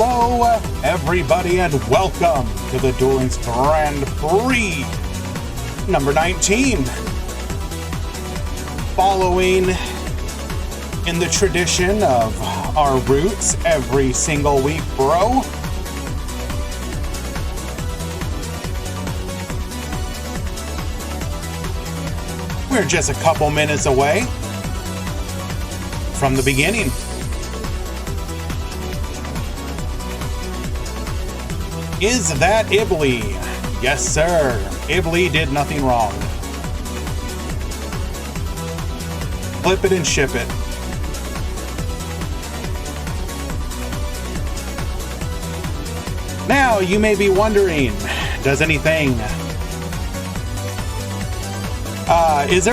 Hello, everybody, and welcome to the Duel Links Grand Prix number 19. Following in the tradition of our roots every single week, bro. We're just a couple minutes away from the beginning. Is that Ibley? Yes, sir. Ibley did nothing wrong. Flip it and ship it. Now, you may be wondering, is there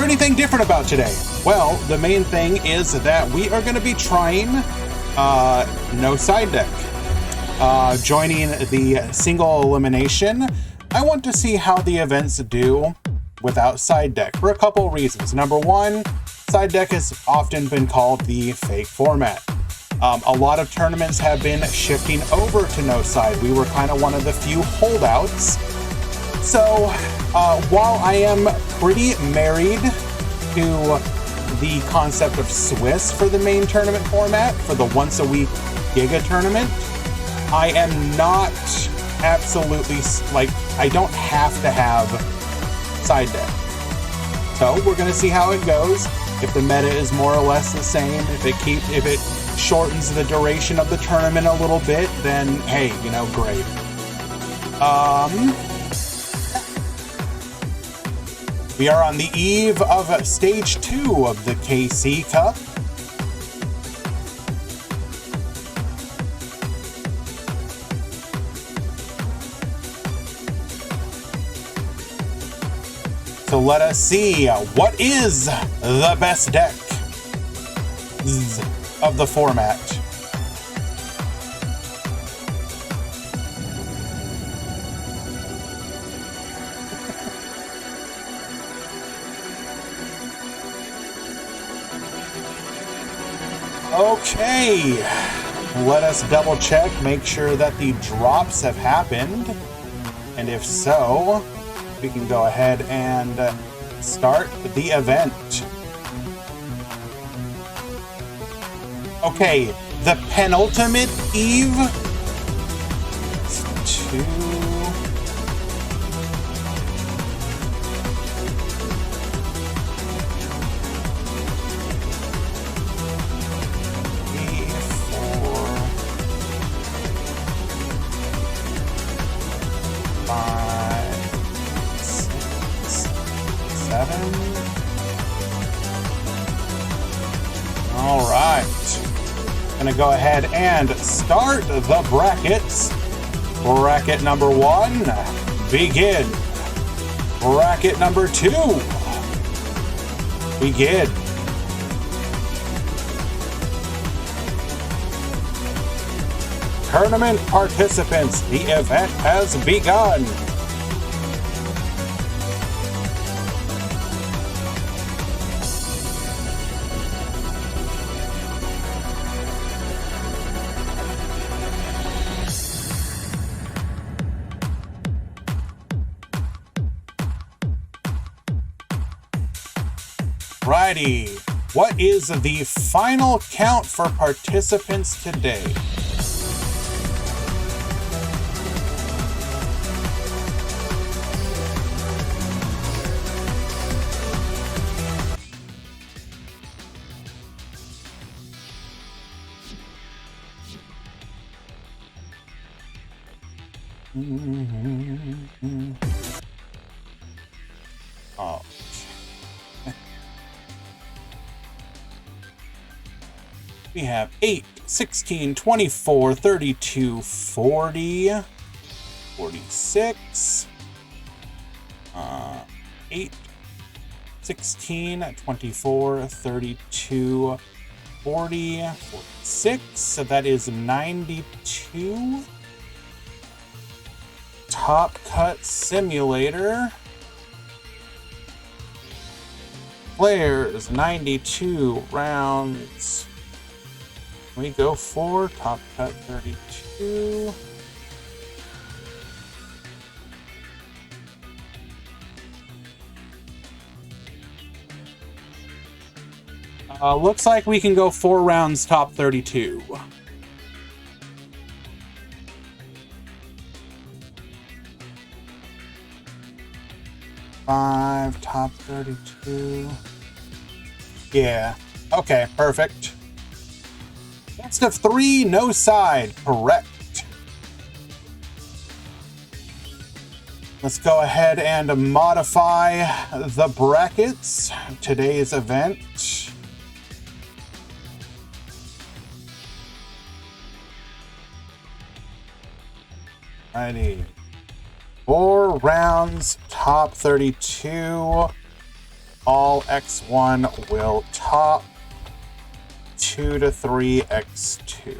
anything different about today? Well, the main thing is that we are going to be trying no side deck. Joining the single elimination, I want to see how the events do without side deck for a couple of reasons. Number one, side deck has often been called the fake format. A lot of tournaments have been shifting over to no side. We were kind of one of the few holdouts. So while I am pretty married to the concept of Swiss for the main tournament format, for the once a week Giga tournament, I am not absolutely, I don't have to have side deck. So we're going to see how it goes. If the meta is more or less the same, if it shortens the duration of the tournament a little bit, then hey, great. We are on the eve of stage 2 of the KC Cup. So let us see, what is the best deck of the format? Okay, let us double check, make sure that the drops have happened, and if so, we can go ahead and start the event. Okay, the penultimate eve. 2. 7. All right. Gonna go ahead and start the brackets. Bracket number 1, begin. Bracket number 2, begin. Tournament participants, the event has begun. Righty, what is the final count for participants today? Oh. We have 8, 16, 24, 32, 40, 46, 8, 16, 24, 32, 40, 46. So that is 92. Top Cut Simulator. Players, 92 rounds. We go for top cut 32. Looks like we can go 4 rounds top 32. Five top 32. Yeah. Okay, perfect. Best of 3, no side. Correct. Let's go ahead and modify the brackets. Today's event. Righty. 4 rounds, top 32. All X1 will top 2 to 3 X2.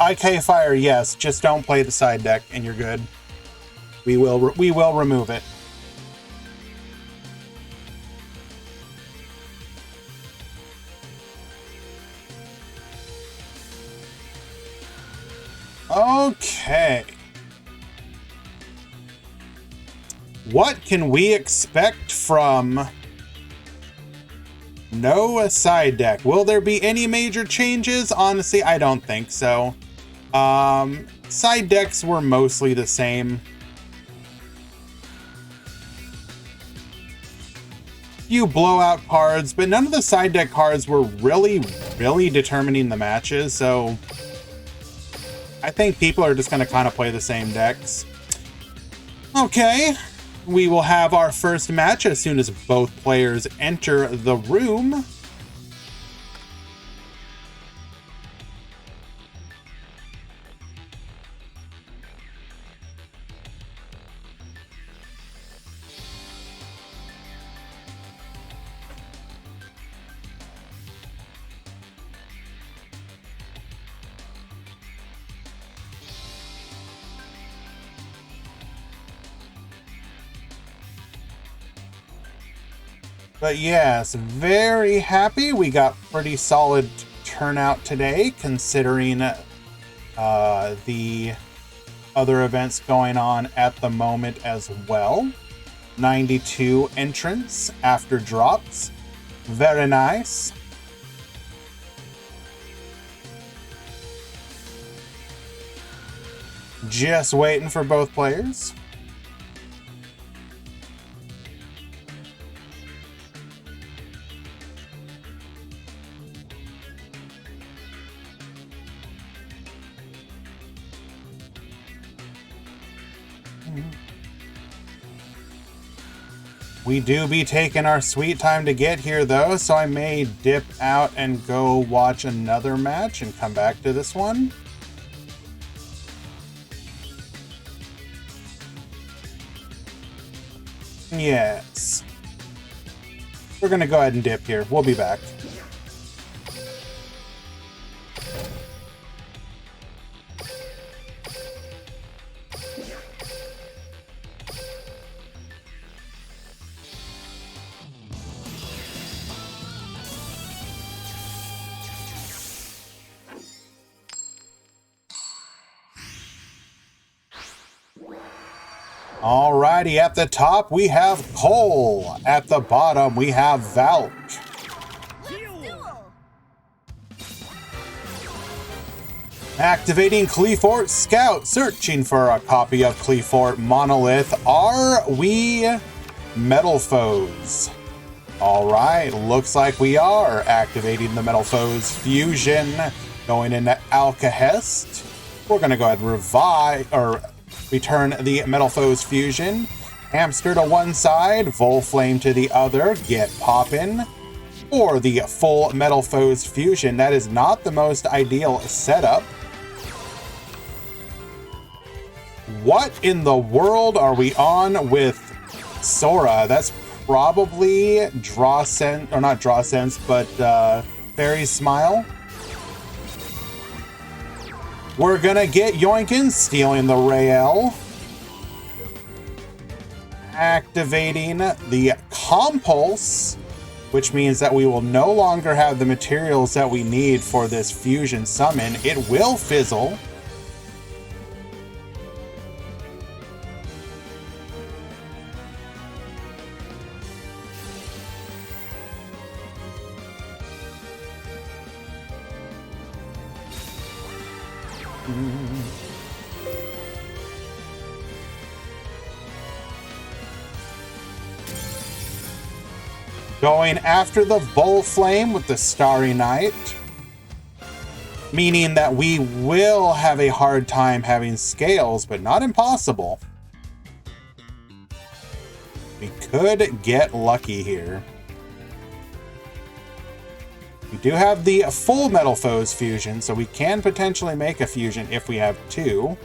IK Fire, yes. Just don't play the side deck and you're good. We will remove it. Okay. What can we expect from no side deck? Will there be any major changes? Honestly, I don't think so. Side decks were mostly the same. Few blowout cards, but none of the side deck cards were really determining the matches, so I think people are just going to kind of play the same decks. Okay, we will have our first match as soon as both players enter the room. But yes, very happy. We got pretty solid turnout today, considering the other events going on at the moment as well. 92 entrants after drops. Very nice. Just waiting for both players. We do be taking our sweet time to get here, though, so I may dip out and go watch another match and come back to this one. Yes. We're gonna go ahead and dip here. We'll be back. Alrighty, at the top we have Cole. At the bottom we have Valk. Activating Cleafort Scout, searching for a copy of Cleafort Monolith. Are we Metal Foes? Alright, looks like we are. Activating the Metal Foes Fusion, going into Alcahest. We're gonna go ahead and return the Metal Foes Fusion. Hamster to one side, Volflame to the other, get poppin'. Or the full Metal Foes Fusion. That is not the most ideal setup. What in the world are we on with Sora? That's probably Draw Sense, or not Draw Sense, but Fairy Smile. We're gonna get Yoinkin stealing the Rael. Activating the Compulse, which means that we will no longer have the materials that we need for this fusion summon. It will fizzle. Going after the Bull Flame with the Starry Night, meaning that we will have a hard time having scales, but not impossible. We could get lucky here. We do have the full Metal Foes fusion, so we can potentially make a fusion if we have two.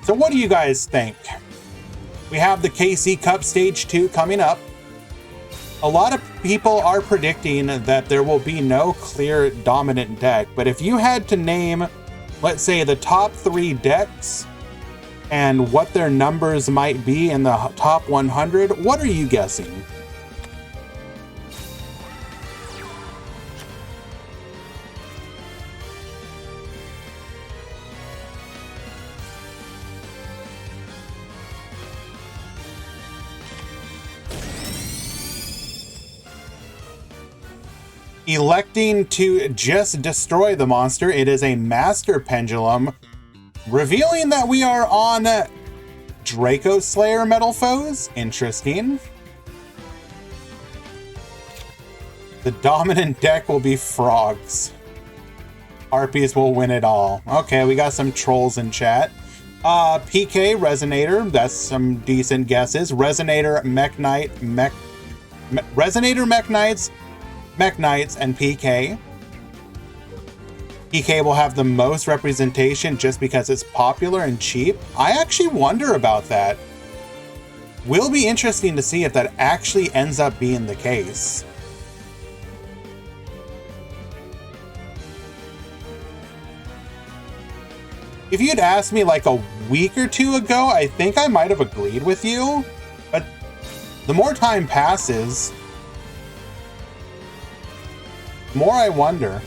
So what do you guys think? We have the KC Cup Stage 2 coming up. A lot of people are predicting that there will be no clear dominant deck, but if you had to name, let's say, the top 3 decks and what their numbers might be in the top 100, what are you guessing? Electing to just destroy the monster, it is a Master Pendulum, revealing that we are on Draco Slayer Metal Foes. Interesting. The dominant deck will be Frogs. Harpies will win it all. Okay, we got some trolls in chat. PK Resonator, that's some decent guesses. Resonator, Mech Knight, Resonator, Mech Knights, Mech Knights, and PK. PK will have the most representation just because it's popular and cheap. I actually wonder about that. Will be interesting to see if that actually ends up being the case. If you'd asked me like a week or two ago, I think I might have agreed with you. But the more time passes, the more I wonder.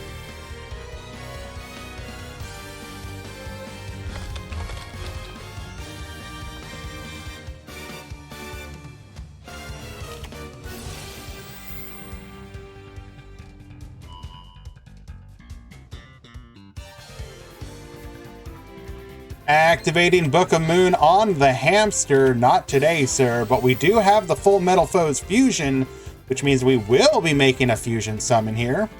Activating Book of Moon on the hamster. Not today, sir, but we do have the full Metal Foes fusion, which means we will be making a fusion summon here.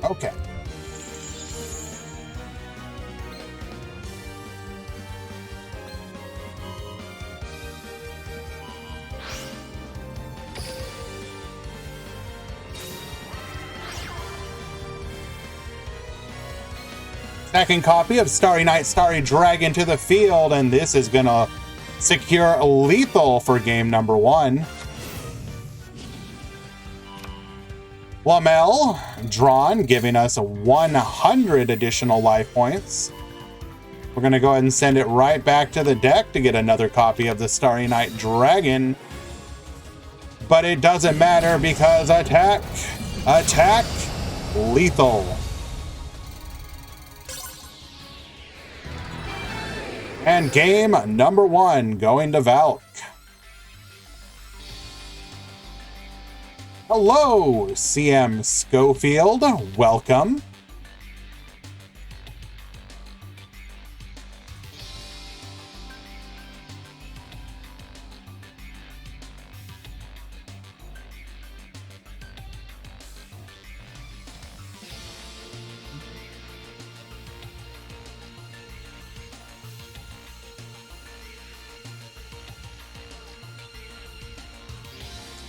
Okay. Second copy of Starry Night, Starry Dragon to the field, and this is gonna secure lethal for game number 1. Lamel drawn, giving us 100 additional life points. We're going to go ahead and send it right back to the deck to get another copy of the Starry Night Dragon. But it doesn't matter because attack, lethal. And game number 1 going to Valk. Hello, CM Schofield. Welcome.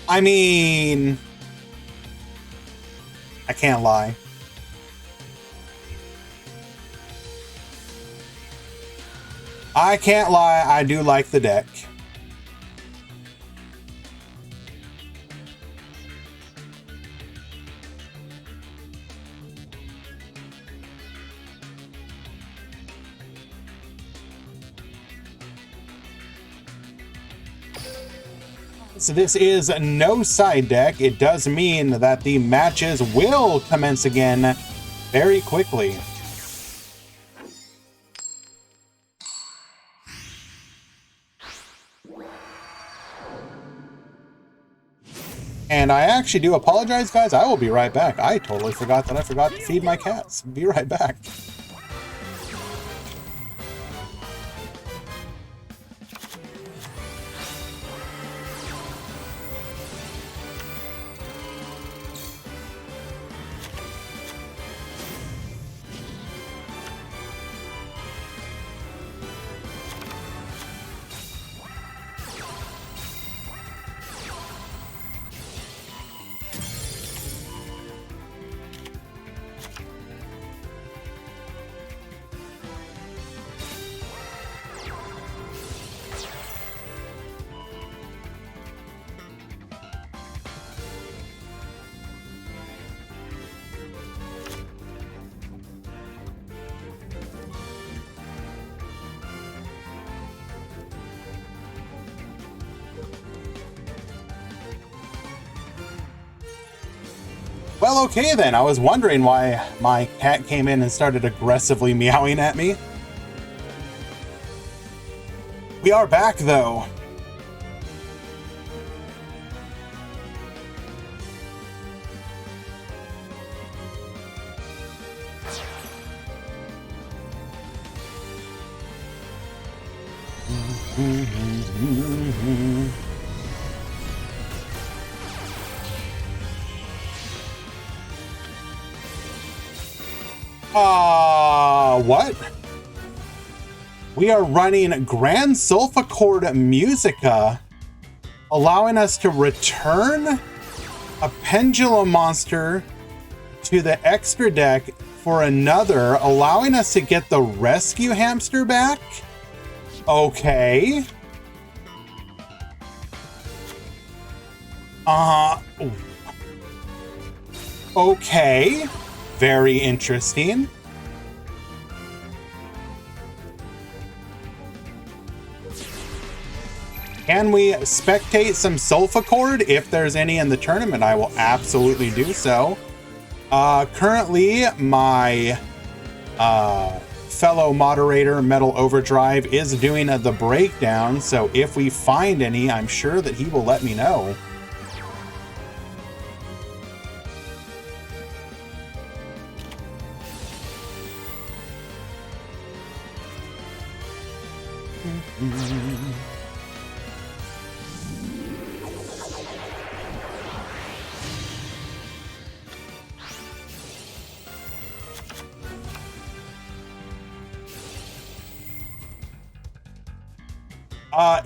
I mean, I can't lie. I can't lie, I do like the deck. So this is no side deck. It does mean that the matches will commence again very quickly. And I actually do apologize, guys. I will be right back. I totally forgot that I forgot to feed my cats. Be right back. Well, okay then. I was wondering why my cat came in and started aggressively meowing at me. We are back, though. What? We are running Grand Sulfur Musica, allowing us to return a pendulum monster to the extra deck for another, allowing us to get the rescue hamster back? Okay. Okay. Very interesting. Can we spectate some Sulfur? If there's any in the tournament, I will absolutely do so. Currently, my fellow moderator, Metal Overdrive, is doing the breakdown, so if we find any, I'm sure that he will let me know.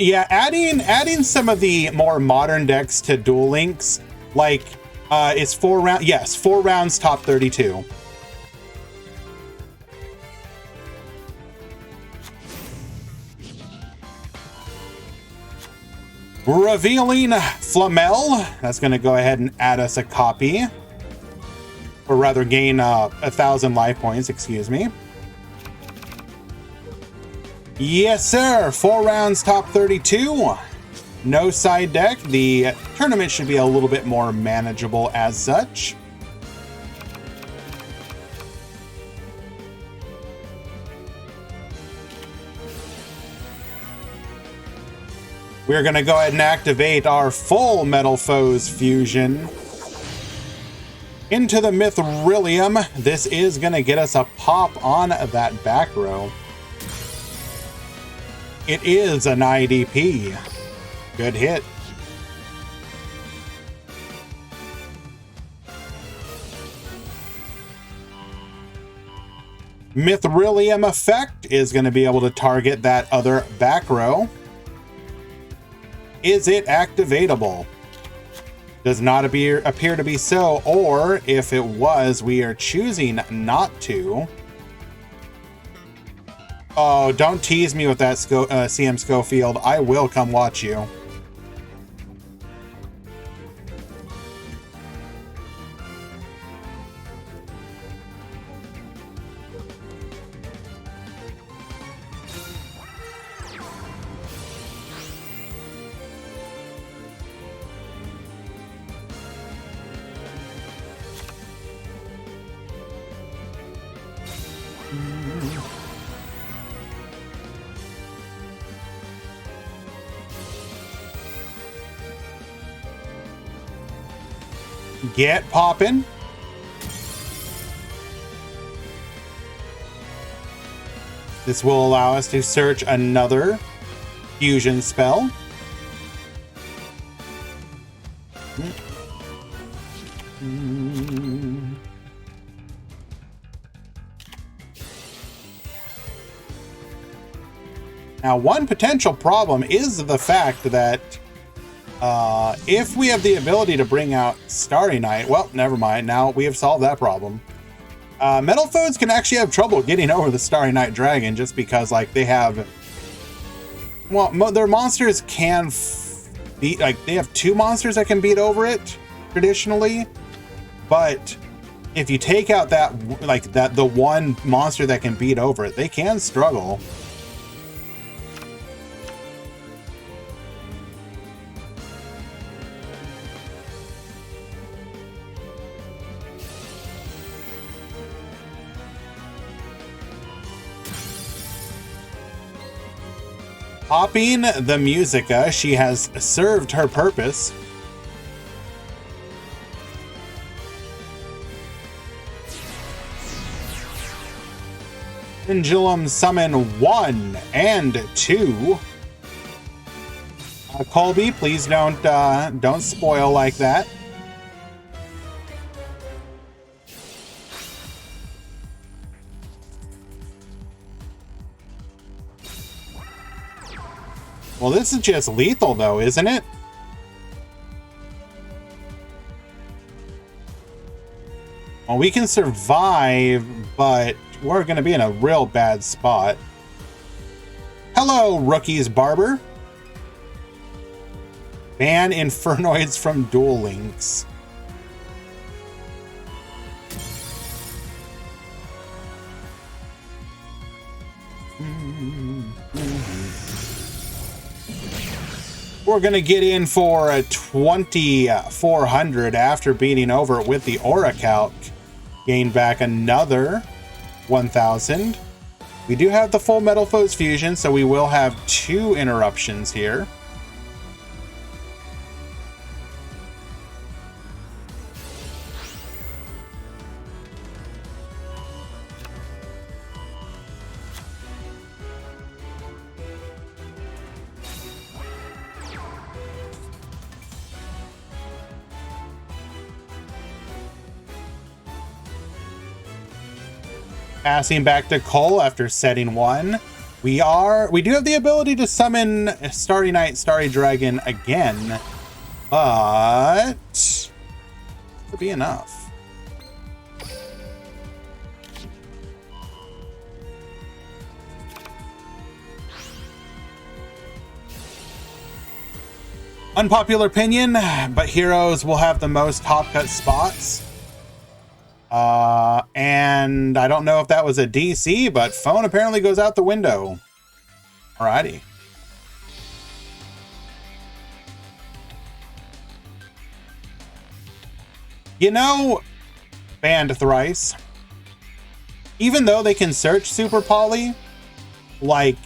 Yeah, adding some of the more modern decks to Duel Links, like, is 4 rounds, yes, 4 rounds top 32. Revealing Flamel, that's going to go ahead and add us a copy, or rather gain 1,000 life points, excuse me. Yes, sir. 4 rounds, top 32. No side deck. The tournament should be a little bit more manageable as such. We're going to go ahead and activate our full Metal Foes fusion Into the Mythrillium. This is going to get us a pop on that back row. It is an IDP. Good hit. Mythrillium effect is going to be able to target that other back row. Is it activatable? Does not appear to be so, or if it was, we are choosing not to. Oh, don't tease me with that CM Schofield. I will come watch you. Get poppin'. This will allow us to search another fusion spell. Now, one potential problem is the fact that if we have the ability to bring out Starry Night, well, never mind. Now we have solved that problem. Metal foes can actually have trouble getting over the Starry Night Dragon just because, like, they have... Well, their monsters can beat... Like, they have two monsters that can beat over it, traditionally. But if you take out that, like, the one monster that can beat over it, they can struggle. Popping the Musica, she has served her purpose. Pendulum summon 1 and 2. Colby, please don't spoil like that. Well, this is just lethal, though, isn't it? Well, we can survive, but we're going to be in a real bad spot. Hello, Rookies Barber. Ban Infernoids from Duel Links. We're going to get in for a 2,400 after beating over it with the Aura Calc. Gain back another 1,000. We do have the full Metal Foes Fusion, so we will have 2 interruptions here. Passing back to Cole after setting 1. We do have the ability to summon Starry Night, Starry Dragon again, but could be enough. Unpopular opinion, but heroes will have the most top cut spots. And I don't know if that was a DC, but phone apparently goes out the window. Alrighty. You know, banned thrice. Even though they can search Super Poly, like,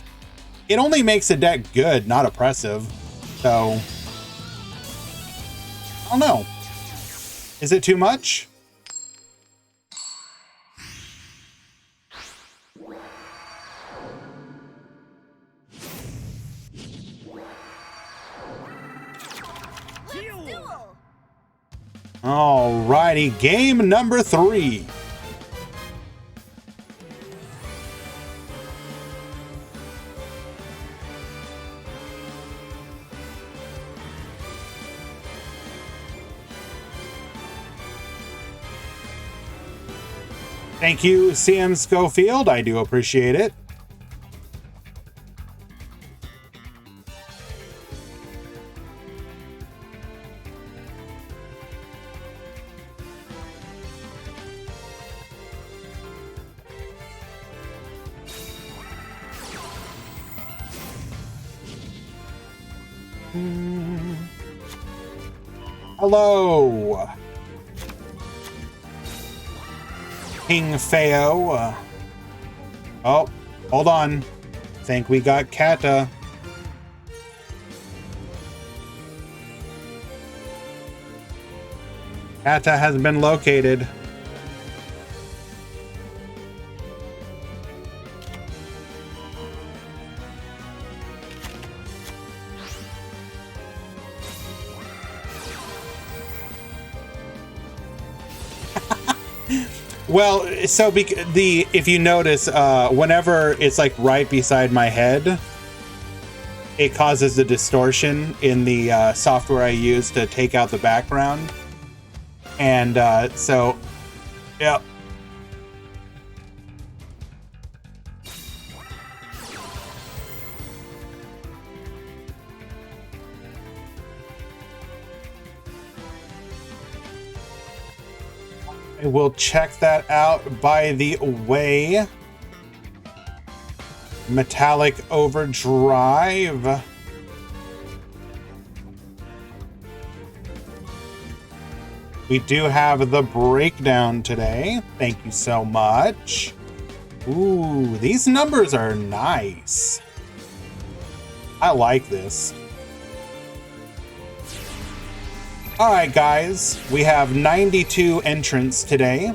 it only makes a deck good, not oppressive. So, I don't know. Is it too much? Alrighty, game number 3. Thank you, CM Schofield. I do appreciate it. Hello, King Feo. Oh, hold on. Think we got Kata. Kata has been located. Well, so if you notice, whenever it's like right beside my head, it causes a distortion in the software I use to take out the background. And so, yeah. We'll check that out by the way. Metallic Overdrive. We do have the breakdown today. Thank you so much. Ooh, these numbers are nice. I like this. All right, guys, we have 92 entrants today.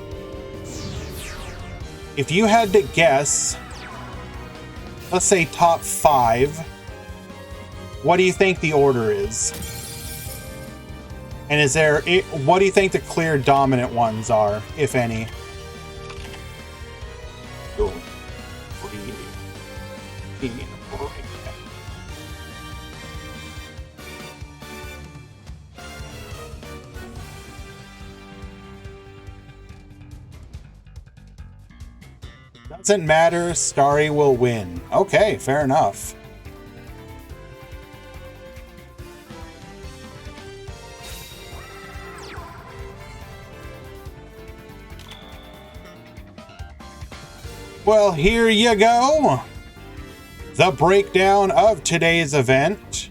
If you had to guess, let's say top 5, what do you think the order is? And what do you think the clear dominant ones are, if any? Doesn't matter, Starry will win. Okay, fair enough. Well, here you go. The breakdown of today's event.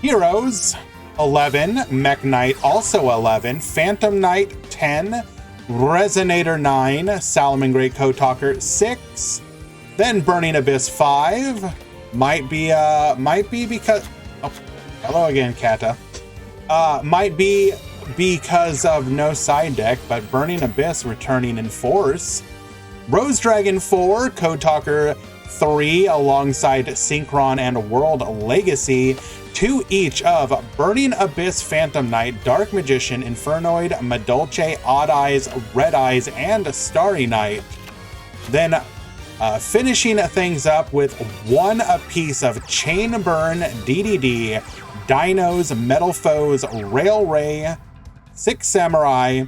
Heroes, 11. Mech Knight, also 11. Phantom Knight, 10. Resonator 9, Salamangreat Code Talker 6, then Burning Abyss 5. Might be because hello again, Kata. Might be because of no side deck, but Burning Abyss returning in force. Rose Dragon 4, Code Talker 3, alongside Synchron and World Legacy. 2 each of Burning Abyss, Phantom Knight, Dark Magician, Infernoid, Madolche, Odd Eyes, Red Eyes, and Starry Knight. Then finishing things up with 1 apiece of Chain Burn, DDD, Dinos, Metal Foes, Rail Ray, 6 Samurai,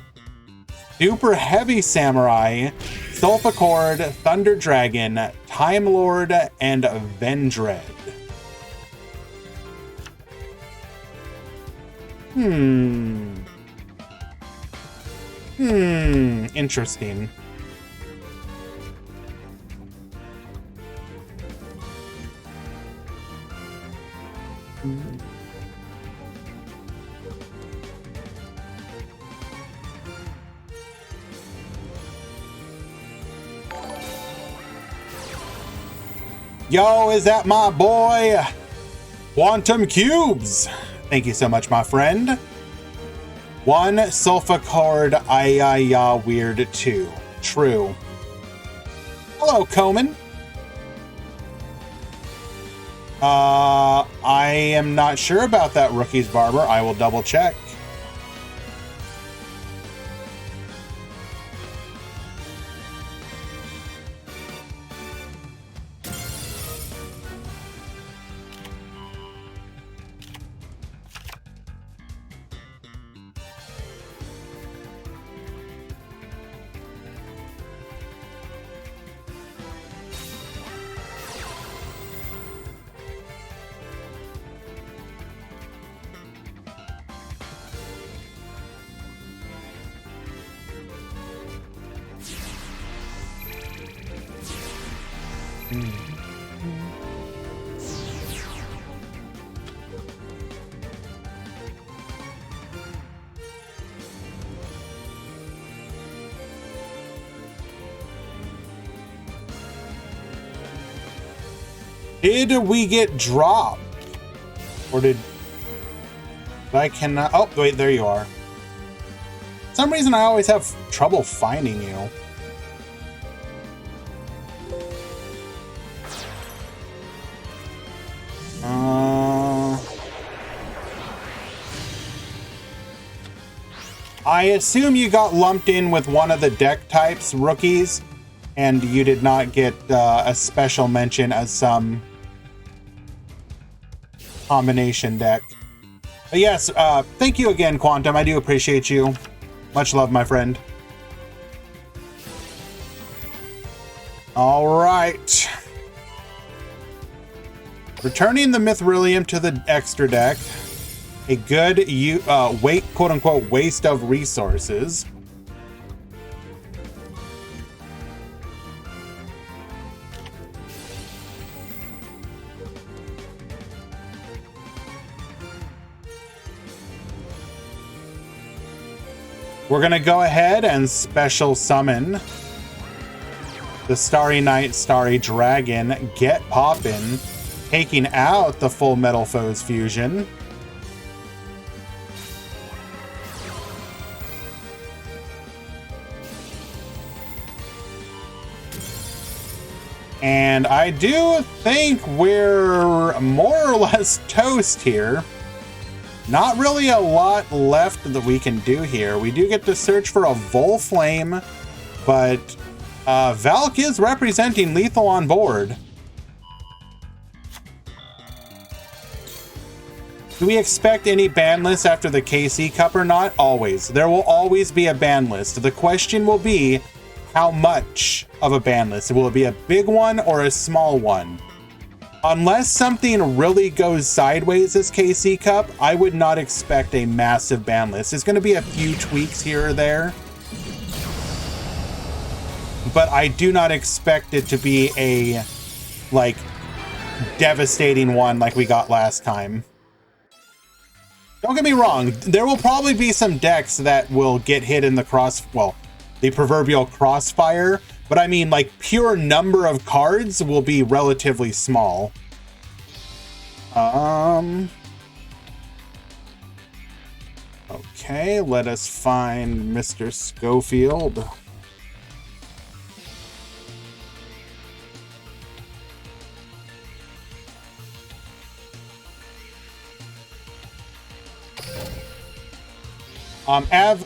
Super Heavy Samurai, Sulfacord, Thunder Dragon, Time Lord, and Vendread. Interesting. Yo, is that my boy? Quantum Cubes. Thank you so much, my friend. 1 Sulfacord Ayaya Weird 2. True. Hello, Komen. I am not sure about that, Rookie's Barber. I will double check. Did we get dropped? Or did I cannot? Oh, wait, there you are. For some reason, I always have trouble finding you. I assume you got lumped in with one of the deck types, rookies, and you did not get a special mention as some combination deck. But yes, thank you again, Quantum. I do appreciate you. Much love, my friend. All right. Returning the Mithrilium to the extra deck. A good quote-unquote waste of resources. We're gonna go ahead and special summon the Starry Knight, Starry Dragon, Get Poppin', taking out the Full Metal Foes fusion. And I do think we're more or less toast here. Not really a lot left that we can do here. We do get to search for a Volflame, but Valk is representing lethal on board. Do we expect any ban lists after the KC Cup or not? Always. There will always be a ban list. The question will be, how much of a ban list? Will it be a big one or a small one? Unless something really goes sideways this KC Cup, I would not expect a massive ban list. There's going to be a few tweaks here or there, but I do not expect it to be a, like, devastating one like we got last time. Don't get me wrong, there will probably be some decks that will get hit in the the proverbial crossfire, but I mean, like, pure number of cards will be relatively small. Okay, let us find Mr. Schofield.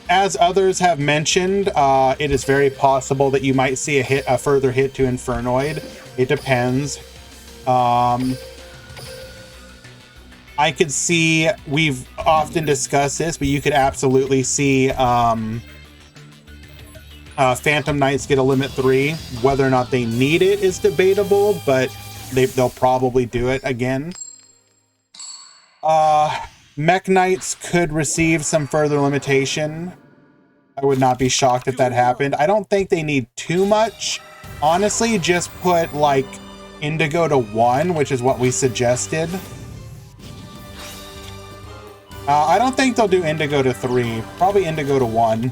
As others have mentioned, it is very possible that you might see a further hit to Infernoid. It depends. I could see, we've often discussed this, but you could absolutely see Phantom Knights get a limit 3. Whether or not they need it is debatable, but they'll probably do it again. Mech Knights could receive some further limitation. I would not be shocked if that happened. I don't think they need too much. Honestly, just put, like, Indigo to 1, which is what we suggested. I don't think they'll do Indigo to 3. Probably Indigo to 1.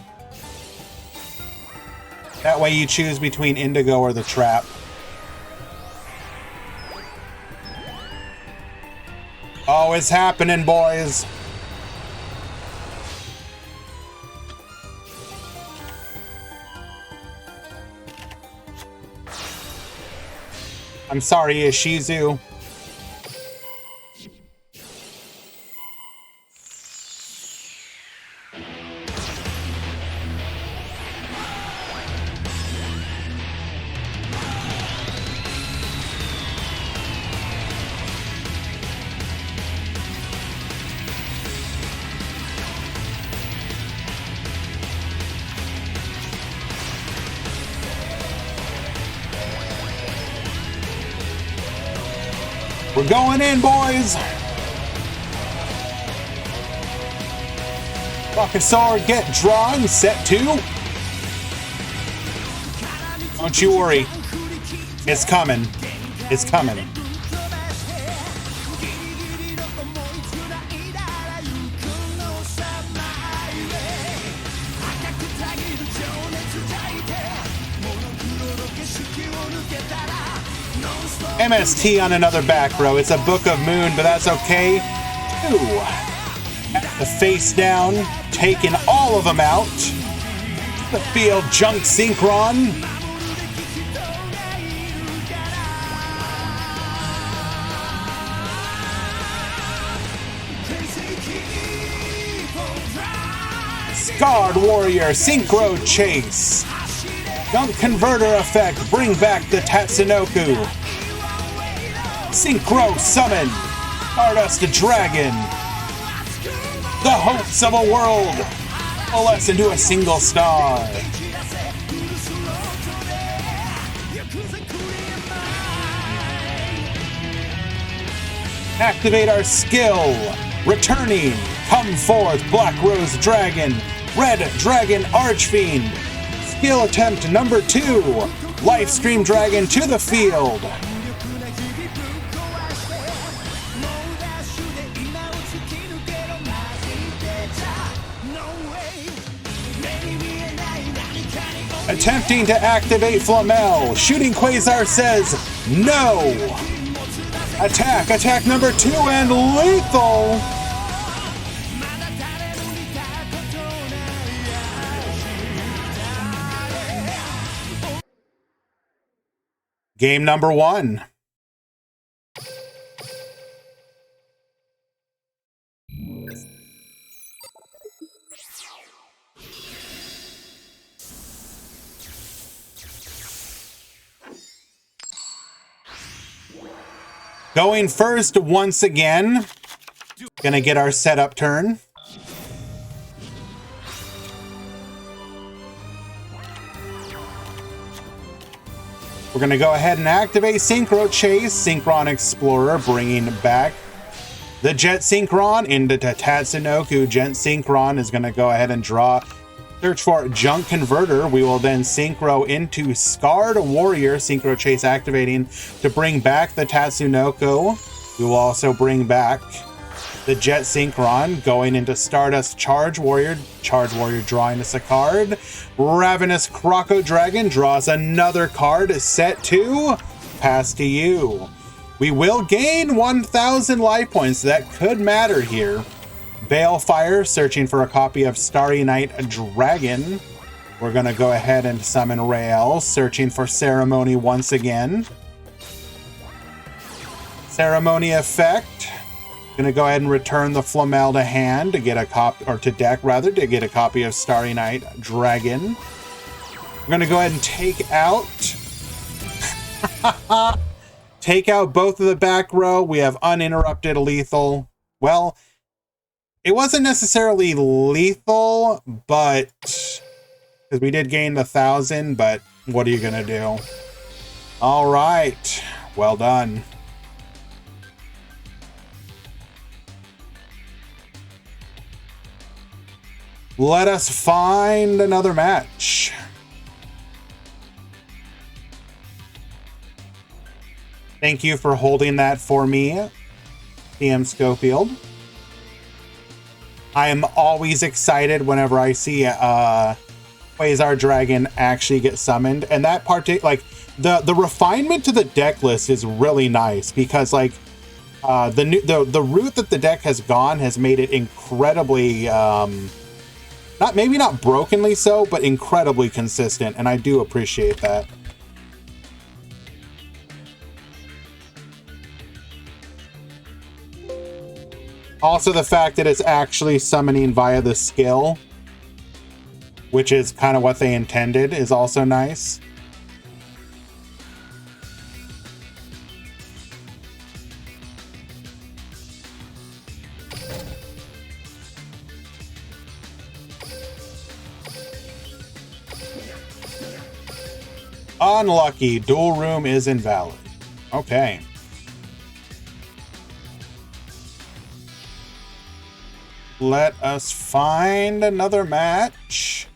That way you choose between Indigo or the Trap. Oh, it's happening, boys. I'm sorry, Ishizu. We're going in, boys! Rocket Sword, get drawn, set 2. Don't you worry. It's coming. is coming. MST on another back row. It's a Book of Moon, but that's okay. Two. The face down, taking all of them out. The field junk synchron. Scarred Warrior Synchro Chase. Junk Converter Effect, bring back the Tatsunoko. Synchro Summon, Stardust Dragon. The hopes of a world, coalesce into a single star. Activate our skill. Returning, come forth, Black Rose Dragon, Red Dragon Archfiend. Skill attempt number 2, Lifestream Dragon to the field. Attempting to activate Flamel, Shooting Quasar says no. Attack number 2 and lethal. Game number 1. Going first once again. Gonna get our setup turn. We're gonna go ahead and activate Synchro Chase, Synchron Explorer, bringing back the Jet Synchron into Tatsunoko. Jet Synchron is gonna go ahead and draw, search for Junk Converter. We will then Synchro into Scarred Warrior, Synchro Chase activating to bring back the Tatsunoko. We will also bring back the Jet Synchron, going into Stardust Charge Warrior drawing us a card. Ravenous Croco Dragon draws another card. Set 2, pass to you. We will gain 1,000 life points. That could matter here. Balefire, searching for a copy of Starry Night Dragon. We're going to go ahead and summon Rael, searching for Ceremony once again. Ceremony effect. Going to go ahead and return the Flamel to hand to get a copy, or to deck rather, to get a copy of Starry Night Dragon. We're going to go ahead and take out both of the back row. We have uninterrupted lethal. Well, it wasn't necessarily lethal, but because we did gain 1,000, but what are you going to do? All right. Well done. Let us find another match. Thank you for holding that for me, PM Schofield. I am always excited whenever I see Quasar Dragon actually get summoned, and that part, like the refinement to the deck list is really nice because like the route that the deck has gone has made it incredibly maybe not brokenly so, but incredibly consistent, and I do appreciate that. Also, the fact that it's actually summoning via the skill, which is kind of what they intended, is also nice. Unlucky. Dual room is invalid. Okay. Let us find another match.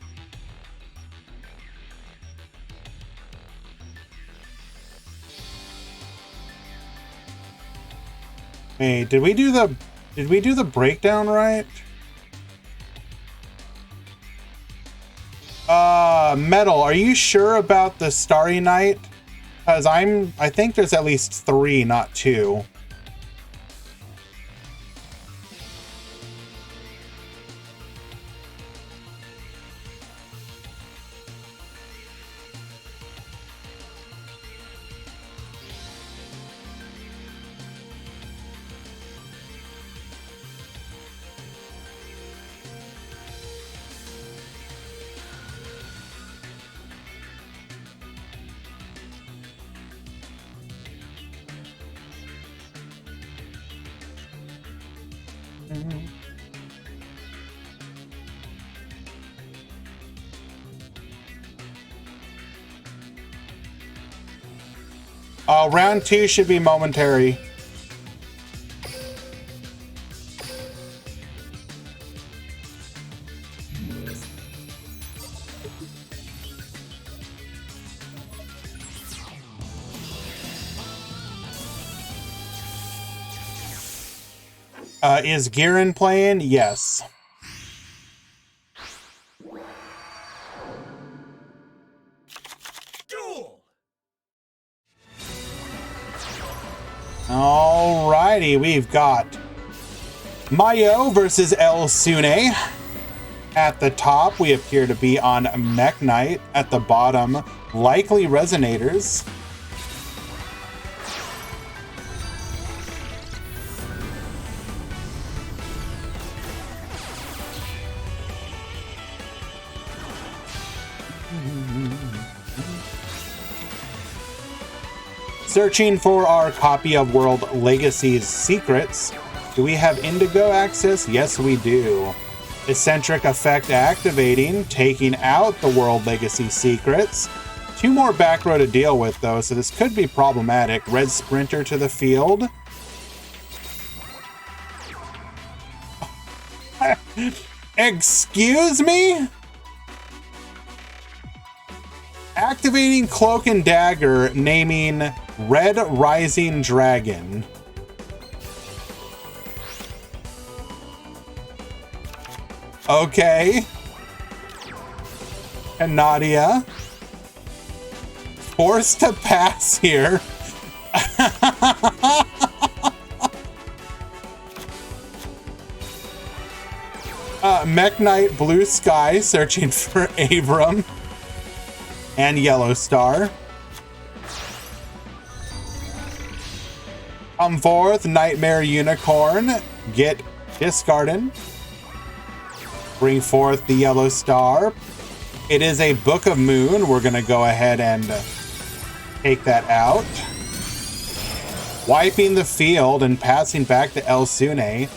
Hey, did we do the breakdown right? Metal, are you sure about the Starry Night? Because I think there's at least 3, not 2. Round 2 should be momentary. Is Garen playing? Yes. Alrighty, we've got Mayo versus El Sune. At the top, we appear to be on Mech Knight. At the bottom, likely Resonators. Searching for our copy of World Legacy's secrets. Do we have Indigo access? Yes, we do. Eccentric effect activating, taking out the World Legacy secrets. 2 more back row to deal with, though, so this could be problematic. Red Sprinter to the field. Excuse me? Activating Cloak and Dagger, naming Red Rising Dragon. Okay. And Nadia. Forced to pass here. Mech Knight Blue Sky searching for Avram. And Yellow Star. Come forth, Nightmare Unicorn. Get discarded. Bring forth the Yellow Star. It is a Book of Moon. We're going to go ahead and take that out. Wiping the field and passing back to El Sune.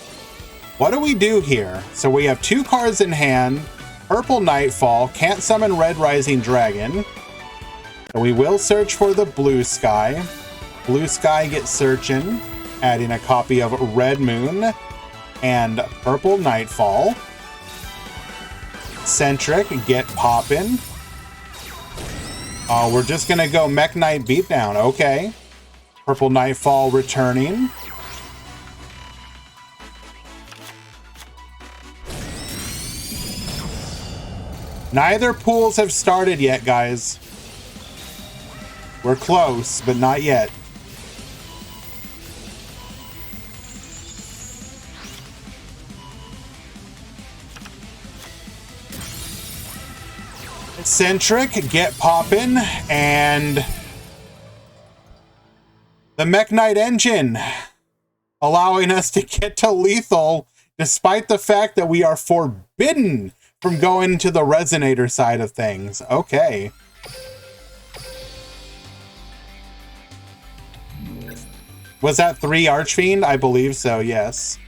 What do we do here? So we have 2 cards in hand. Purple Nightfall. Can't summon Red Rising Dragon. So we will search for the Blue Sky. Blue Sky gets searching. Adding a copy of Red Moon and Purple Nightfall. Eccentric, get poppin'. We're just gonna go Mech Knight Beatdown. Okay. Purple Nightfall returning. Neither pools have started yet, guys. We're close, but not yet. Eccentric, get poppin', and the Mech Knight engine, allowing us to get to lethal, despite the fact that we are forbidden from going to the Resonator side of things. Okay. Was that 3 Archfiend? I believe so, yes.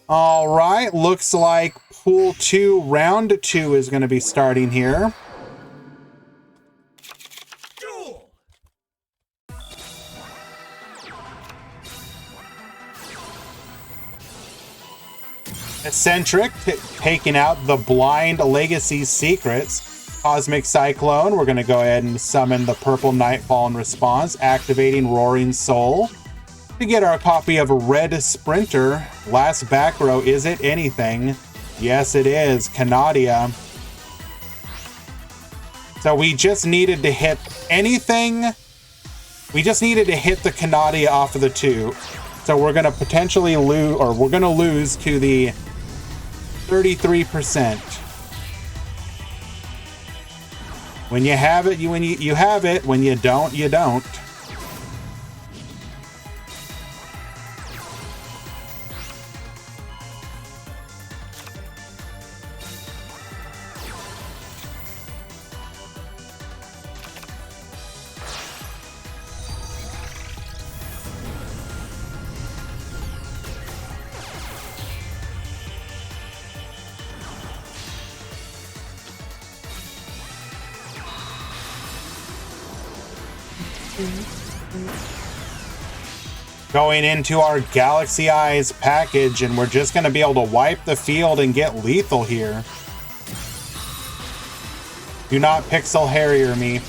All right, looks like Pool 2, Round 2 is going to be starting here. Eccentric, taking out the Blind Legacy secrets. Cosmic Cyclone. We're going to go ahead and summon the Purple Nightfall in response, activating Roaring Soul to get our copy of Red Sprinter. Last back row, is it anything? Yes, it is. Canadia. So we just needed to hit anything. We just needed to hit the Canadia off of the 2. So we're going to potentially lose, or we're going to lose to the 33%. When you have it, you have it. When you don't, you don't. Going into our Galaxy Eyes package, and we're just going to be able to wipe the field and get lethal here. Do not Pixel Harrier me.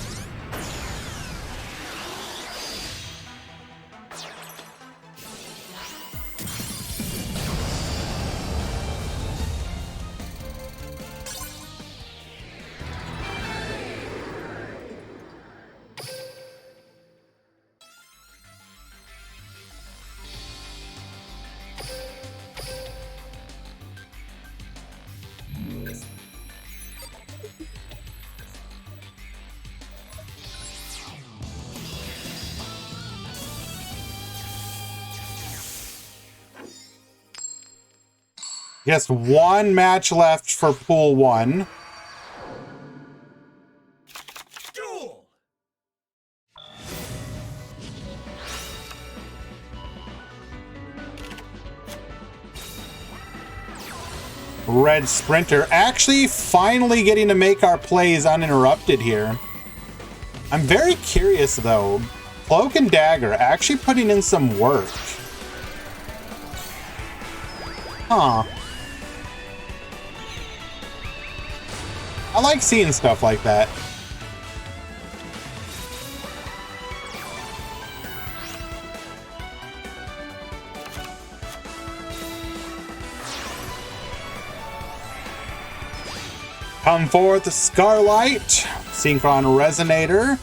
Just one match left for Pool 1. Duel! Red Sprinter actually finally getting to make our plays uninterrupted here. I'm very curious though. Cloak and Dagger actually putting in some work. Huh. I like seeing stuff like that. Come forth, Scarlight. Synchron Resonator.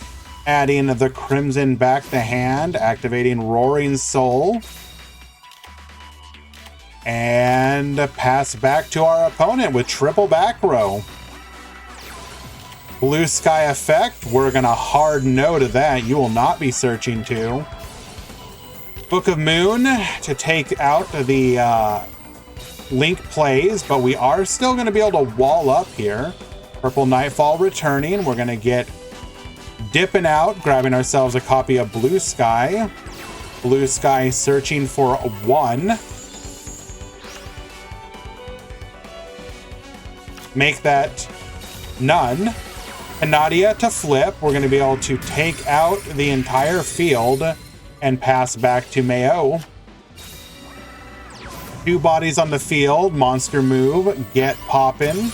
Adding the Crimson back to hand. Activating Roaring Soul. And pass back to our opponent with triple back row. Blue Sky Effect, we're gonna hard no to that. You will not be searching to. Book of Moon to take out the Link plays, but we are still gonna be able to wall up here. Purple Nightfall returning. We're gonna get dipping out, grabbing ourselves a copy of Blue Sky. Blue Sky searching for 1. Make that none. Canadia to flip. We're going to be able to take out the entire field and pass back to Mayo. 2 bodies on the field. Monster move. Get poppin'.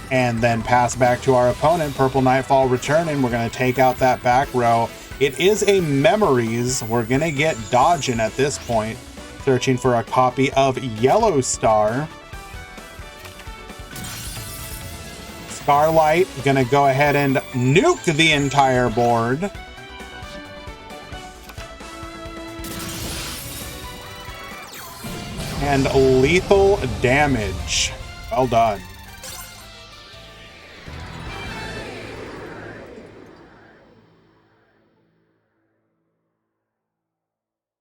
And then pass back to our opponent. Purple Nightfall returning. We're going to take out that back row. It is a Memories. We're going to get dodging at this point. Searching for a copy of Yellow Star. Starlight gonna go ahead and nuke the entire board. And lethal damage. Well done.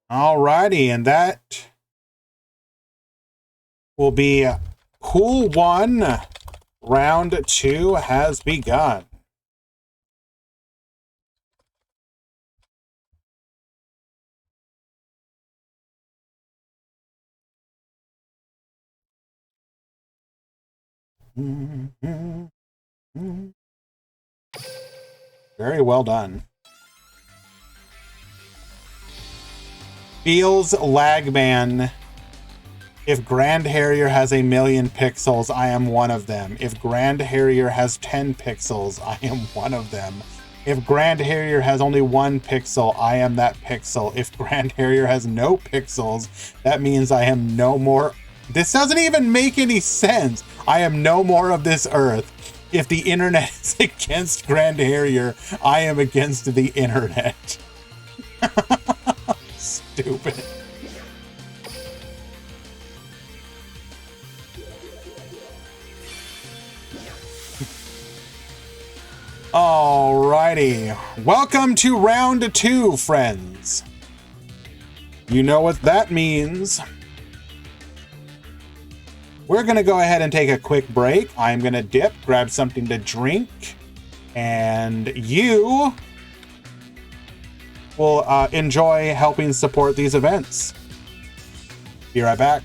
Alrighty, and that will be Pool 1. Round 2 has begun. Very well done. Feels Lagman If GrandHarrier has 1,000,000 pixels, I am one of them. If GrandHarrier has 10 pixels, I am one of them. If GrandHarrier has only 1 pixel, I am that pixel. If GrandHarrier has no pixels, that means I am no more. This doesn't even make any sense. I am no more of this earth. If the internet is against GrandHarrier, I am against the internet. Stupid. Alrighty, welcome to round 2, friends. You know what that means. We're gonna go ahead and take a quick break. I'm gonna dip, grab something to drink, and you will enjoy helping support these events. Be right back.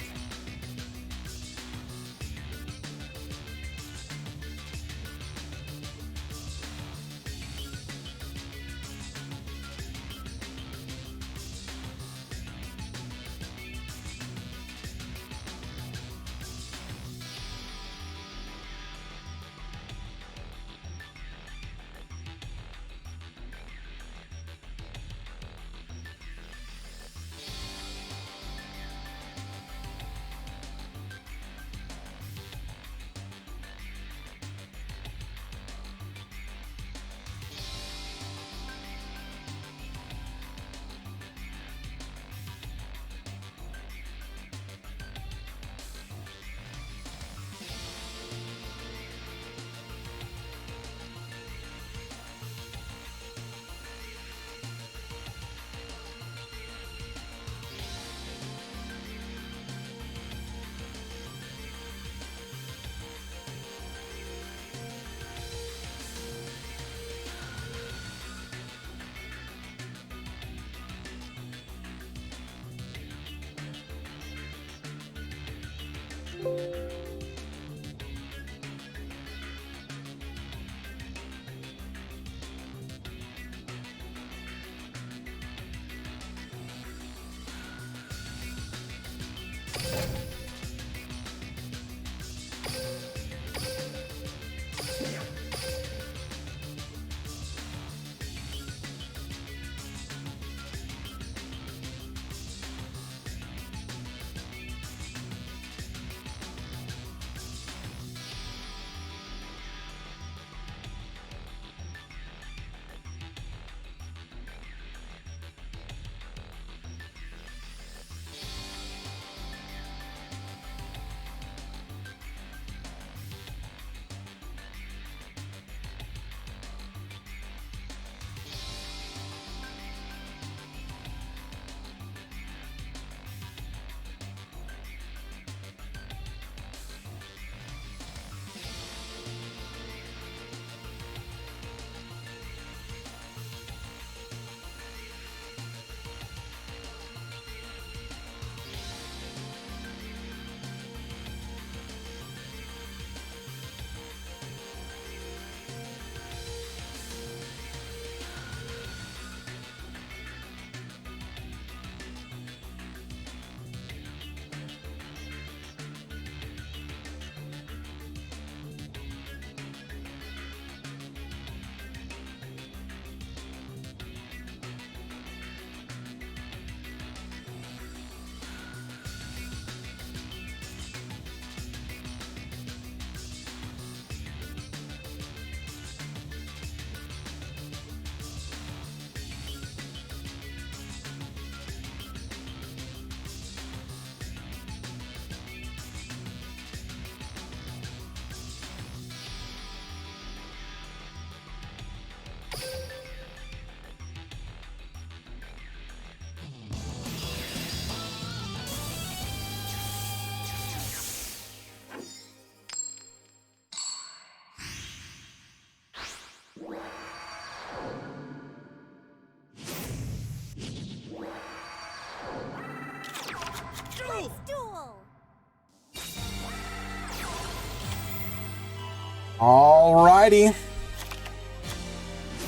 Alrighty.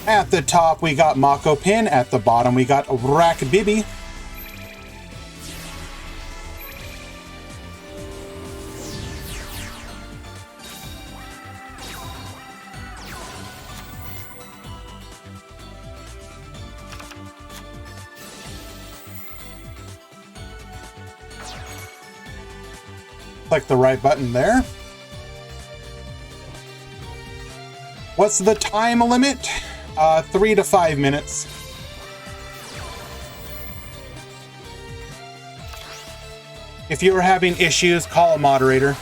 At the top, we got Mako Pin. At the bottom, we got Rack Bibi. Click the right button there. What's the time limit? 3 to 5 minutes. If you are having issues, call a moderator.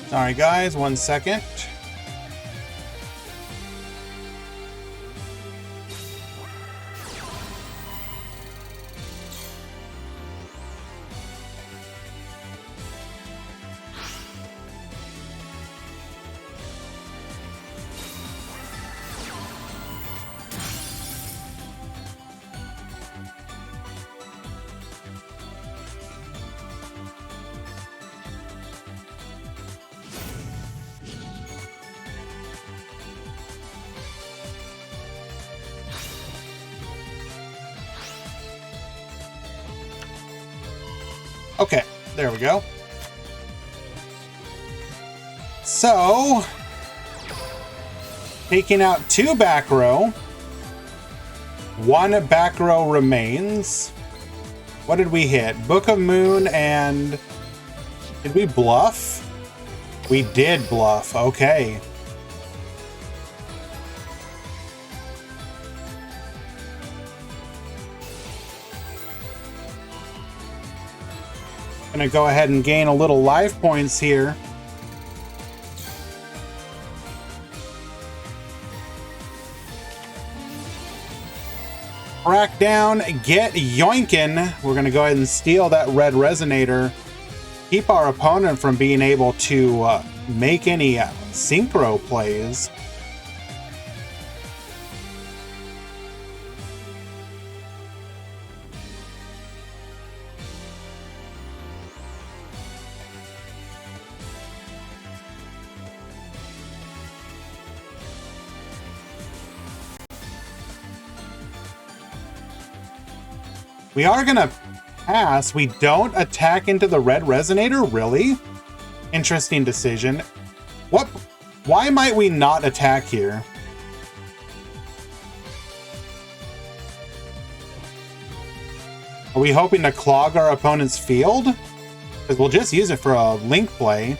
Sorry guys, 1 second. Okay, there we go. So, taking out 2 back row. 1 back row remains. What did we hit? Book of Moon and... Did we bluff? We did bluff, okay. Gonna go ahead and gain a little life points here. Crack down, get yoinkin'. We're gonna go ahead and steal that red resonator. Keep our opponent from being able to make any synchro plays. We are gonna pass. We don't attack into the red resonator? Really? Interesting decision. What? Why might we not attack here? Are we hoping to clog our opponent's field? Because we'll just use it for a link play.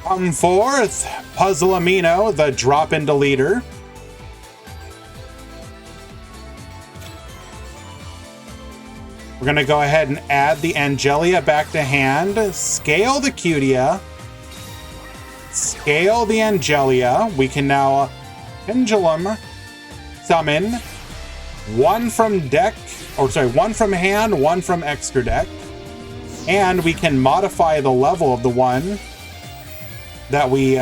Come forth, Puzzle Amino, the drop into leader. We're going to go ahead and add the Angelia back to hand. Scale the Cutia. Scale the Angelia. We can now Pendulum summon 1 from deck, or sorry, 1 from hand, 1 from extra deck. And we can modify the level of the one that we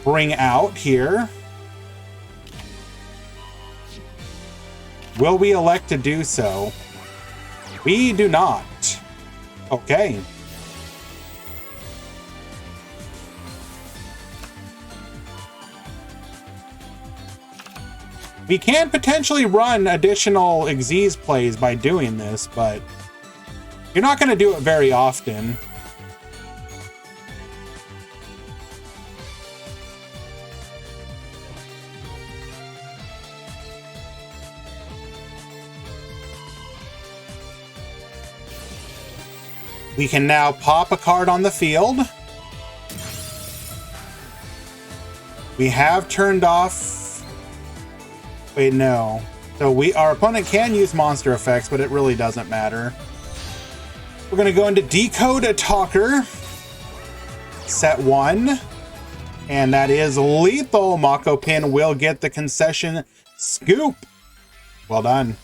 bring out here. Will we elect to do so? We do not. Okay. We can potentially run additional Xyz plays by doing this, but you're not going to do it very often. We can now pop a card on the field. We have turned off... Wait, no. So our opponent can use monster effects, but it really doesn't matter. We're going to go into Decode a Talker. Set 1. And that is lethal. Mako Pin will get the concession scoop. Well done.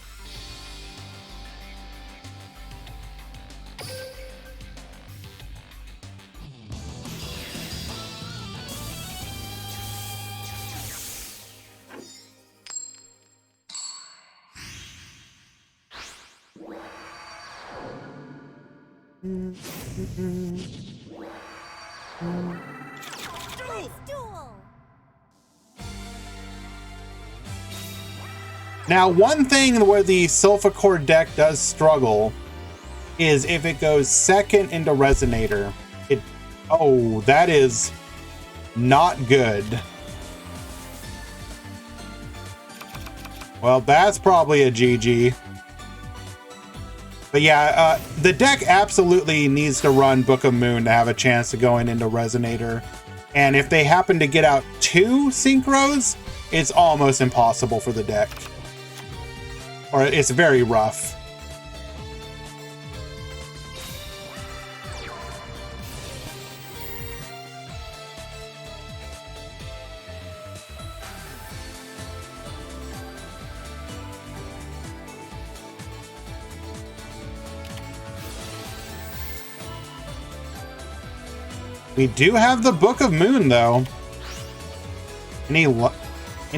Now, one thing where the Sulfur deck does struggle is if it goes second into Resonator. Oh, that is not good. Well, that's probably a GG. But yeah, the deck absolutely needs to run Book of Moon to have a chance of going into Resonator. And if they happen to get out 2 Synchros, it's almost impossible for the deck. Or it's very rough. We do have the Book of Moon, though. Any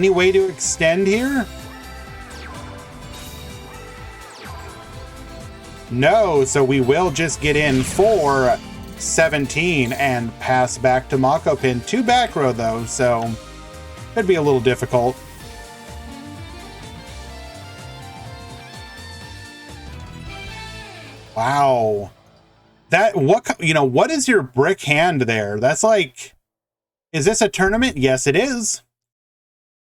way to extend here? No, so we will just get in for 17 and pass back to Mako Pin. 2 back row, though, so could be a little difficult. Wow. What is your brick hand there? That's like, is this a tournament? Yes, it is.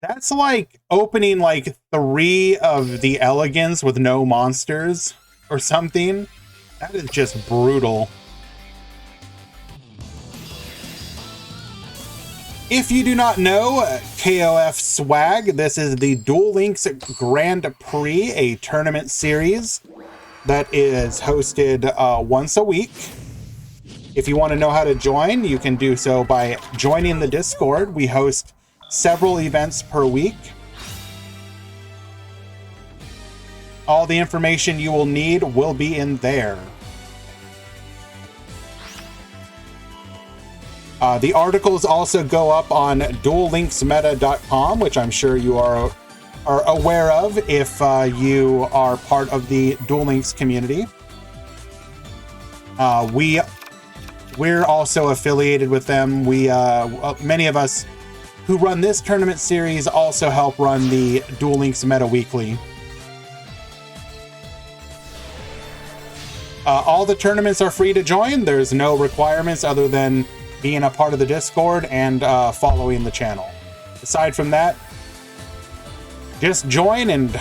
That's like opening like 3 of the Elegance with no monsters or something. That is just brutal. If you do not know, KOF Swag, this is the Duel Links Grand Prix, a tournament series that is hosted once a week. If you want to know how to join, you can do so by joining the Discord. We host several events per week. All the information you will need will be in there. The articles also go up on duellinksmeta.com, which I'm sure you are aware of if you are part of the Duel Links community. We're also affiliated with them. Many of us who run this tournament series also help run the Duel Links Meta Weekly. All the tournaments are free to join. There's no requirements other than being a part of the Discord and following the channel. Aside from that, just join and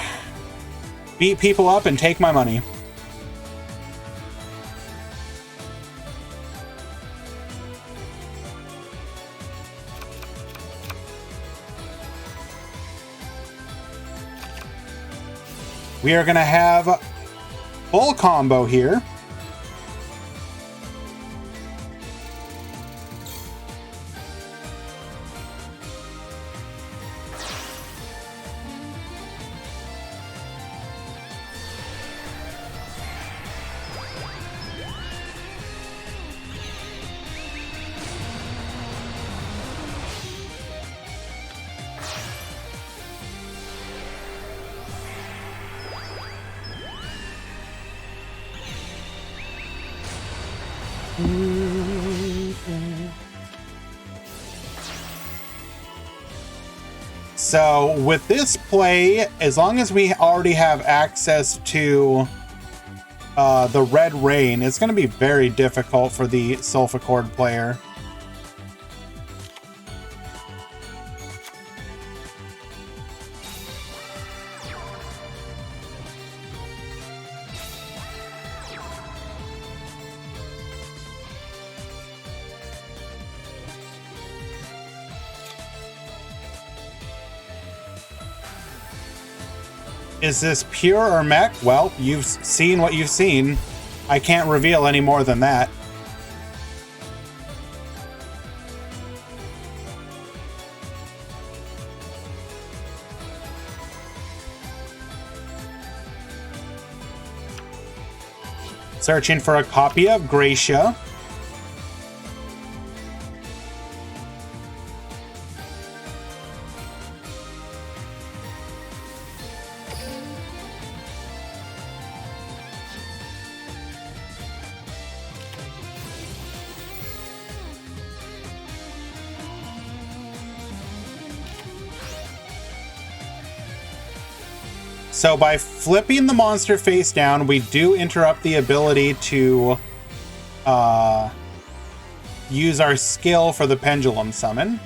beat people up and take my money. We are going to have full combo here. So with this play, as long as we already have access to the Red Rain, it's going to be very difficult for the Sulfur player. Is this pure or mech? Well, you've seen what you've seen. I can't reveal any more than that. Searching for a copy of Gracia. So by flipping the monster face down, we do interrupt the ability to use our skill for the pendulum summon.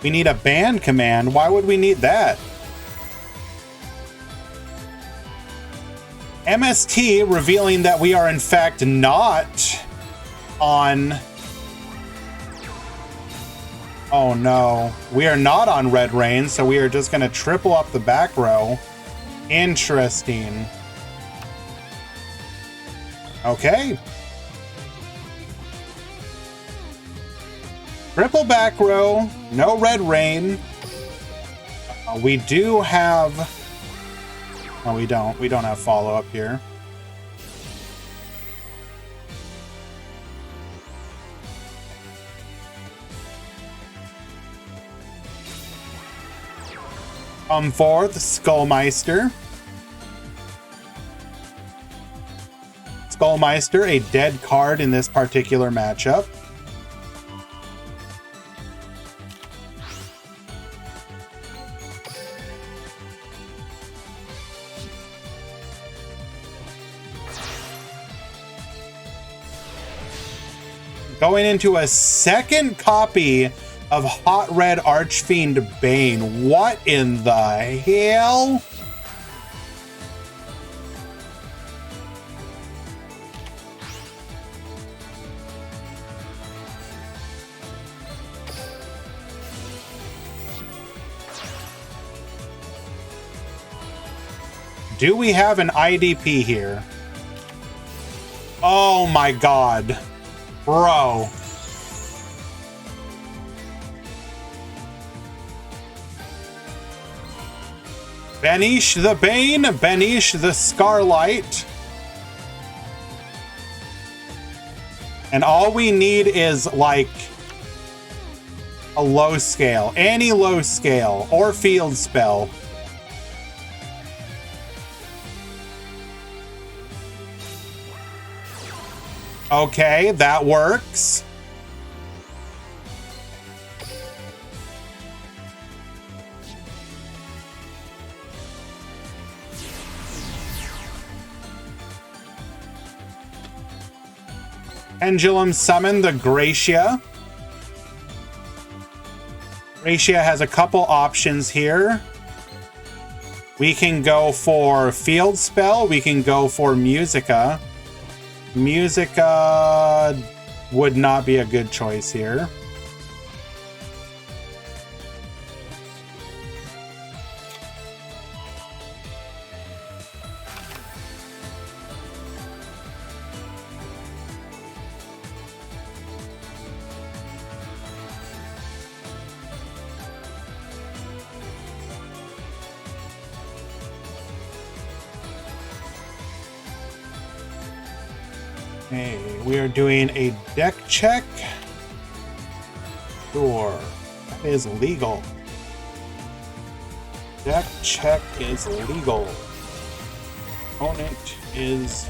We need a ban command. Why would we need that? MST revealing that we are in fact not on... Oh no. We are not on Red Rain, so we are just going to triple up the back row. Interesting. Okay. Triple back row, no Red Rain. We do have... No, we don't. We don't have follow-up here. Come forth, Skullmeister. Skullmeister, a dead card in this particular matchup. Going into a second copy of Hot Red Archfiend Bane. What in the hell? Do we have an IDP here? Oh my god. Bro. Banish the Bane, Banish the Scarlight. And all we need is like a low scale, any low scale or field spell. Okay, that works. Pendulum summon the Gracia. Gracia has a couple options here. We can go for field spell. We can go for Musica. Musica would not be a good choice here. Okay, we are doing a deck check. Sure, that is legal. Deck check is legal. Opponent is...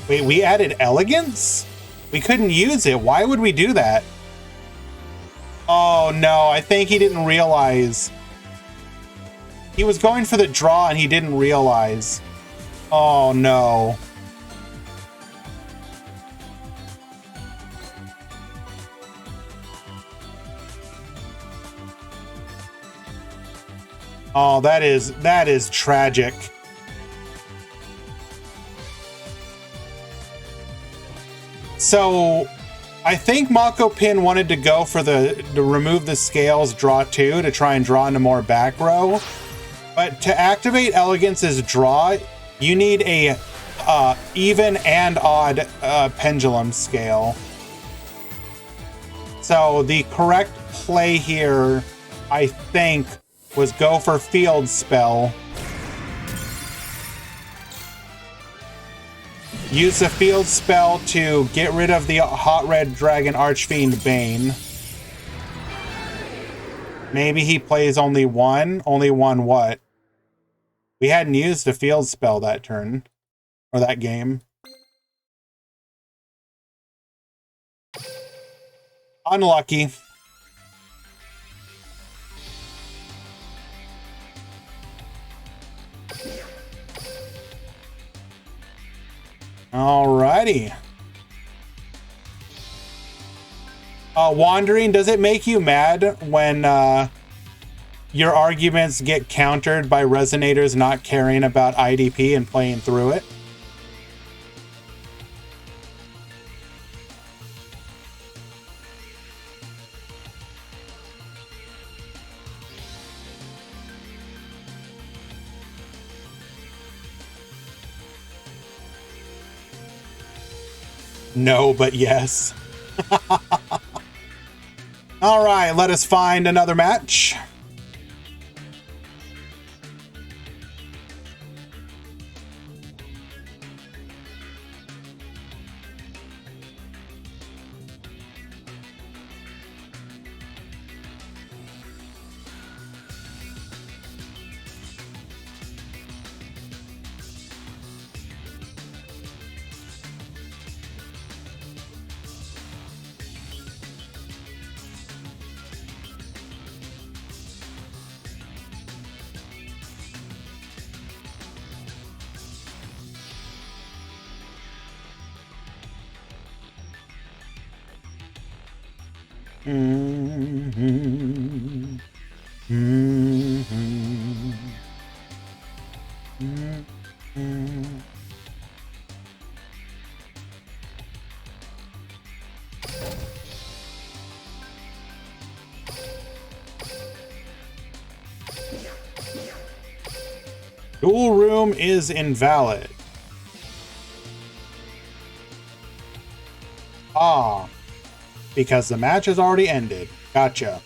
Wait, we added elegance? We couldn't use it. Why would we do that? Oh no, I think he didn't realize. He was going for the draw and he didn't realize. Oh no. Oh, that is tragic. So, I think Mako Pin wanted to go for to remove the scales, draw 2 to try and draw into more back row. But to activate Elegance's draw, you need a even and odd pendulum scale. So the correct play here, I think, was go for Field Spell. Use the Field Spell to get rid of the Hot Red Dragon Archfiend Bane. Maybe he plays only one? Only one what? We hadn't used a Field Spell that turn. Or that game. Unlucky. Alrighty. Wandering, does it make you mad when your arguments get countered by resonators not caring about IDP and playing through it? No, but yes. All right, let us find another match. Duel Room is invalid. Ah, because the match has already ended. Gotcha.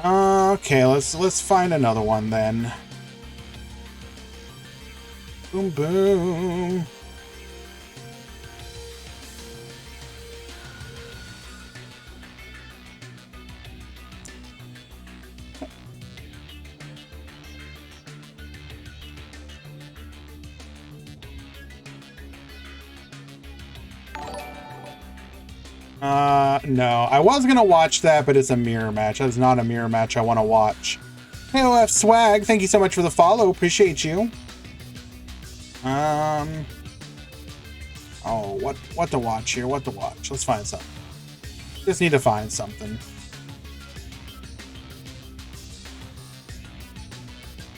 Okay, let's find another one then. Boom boom. No, I was gonna watch that, but it's a mirror match. That's not a mirror match I want to watch. KOF Swag, thank you so much for the follow. Appreciate you. Oh, what to watch here? What to watch? Let's find something. Just need to find something.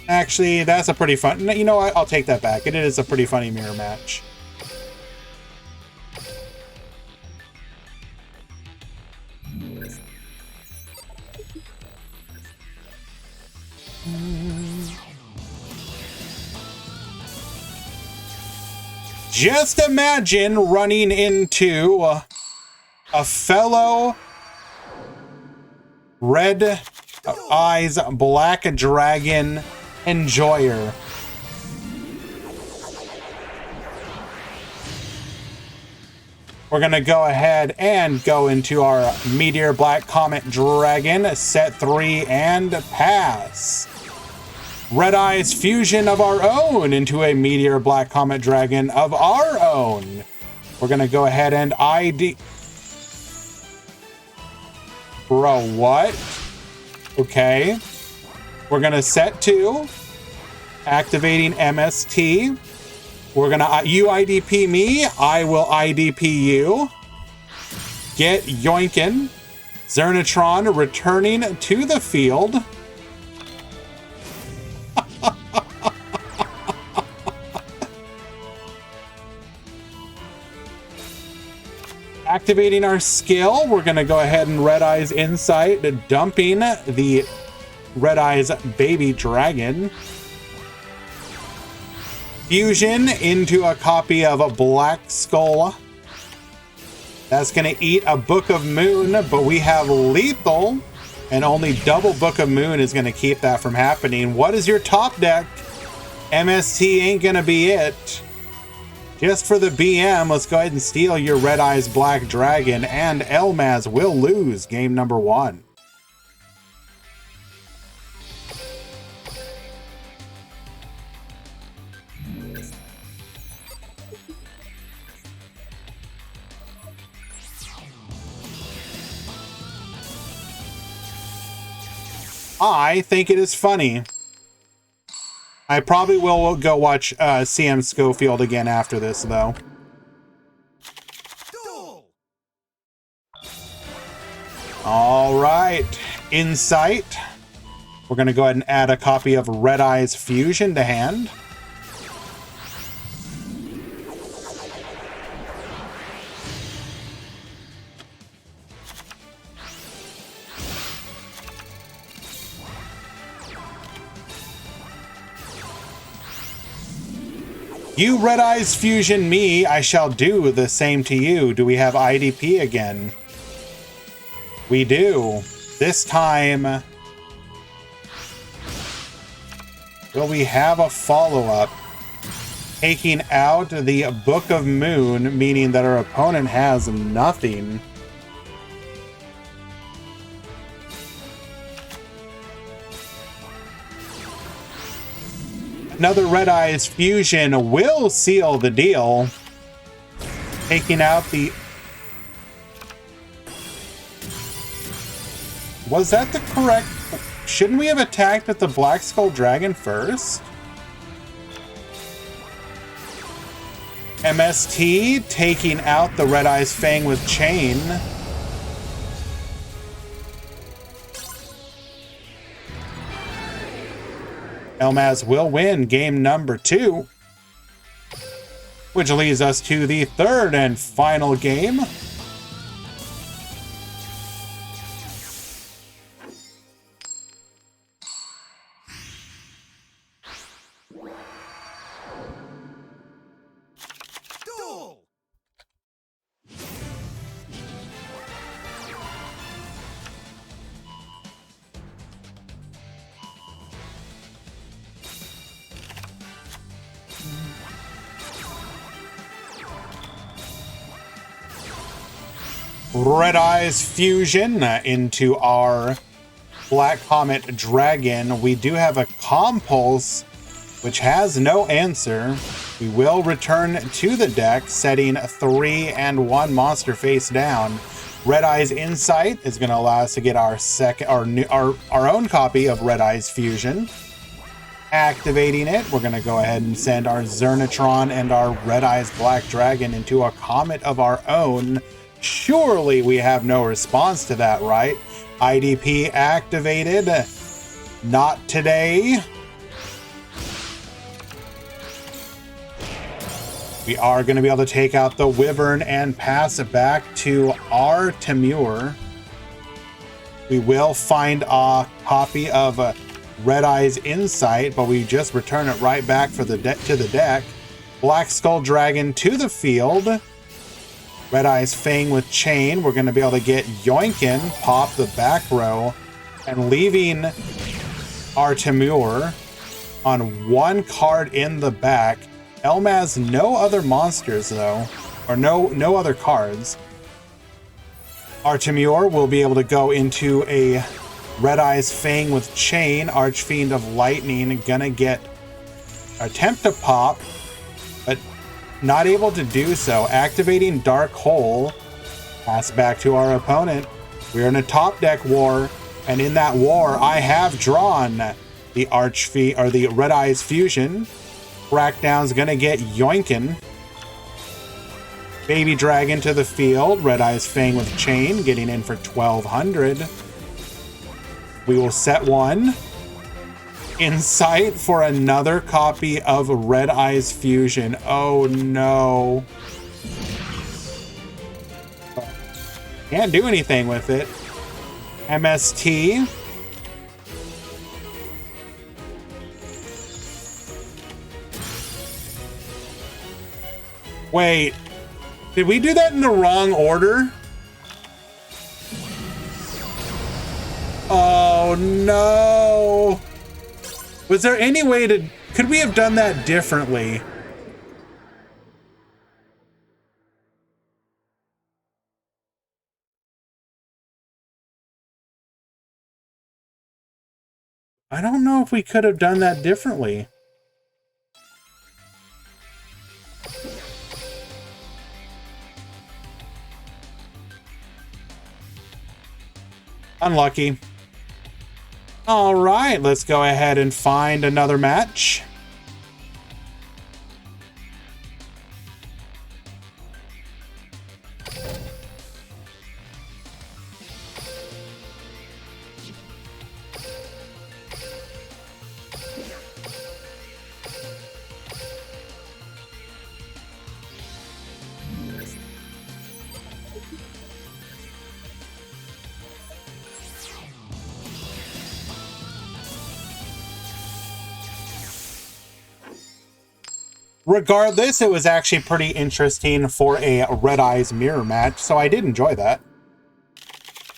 Actually, that's a pretty fun. You know what? I'll take that back. It is a pretty funny mirror match. Just imagine running into a fellow Red Eyes Black Dragon enjoyer. We're going to go ahead and go into our Meteor Black Comet Dragon, set 3, and pass. Red Eyes fusion of our own into a Meteor Black Comet Dragon of our own. We're going to go ahead and ID... Bro, what? Okay. We're going to set 2. Activating MST. We're going to... You IDP me. I will IDP you. Get yoinkin'. Zernatron returning to the field. Activating our skill, we're going to go ahead and Red Eyes Insight, dumping the Red Eyes Baby Dragon. Fusion into a copy of a Black Skull. That's going to eat a Book of Moon, but we have lethal, and only double Book of Moon is going to keep that from happening. What is your top deck? MST ain't going to be it. Just for the BM, let's go ahead and steal your Red Eyes Black Dragon, and Elmaz will lose game number 1. I think it is funny. I probably will go watch CM Schofield again after this, though. Duel. All right. Insight. We're going to go ahead and add a copy of Red Eyes Fusion to hand. You Red Eyes Fusion me, I shall do the same to you. Do we have IDP again? We do. This time, will we have a follow-up? Taking out the Book of Moon, meaning that our opponent has nothing. Another Red Eyes Fusion will seal the deal. Taking out the... Was that the correct... Shouldn't we have attacked with the Black Skull Dragon first? MST taking out the Red Eyes Fang with Chain. Elmaz will win game number 2, which leads us to the third and final game. Duel. Red Eyes Fusion into our Black Comet Dragon. We do have a Compulse, which has no answer. We will return to the deck, setting 3 and 1 monster face down. Red Eyes Insight is going to allow us to get our own copy of Red Eyes Fusion. Activating it, we're going to go ahead and send our Zernatron and our Red Eyes Black Dragon into a Comet of our own. Surely we have no response to that, right? IDP activated. Not today. We are going to be able to take out the Wyvern and pass it back to our Temur. We will find a copy of Red Eyes Insight, but we just return it right back for the to the deck. Black Skull Dragon to the field. Red Eyes Fang with Chain. We're going to be able to get Yoinkin, pop the back row, and leaving our Temur on 1 card in the back. Elmaz, no other monsters though. or no other cards. Artemure will be able to go into a Red Eyes Fang with Chain. Archfiend of Lightning gonna get attempt to pop, but not able to do so. Activating Dark Hole. Pass back to our opponent. We're in a top deck war, and in that war, I have drawn the the Red Eyes Fusion. Crackdown's gonna get yoinkin'. Baby Dragon to the field. Red Eyes Fang with Chain, getting in for 1,200. We will set one. In sight for another copy of Red Eyes Fusion. Oh no. Can't do anything with it. MST. Wait. Did we do that in the wrong order? Oh no. Was there any way to... Could we have done that differently? I don't know if we could have done that differently. Unlucky. All right, let's go ahead and find another match. Regardless, it was actually pretty interesting for a Red Eyes mirror match, so I did enjoy that.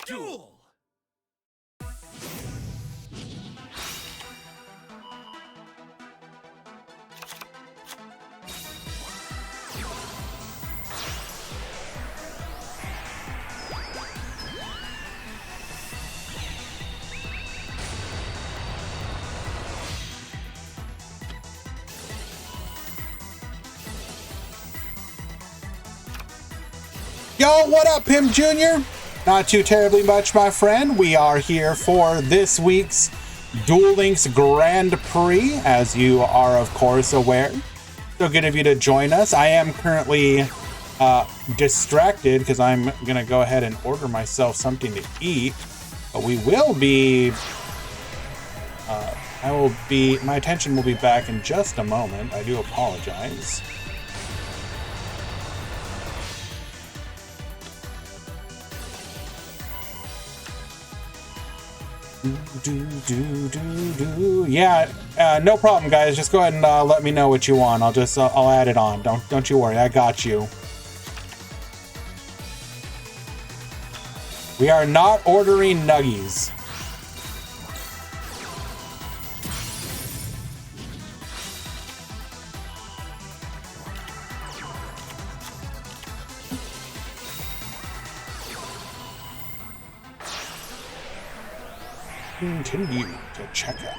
Duel. Yo, what up, Pim Jr.? Not too terribly much, my friend. We are here for this week's Duel Links Grand Prix, as you are, of course, aware. So good of you to join us. I am currently distracted because I'm going to go ahead and order myself something to eat. But we will be... my attention will be back in just a moment. I do apologize. Yeah, no problem, guys. Just go ahead and let me know what you want. I'll add it on. Don't you worry. I got you. We are not ordering nuggies. Continue to check out.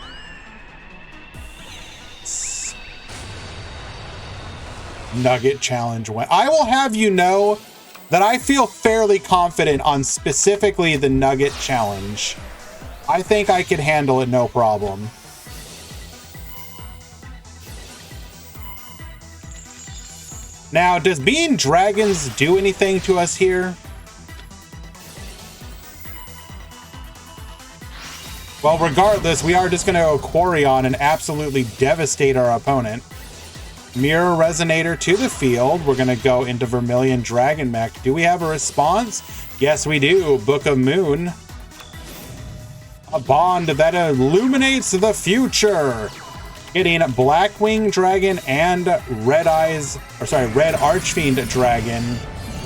Nugget challenge win. I will have you know that I feel fairly confident on specifically the Nugget challenge. I think I could handle it no problem. Now, does being dragons do anything to us here? Well, regardless, we are just going to go Quarion and absolutely devastate our opponent. Mirror Resonator to the field. We're going to go into Vermilion Dragon Mech. Do we have a response? Yes, we do. Book of Moon. A bond that illuminates the future. Getting Blackwing Dragon and Red Archfiend Dragon.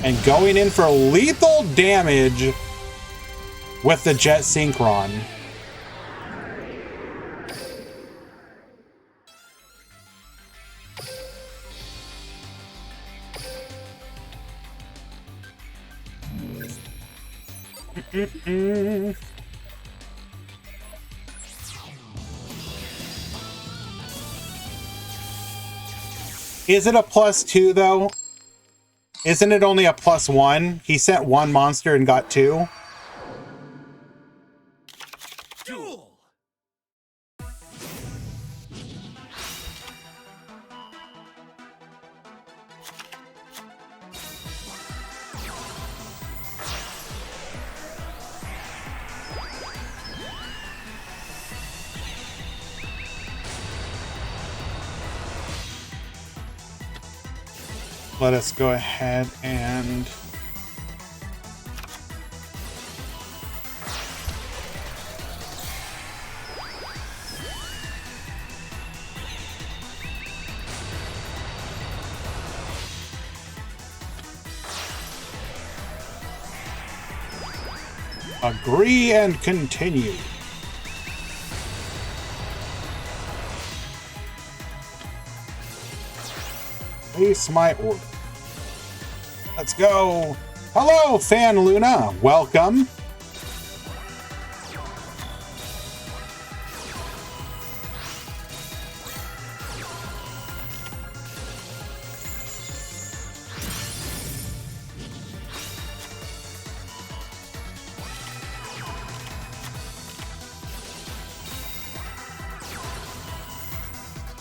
And going in for lethal damage with the Jet Synchron. Is it a +2 though? Isn't it only a +1? He sent one monster and got two. Duel. Let us go ahead and agree and continue. Place my order. Let's go. Hello, Fan Luna. Welcome.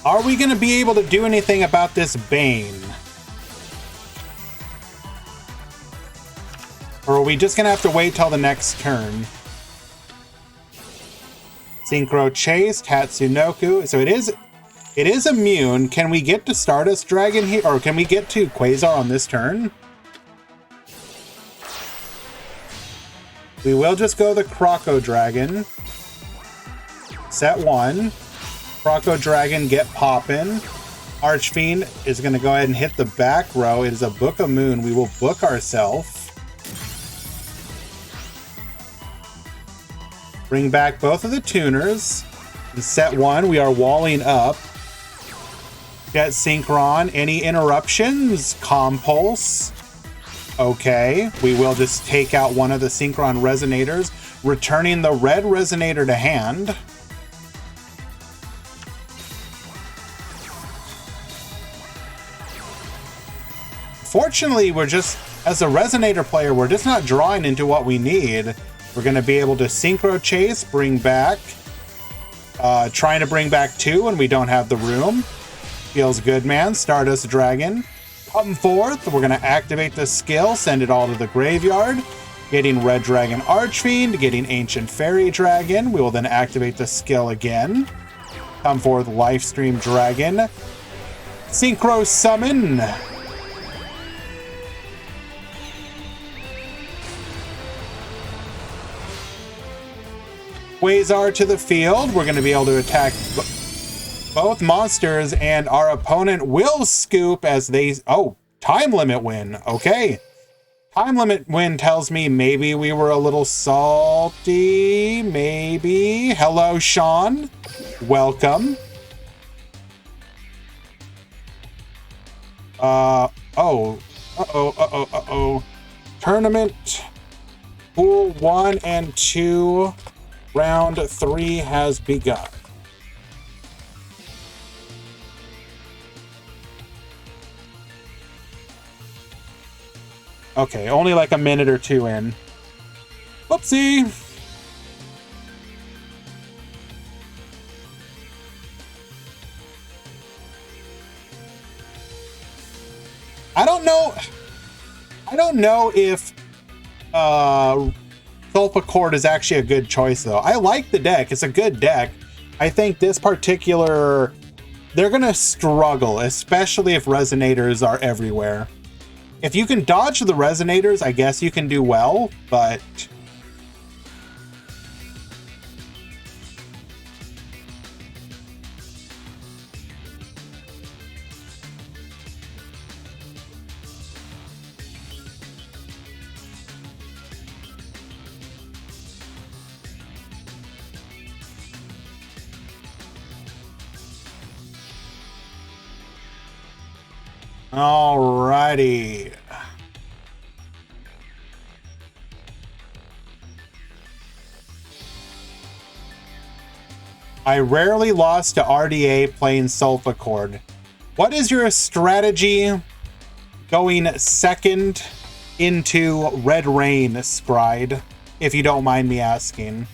Are we going to be able to do anything about this Bane? Or are we just going to have to wait till the next turn? Synchro Chase, Tatsunoku. So it is immune. Can we get to Stardust Dragon here? Or can we get to Quasar on this turn? We will just go the Croco Dragon. Set 1. Croco Dragon, get poppin'. Archfiend is going to go ahead and hit the back row. It is a Book of Moon. We will book ourselves. Bring back both of the tuners. In set 1, we are walling up. Jet Synchron. Any interruptions? Compulse. Okay. We will just take out one of the Synchron Resonators, returning the red Resonator to hand. Fortunately, we're just, as a Resonator player, we're just not drawing into what we need. We're going to be able to Synchro Chase, bring back, trying to bring back 2 when we don't have the room. Feels good, man. Stardust Dragon. Come forth. We're going to activate the skill, send it all to the graveyard. Getting Red Dragon Archfiend, getting Ancient Fairy Dragon. We will then activate the skill again. Come forth, Lifestream Dragon. Synchro Summon. Quasar to the field. We're going to be able to attack both monsters, and our opponent will scoop as they... Oh, time limit win. Okay. Time limit win tells me maybe we were a little salty. Maybe. Hello, Sean. Welcome. Tournament. Pool 1 and 2. Round 3 has begun. Okay, only like a minute or 2 in. Whoopsie! I don't know if Sulpacord is actually a good choice, though. I like the deck. It's a good deck. I think this particular... They're going to struggle, especially if Resonators are everywhere. If you can dodge the Resonators, I guess you can do well, but... Alrighty. I rarely lost to RDA playing Sulfa Chord. What is your strategy going second into Red Rain, Scride, if you don't mind me asking?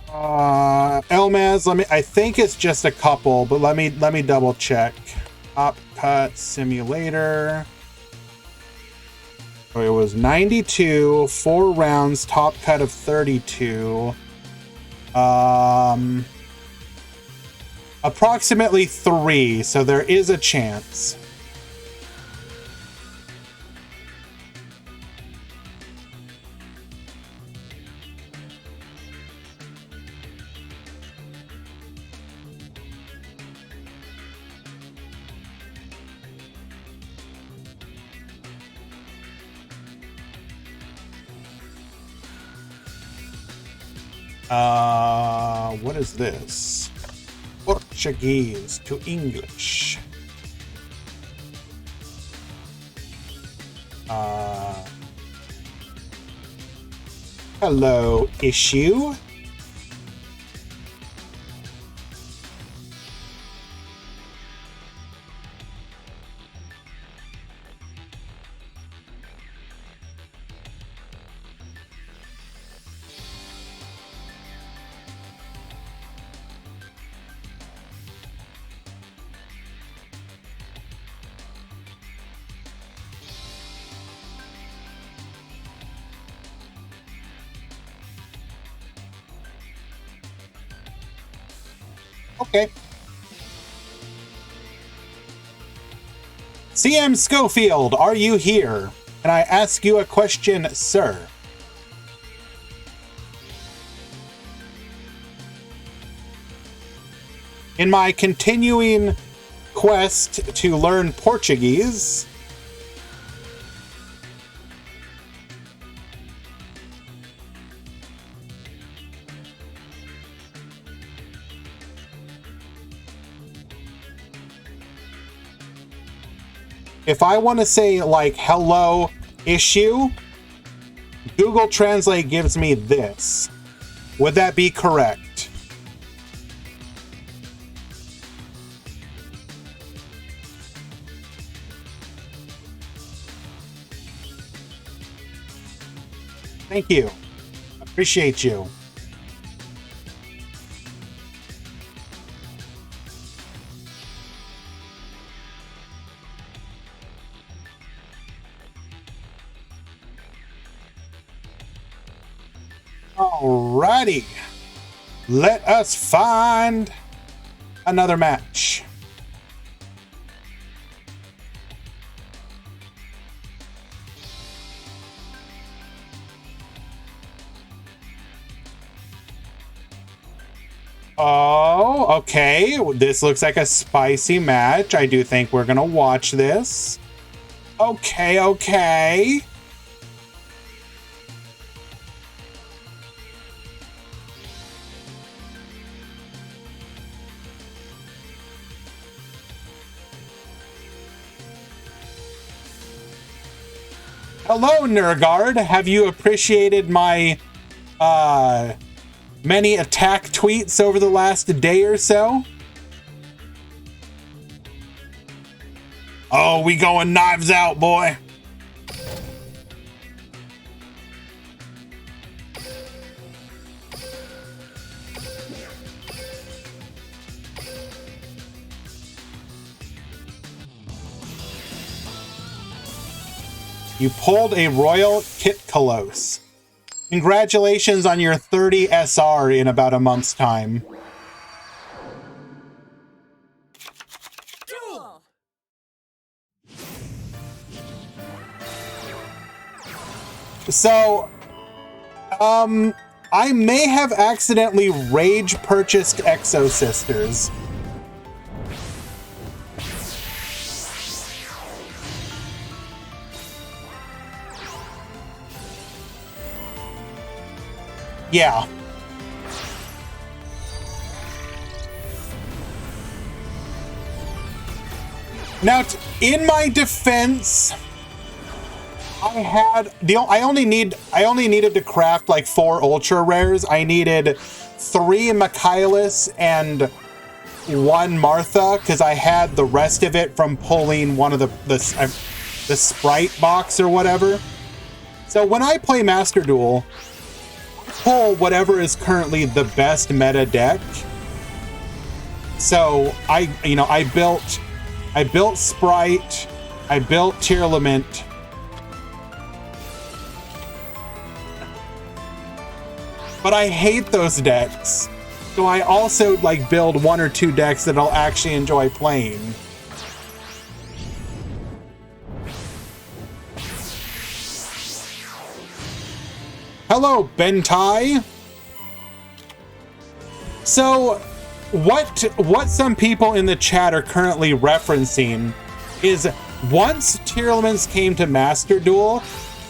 Elmaz, I think it's just a couple, but let me double check. Top cut simulator. So it was 92, 4 rounds, top cut of 32. Approximately 3, so there is a chance. What is this? Portuguese to English. Hello, issue. Okay. CM Schofield, are you here? Can I ask you a question, sir? In my continuing quest to learn Portuguese, if I want to say, like, hello, issue, Google Translate gives me this. Would that be correct? Thank you. Appreciate you. Alrighty, let us find another match. Oh, okay. This looks like a spicy match. I do think we're gonna watch this. Okay, okay. Hello, Nergard. Have you appreciated my many attack tweets over the last day or so? Oh, we going knives out, boy. You pulled a Royal Kit Kolos. Congratulations on your 30 SR in about a month's time. Duel! So, I may have accidentally rage purchased Exo Sisters. Yeah. Now, in my defense, I only needed to craft like 4 ultra rares. I needed 3 Michaelis and 1 Martha because I had the rest of it from pulling one of the Sprite box or whatever. So when I play Master Duel, I pull whatever is currently the best meta deck. So I built Sprite, I built Tearlament. But I hate those decks. So I also like build 1 or 2 decks that I'll actually enjoy playing. Hello, Bentai. So what some people in the chat are currently referencing is once Tearlaments came to Master Duel,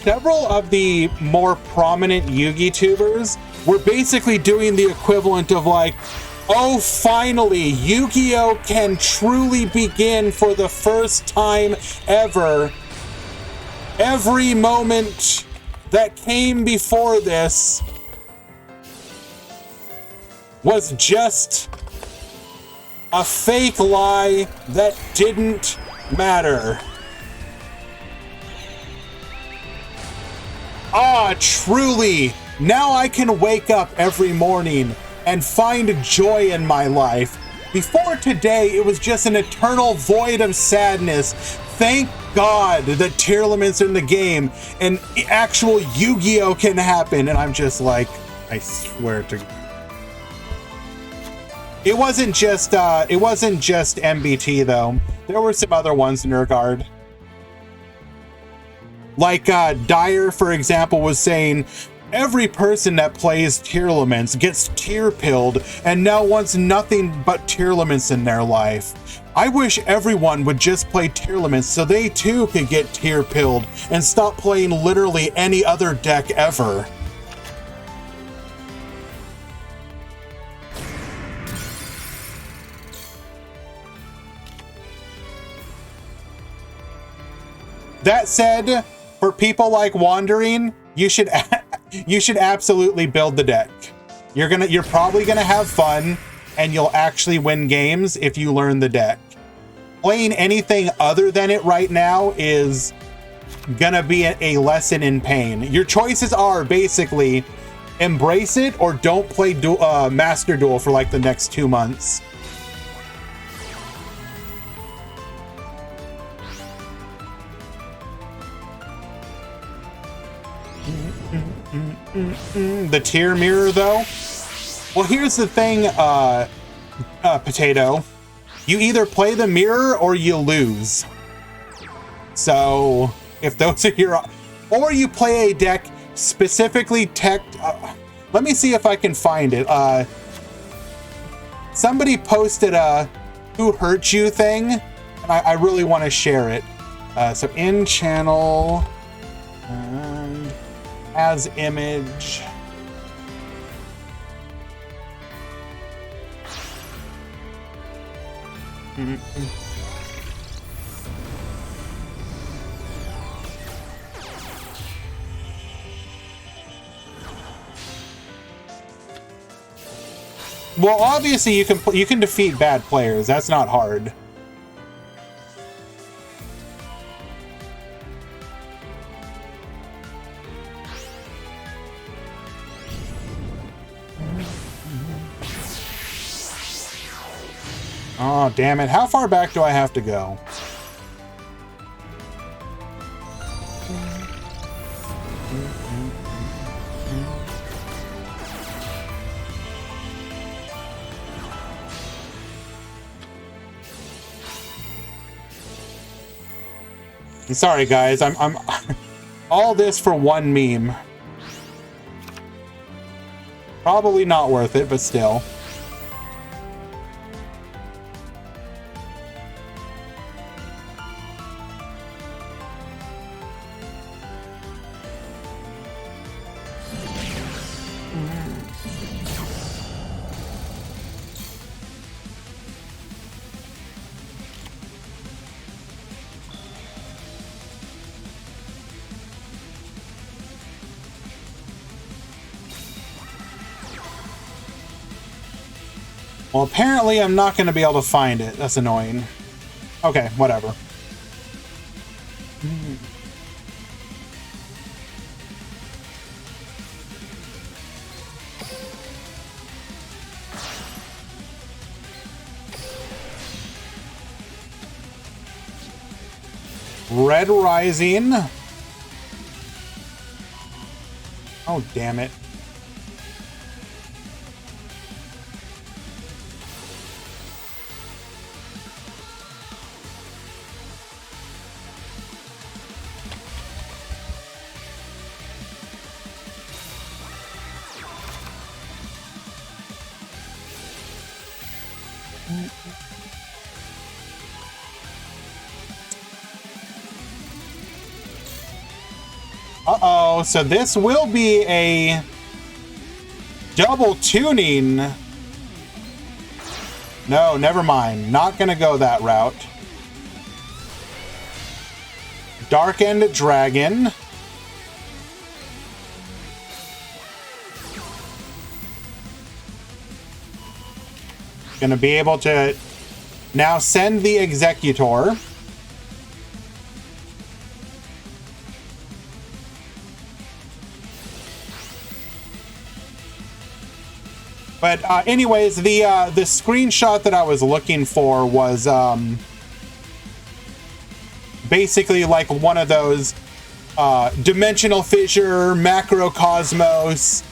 several of the more prominent Yugi tubers were basically doing the equivalent of like, oh, finally, Yu-Gi-Oh! Can truly begin for the first time ever. Every moment that came before this was just a fake lie that didn't matter. Ah, truly, now I can wake up every morning and find joy in my life. Before today, it was just an eternal void of sadness. Thank God that Tearlaments are in the game and actual Yu-Gi-Oh! Can happen. And I'm just like, I swear to God. It wasn't just MBT though. There were some other ones in regard. Like Dyer, for example, was saying, every person that plays Tearlaments gets tear-pilled and now wants nothing but Tearlaments in their life. I wish everyone would just play Tearlaments so they too could get tear-pilled and stop playing literally any other deck ever. That said, for people like Wandering, you should absolutely build the deck. You're probably gonna have fun, and you'll actually win games if you learn the deck. Playing anything other than it right now is gonna be a lesson in pain. Your choices are basically embrace it or don't play Master Duel for like the next 2 months. The tier mirror though? Well, here's the thing, Potato. You either play the mirror or you lose. So if those are your, or you play a deck specifically tech, let me see if I can find it. Somebody posted a who hurt you thing, and I really want to share it. So in channel and as image. Well, obviously you can defeat bad players. That's not hard. Oh, damn it. How far back do I have to go? I'm sorry, guys. I'm all this for one meme. Probably not worth it, but still. Well, apparently I'm not going to be able to find it. That's annoying. Okay, whatever. Red Rising. Oh, damn it. Uh-oh, so this will be a double tuning. No, never mind. Not gonna go that route. Darkened Dragon. Gonna be able to now send the Executor. But anyways, the screenshot that I was looking for was basically like one of those dimensional fissure, macrocosmos,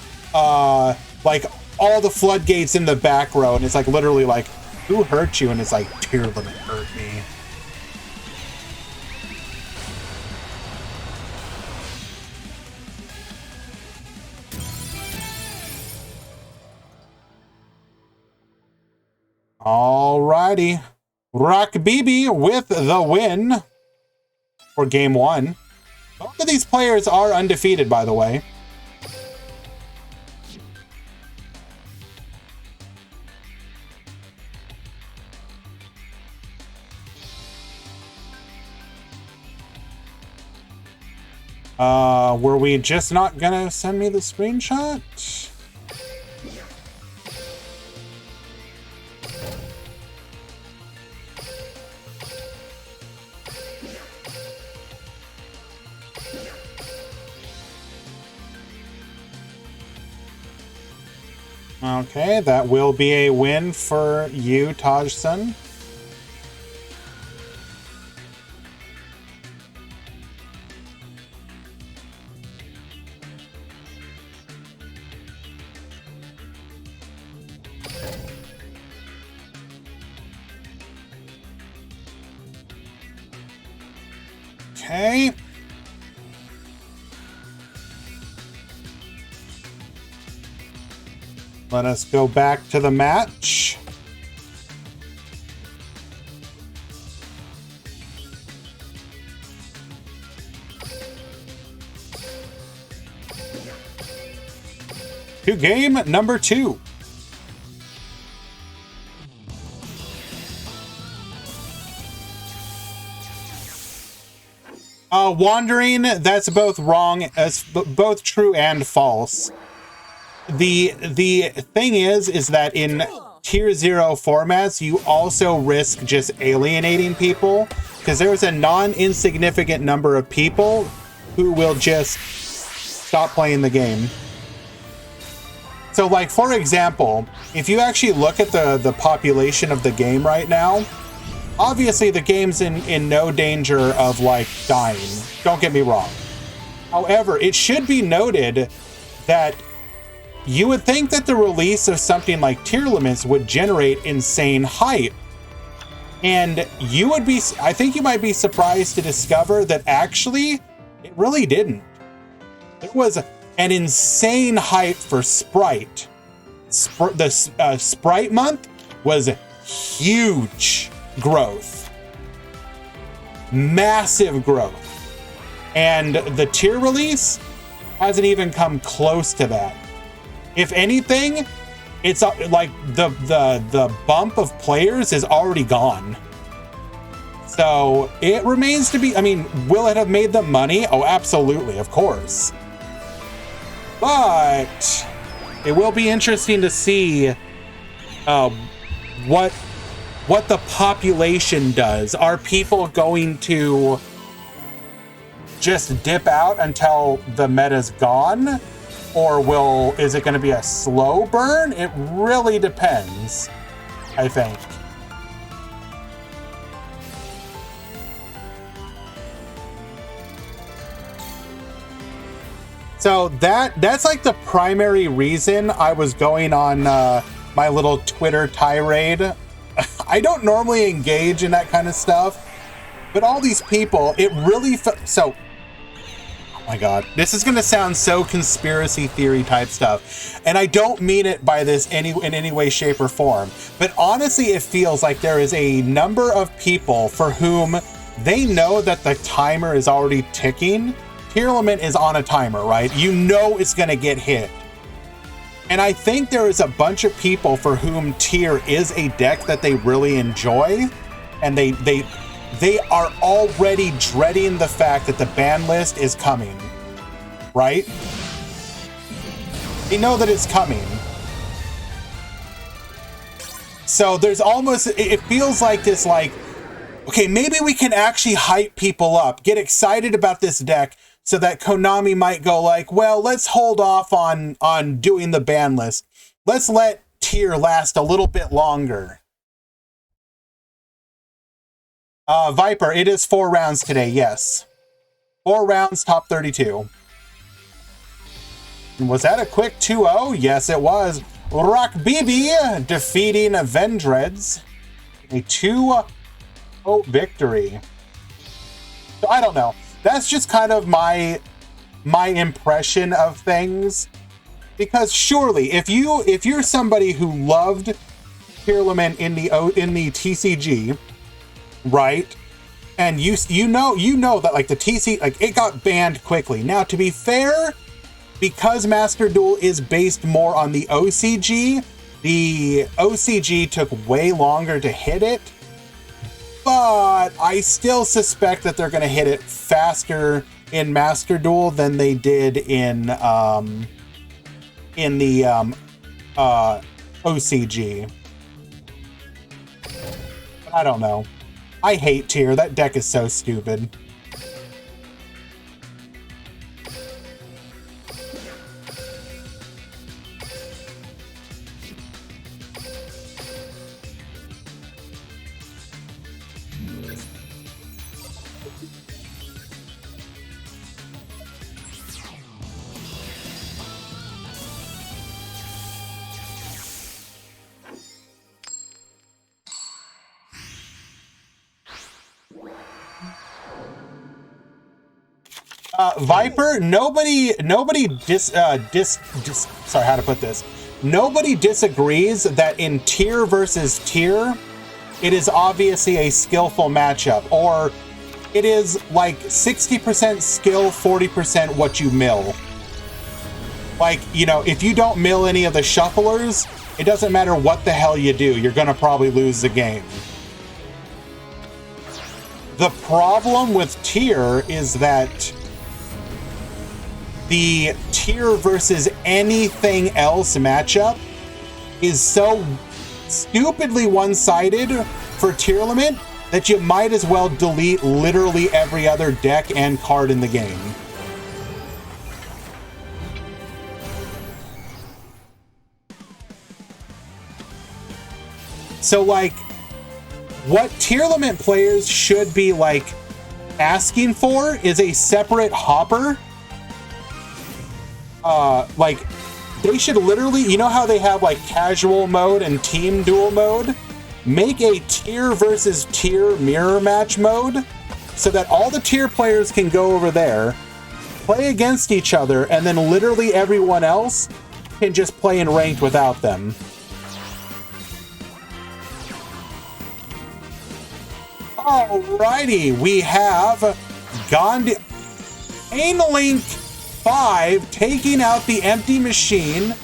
like all the floodgates in the back row, and it's like literally like, who hurt you? And it's like, Tyrlin hurt me. Alrighty. Rock BB with the win for game one. Both of these players are undefeated, by the way. Were we just not gonna send me the screenshot? Okay, that will be a win for you, Tajson. Okay. Let us go back to the match. To game number 2. Wandering, that's both wrong, as both true and false. The thing is that in tier 0 formats, you also risk just alienating people, because there's a non-insignificant number of people who will just stop playing the game. So, like, for example, if you actually look at the population of the game right now, obviously the game's in no danger of, like, dying. Don't get me wrong. However, it should be noted that you would think that the release of something like tier limits would generate insane hype. And you would be, I think you might be surprised to discover that actually it really didn't. There was an insane hype for Sprite. The Sprite month was huge growth. Massive growth. And the tier release hasn't even come close to that. If anything, it's like the bump of players is already gone. So it remains to be, I mean, will it have made them money? Oh, absolutely, of course. But it will be interesting to see what the population does. Are people going to just dip out until the meta's gone? Or is it going to be a slow burn? It really depends, I think. So that's like the primary reason I was going on my little Twitter tirade. I don't normally engage in that kind of stuff, but all these people, it really so. Oh my God, this is gonna sound so conspiracy theory type stuff, and I don't mean it by this in any way, shape, or form. But honestly, it feels like there is a number of people for whom they know that the timer is already ticking. Tearlament is on a timer, right? You know it's gonna get hit. And I think there is a bunch of people for whom Tier is a deck that they really enjoy, and they are already dreading the fact that the ban list is coming, right? They know that it's coming. So there's almost, it feels like this, like, okay, maybe we can actually hype people up, get excited about this deck, so that Konami might go like, well, let's hold off on doing the ban list. Let's let Tier last a little bit longer. Viper, it is 4 rounds today, yes. 4 rounds, top 32. Was that a quick 2-0? Yes, it was. Rock BB defeating Vendreads. A 2-0 victory. So I don't know. That's just kind of my impression of things, because surely if you're somebody who loved Tearlament in the TCG, right, and you know that like the TC, like it got banned quickly. Now, to be fair, because Master Duel is based more on the OCG took way longer to hit it. But I still suspect that they're going to hit it faster in Master Duel than they did in the OCG. I don't know. I hate Tier. That deck is so stupid. Viper, nobody sorry, how to put this. Nobody disagrees that in Tier versus Tier, it is obviously a skillful matchup, or it is like 60% skill, 40% what you mill. Like, you know, if you don't mill any of the shufflers, it doesn't matter what the hell you do, you're gonna probably lose the game. The problem with Tier is that the Tier versus anything else matchup is so stupidly one-sided for Tearlament that you might as well delete literally every other deck and card in the game. So, like, what Tearlament players should be, like, asking for is a separate hopper. Like, they should literally, you know how they have, like, casual mode and team duel mode? Make a Tier versus Tier mirror match mode so that all the Tier players can go over there, play against each other, and then literally everyone else can just play in ranked without them. Alrighty, we have Link 5 taking out the empty machine.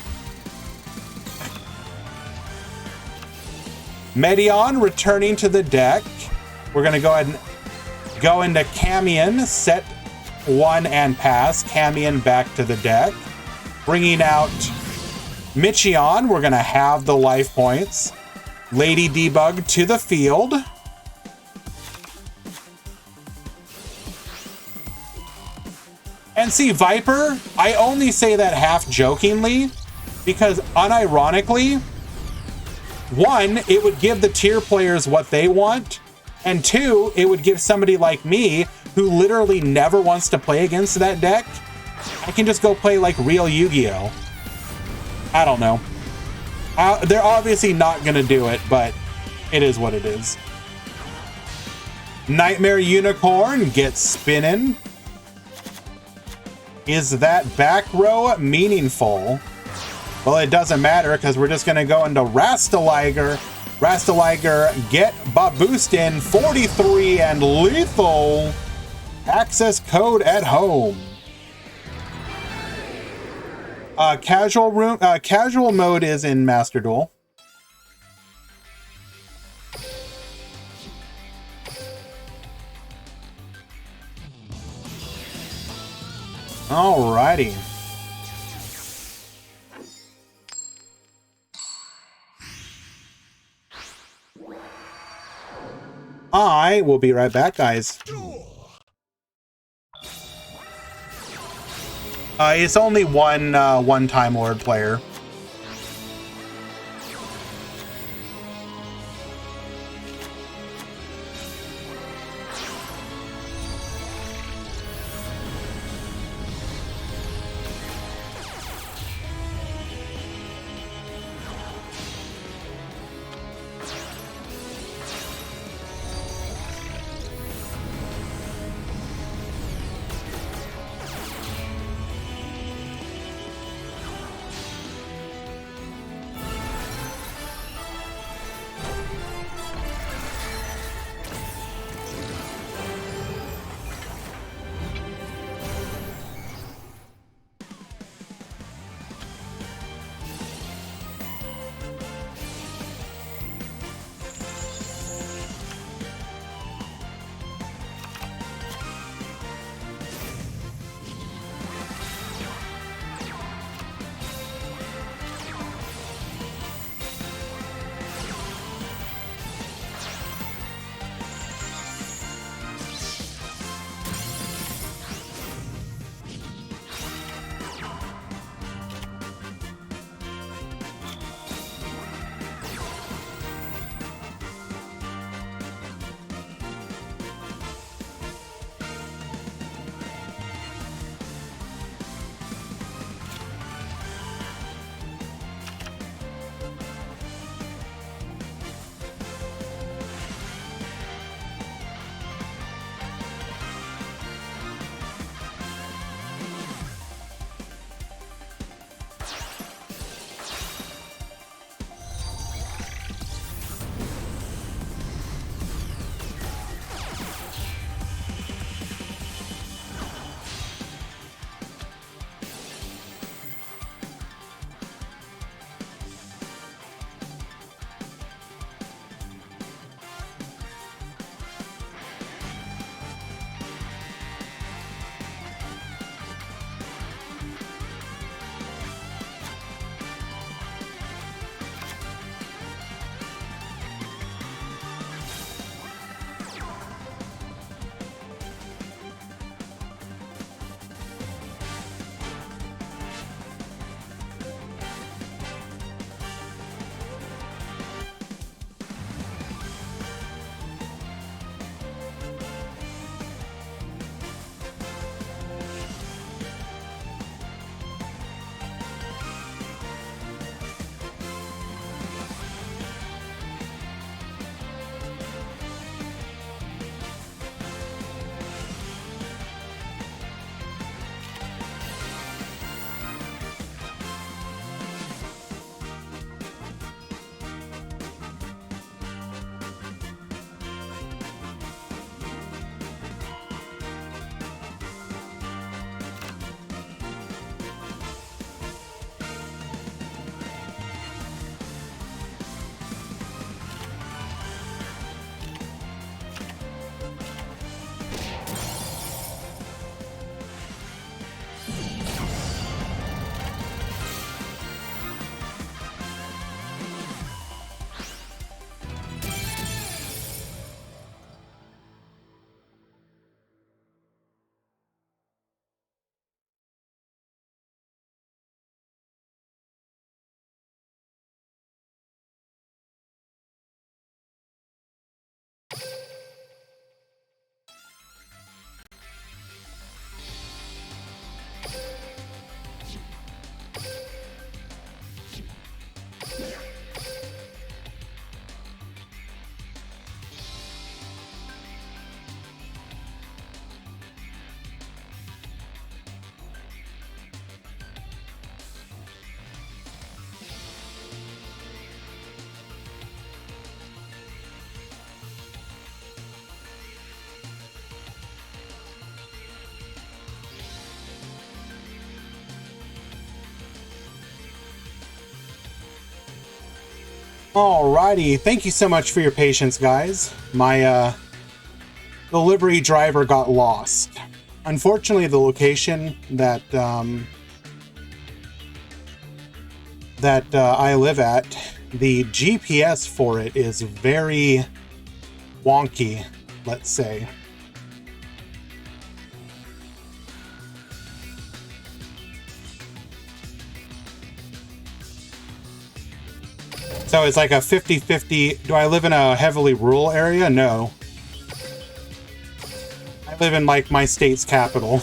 Medion returning to the deck. We're going to go ahead and go into Camion, set 1 and pass. Camion back to the deck. Bringing out Michion. We're going to have the life points. Lady Debug to the field. And see, Viper, I only say that half jokingly because unironically, one, it would give the tier players what they want, and two, it would give somebody like me who literally never wants to play against that deck, I can just go play like real Yu-Gi-Oh! I don't know. They're obviously not gonna do it, but it is what it is. Nightmare Unicorn gets spinning. Is that back row meaningful? Well, it doesn't matter because we're just gonna go into Rastaliger. Rastaliger, get Baboostin 43 and lethal. Access code at home. Casual mode is in Master Duel. Alrighty. I will be right back, guys. It's only one Time Lord player. Alrighty, thank you so much for your patience, guys. My delivery driver got lost. Unfortunately, the location that I live at, the GPS for it is very wonky, let's say. So it's like a 50-50. Do I live in a heavily rural area? No. I live in like my state's capital.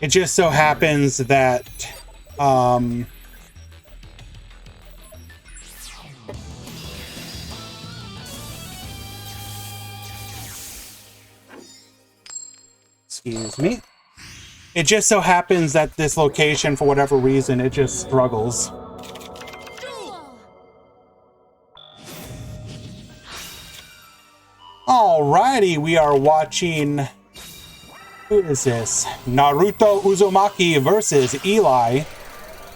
It just so happens that excuse me. It just so happens that this location, for whatever reason, it just struggles. Alrighty, we are watching... Who is this? Naruto Uzumaki versus Eli.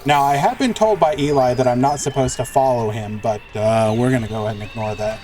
Now, I have been told by Eli that I'm not supposed to follow him, but we're gonna go ahead and ignore that.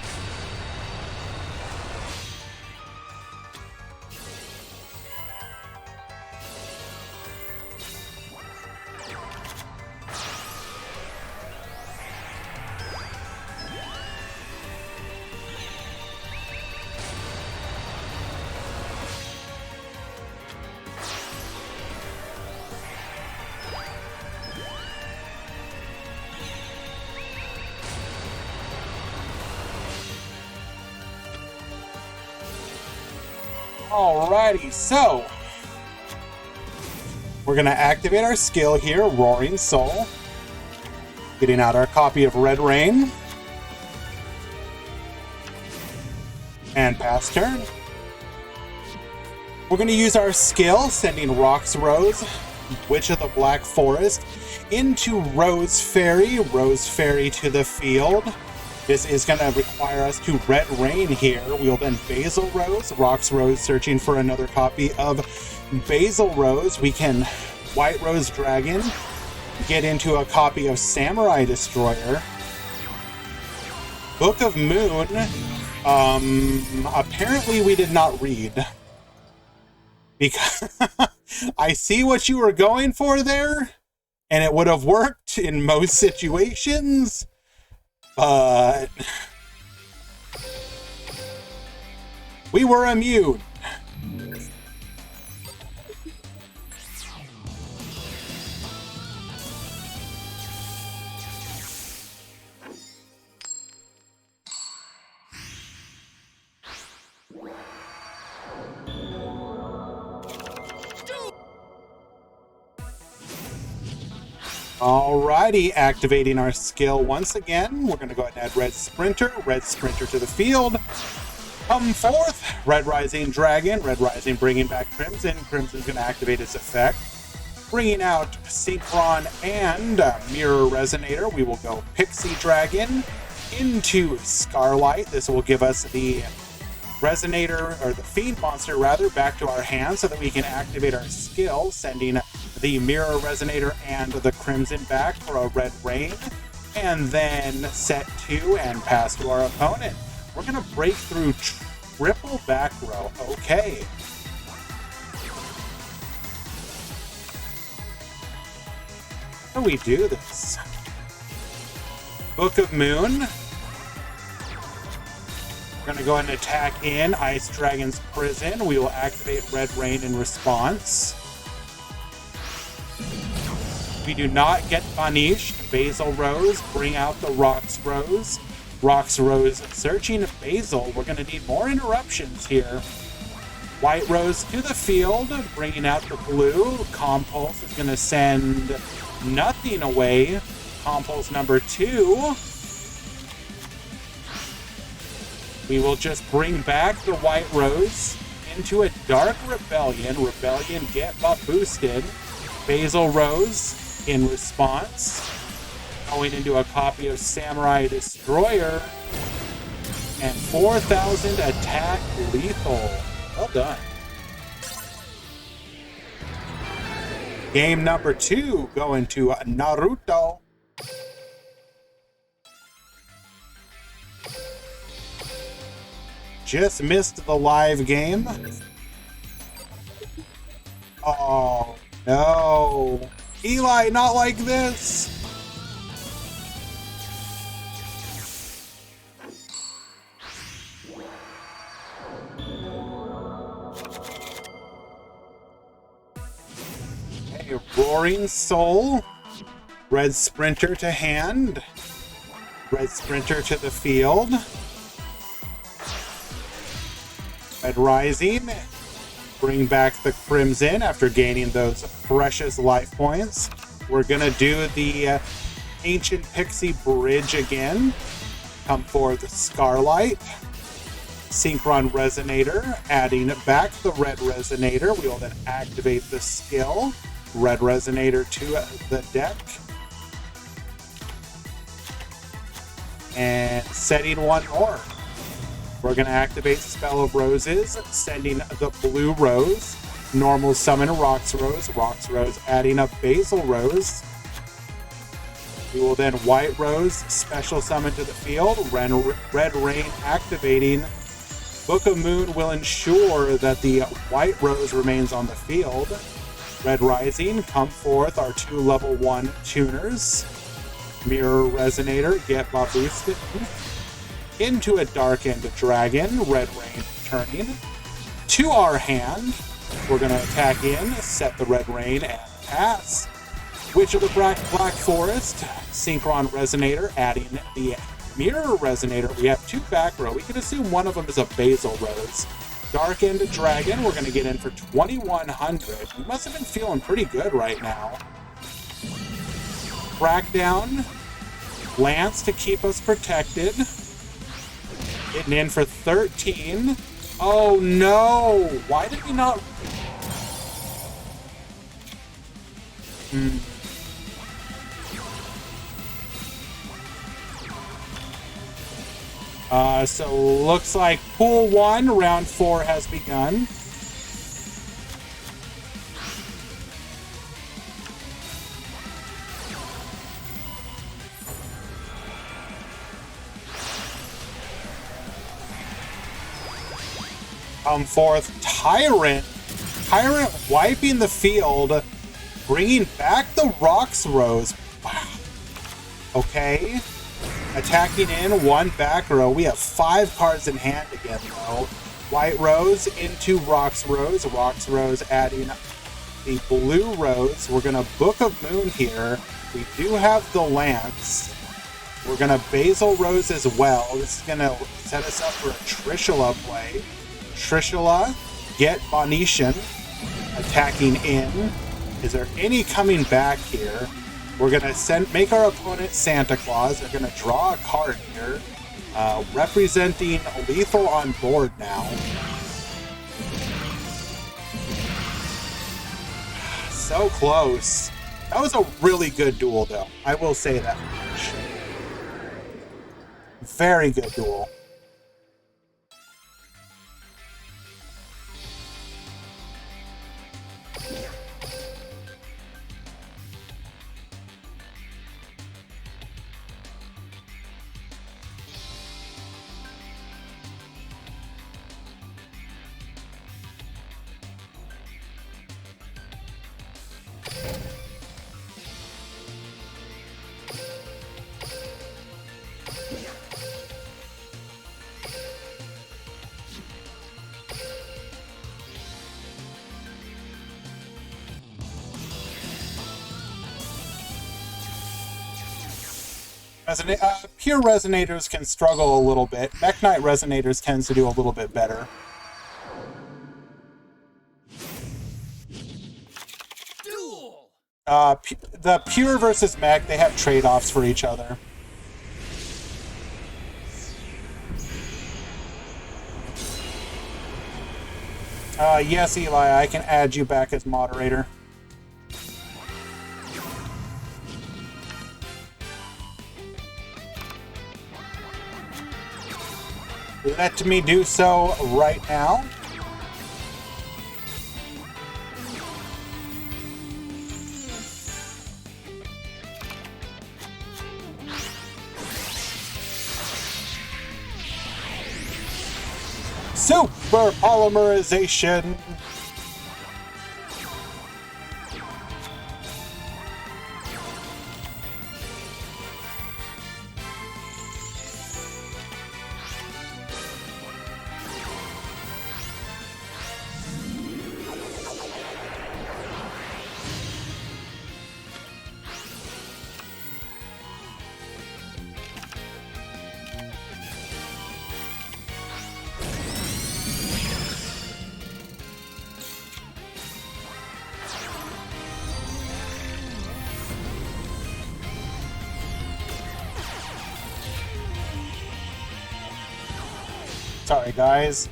Alrighty, so we're gonna activate our skill here, Roaring Soul. Getting out our copy of Red Rain. And pass turn. We're gonna use our skill, sending Rox Rose, Witch of the Black Forest, into Rose Fairy to the field. This is going to require us to Red Rain here. We'll then Basil Rose, Rox Rose searching for another copy of Basil Rose. We can White Rose Dragon, get into a copy of Samurai Destroyer. Book of Moon, apparently we did not read. Because I see what you were going for there, and it would have worked in most situations. But we were immune. Alrighty, activating our skill once again. We're going to go ahead and add Red Sprinter to the field. Come forth, Red Rising Dragon, Red Rising bringing back Crimson. Crimson's going to activate its effect. Bringing out Synchron and Mirror Resonator, we will go Pixie Dragon into Scarlight. This will give us the Resonator, or the Fiend Monster rather, back to our hand so that we can activate our skill, sending the Mirror Resonator and the Crimson back for a Red Rain, and then set 2 and pass to our opponent. We're going to break through triple back row. Okay. How do we do this? Book of Moon. We're going to go ahead and attack in Ice Dragon's Prison. We will activate Red Rain in response. We do not get punished. Basil Rose, bring out the Rox Rose. Rox Rose searching Basil. We're going to need more interruptions here. White Rose to the field, bringing out the blue. Compulse is going to send nothing away. Compulse number 2. We will just bring back the White Rose into a Dark Rebellion. Rebellion get buff boosted. Basil Rose in response, going into a copy of Samurai Destroyer, and 4,000 attack lethal. Well done. Game number 2 going to Naruto. Just missed the live game. Oh, no. Eli, not like this. A Roaring Soul. Red Sprinter to hand. Red Sprinter to the field. Red Rising, bring back the Crimson after gaining those precious life points. We're gonna do the Ancient Pixie Bridge again. Come for the Scarlight. Synchron Resonator, adding back the Red Resonator. We will then activate the skill. Red Resonator to the deck. And setting one more. We're going to activate Spell of Roses, sending the Blue Rose, normal summon Rox Rose adding up Basil Rose. We will then White Rose, special summon to the field, Red Rain activating. Book of Moon will ensure that the White Rose remains on the field. Red Rising, come forth our 2 level 1 tuners. Mirror Resonator, get boosted. Into a Darkened Dragon, Red Rain turning. To our hand, we're going to attack in, set the Red Rain, and pass. Witch of the Black Forest, Synchron Resonator, adding the Mirror Resonator. We have 2 back row. We can assume one of them is a Basil Rose. Darkened Dragon, we're going to get in for 2,100. We must have been feeling pretty good right now. Crackdown, Lance to keep us protected. Getting in for 13. Oh no! Why did we not... So looks like pool 1, round 4 has begun. Come forth, Tyrant. Tyrant wiping the field, bringing back the Rox Rose. Wow. Okay. Attacking in 1 back row. We have 5 cards in hand again, though. White Rose into Rox Rose adding the Blue Rose. We're going to Book of Moon here. We do have the Lance. We're going to Basil Rose as well. This is going to set us up for a Trishula play. Trishula, get Bonetian, attacking in. Is there any coming back here? We're going to make our opponent Santa Claus. They're going to draw a card here, representing lethal on board now. So close. That was a really good duel, though. I will say that much. Very good duel. Pure Resonators can struggle a little bit. Mech Knight Resonators tends to do a little bit better. Duel! The Pure versus Mech, they have trade-offs for each other. Yes, Eli, I can add you back as moderator. Let me do so right now. Super polymerization. Sorry, guys.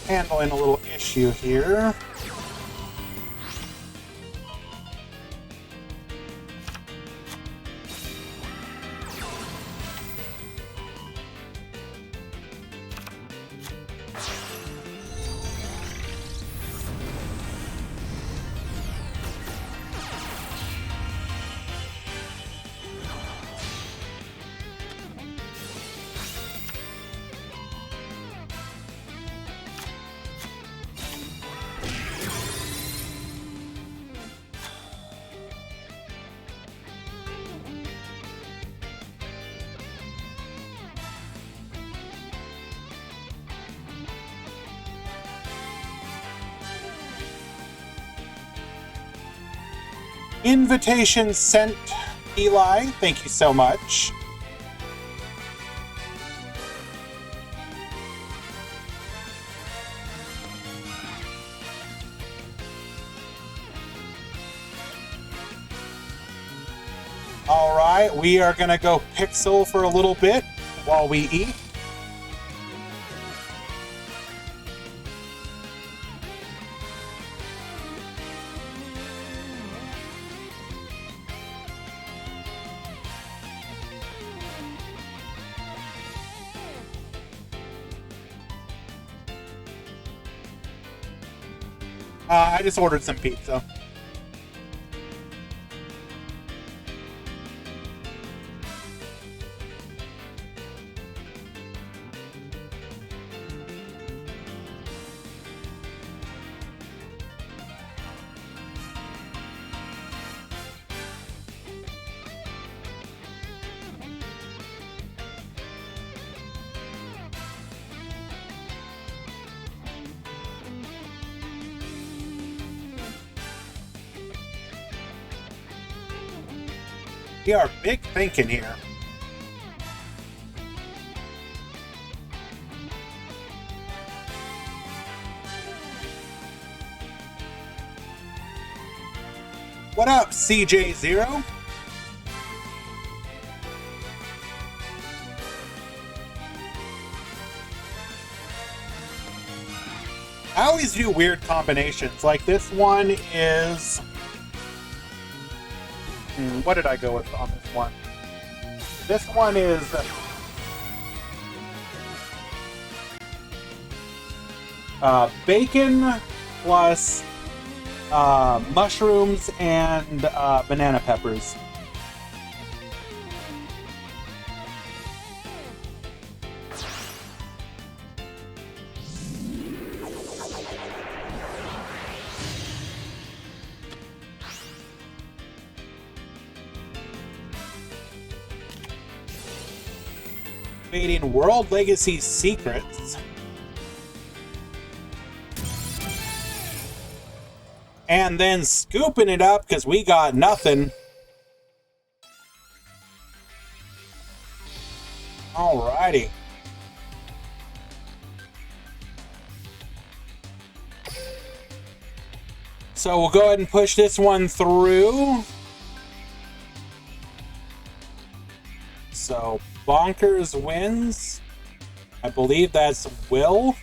Handling a little issue here. Invitation sent, Eli. Thank you so much. All right, we are going to go Pixel for a little bit while we eat. I just ordered some pizza. We are big thinking here. What up, CJ0? I always do weird combinations. Like this one is... what did I go with on this one? This one is... bacon plus mushrooms and banana peppers. Invading World Legacy Secrets. And then scooping it up because we got nothing. Alrighty. So we'll go ahead and push this one through. So Bonkers wins. I believe that's Will.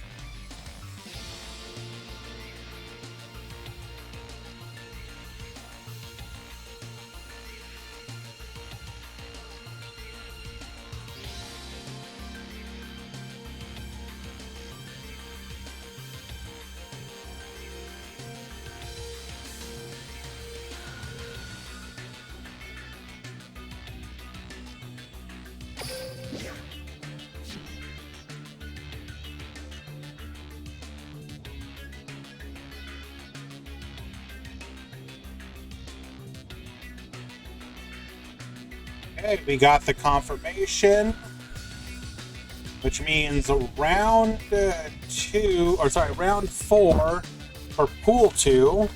Okay, we got the confirmation, which means round 4 for pool 2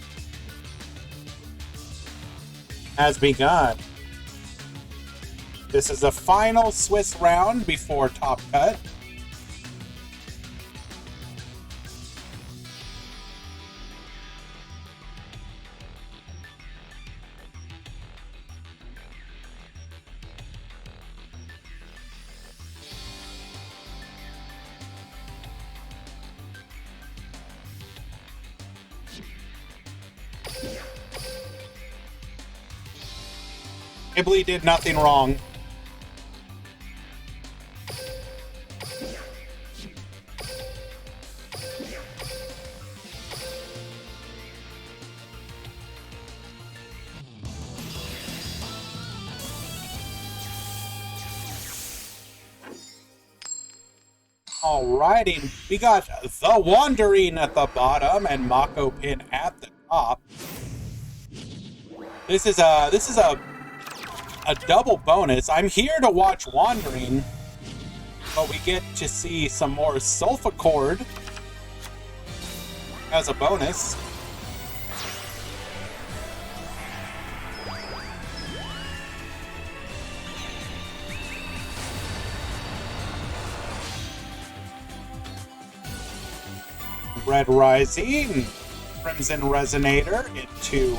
has begun. This is the final Swiss round before Top Cut. Ghibli did nothing wrong. Alrighty, we got the Wandering at the bottom and Mako Pin at the top. This is a double bonus. I'm here to watch Wandering, but we get to see some more Sulfa Chord as a bonus. Red Rising, Crimson Resonator into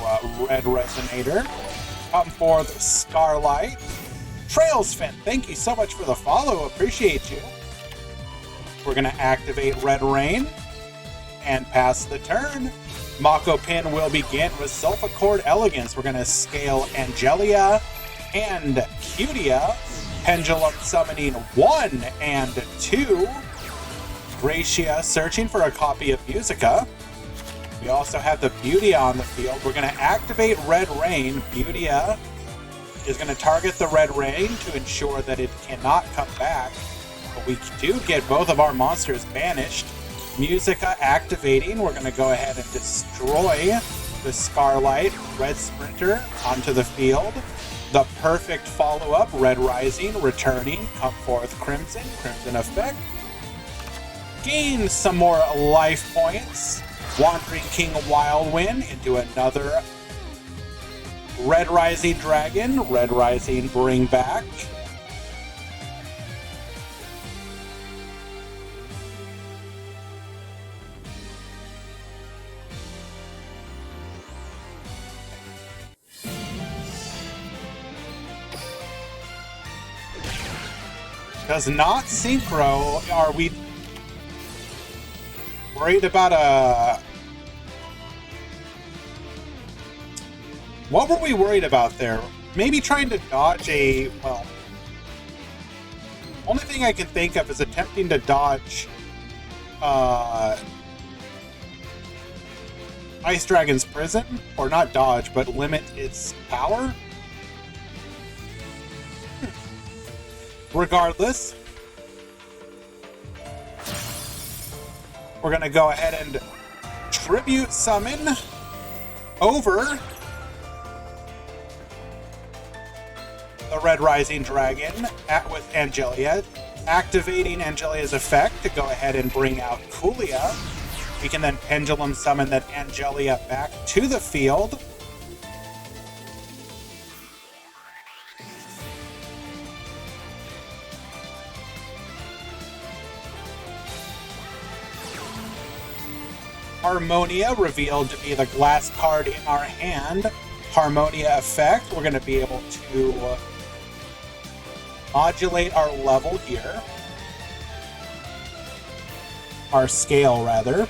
Red Resonator. Come forth Starlight. Trailsfin, thank you so much for the follow. Appreciate you. We're going to activate Red Rain and pass the turn. Mako Pin will begin with Sulfa Chord Elegance. We're going to scale Angelia and Cutia. Pendulum summoning 1 and 2. Gracia searching for a copy of Musica. We also have the Beautia on the field. We're going to activate Red Rain. Beautia is going to target the Red Rain to ensure that it cannot come back. But we do get both of our monsters banished. Musica activating. We're going to go ahead and destroy the Scarlight Red Sprinter onto the field. The perfect follow-up, Red Rising, returning. Come forth Crimson. Crimson effect. Gain some more life points. Wandering King Wildwind into another Red Rising Dragon. Red Rising bring back. Does not synchro. Are we worried about a... What were we worried about there? Maybe trying to dodge a... Well... Only thing I can think of is attempting to dodge... Ice Dragon's Prison? Or not dodge, but limit its power? Regardless... We're going to go ahead and Tribute Summon over the Red Rising Dragon with Angelia, activating Angelia's effect to go ahead and bring out Kulia. We can then Pendulum Summon that Angelia back to the field. Harmonia revealed to be the last card in our hand. Harmonia effect. We're going to be able to modulate our level here. Our scale, rather.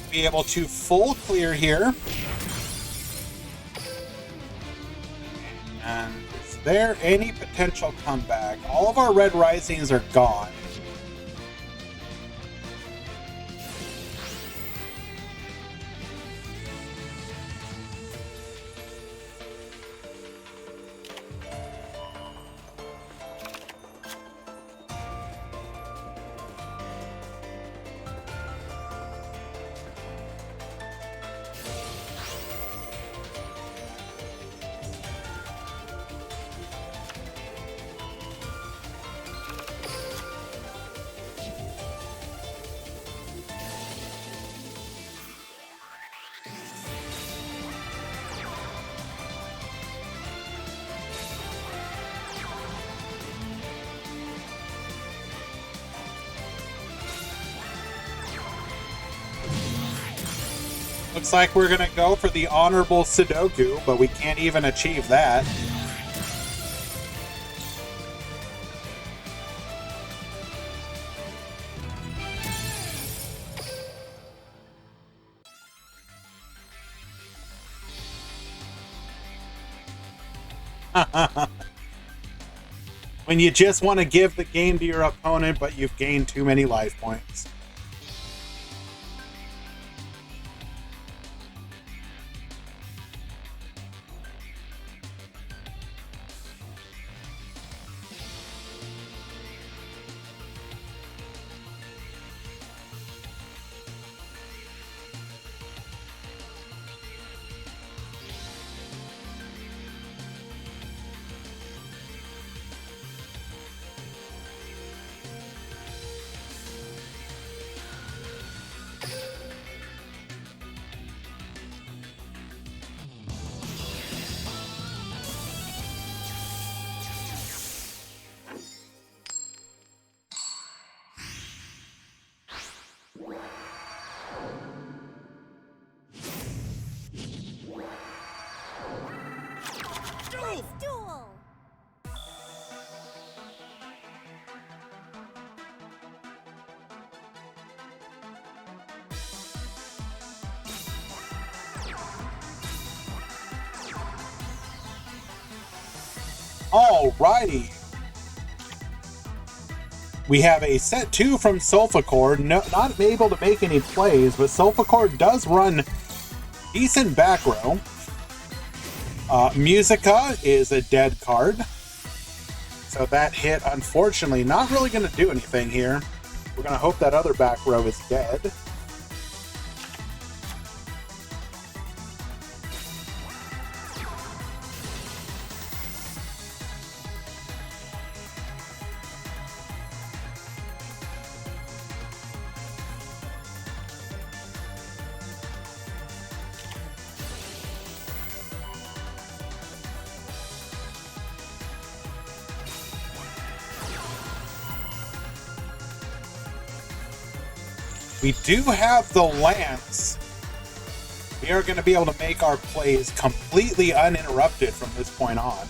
Be able to full clear here. And is there any potential comeback? All of our Red Risings are gone. Looks like we're gonna go for the honorable Sudoku, but we can't even achieve that. When you just want to give the game to your opponent, but you've gained too many life points. Duel! Alrighty. We have a set 2 from Sulfacore. No, not able to make any plays, but Sulfacore does run decent back row. Musica is a dead card. So that hit, unfortunately, not really going to do anything here. We're going to hope that other back row is dead. We do have the Lance. We are going to be able to make our plays completely uninterrupted from this point on.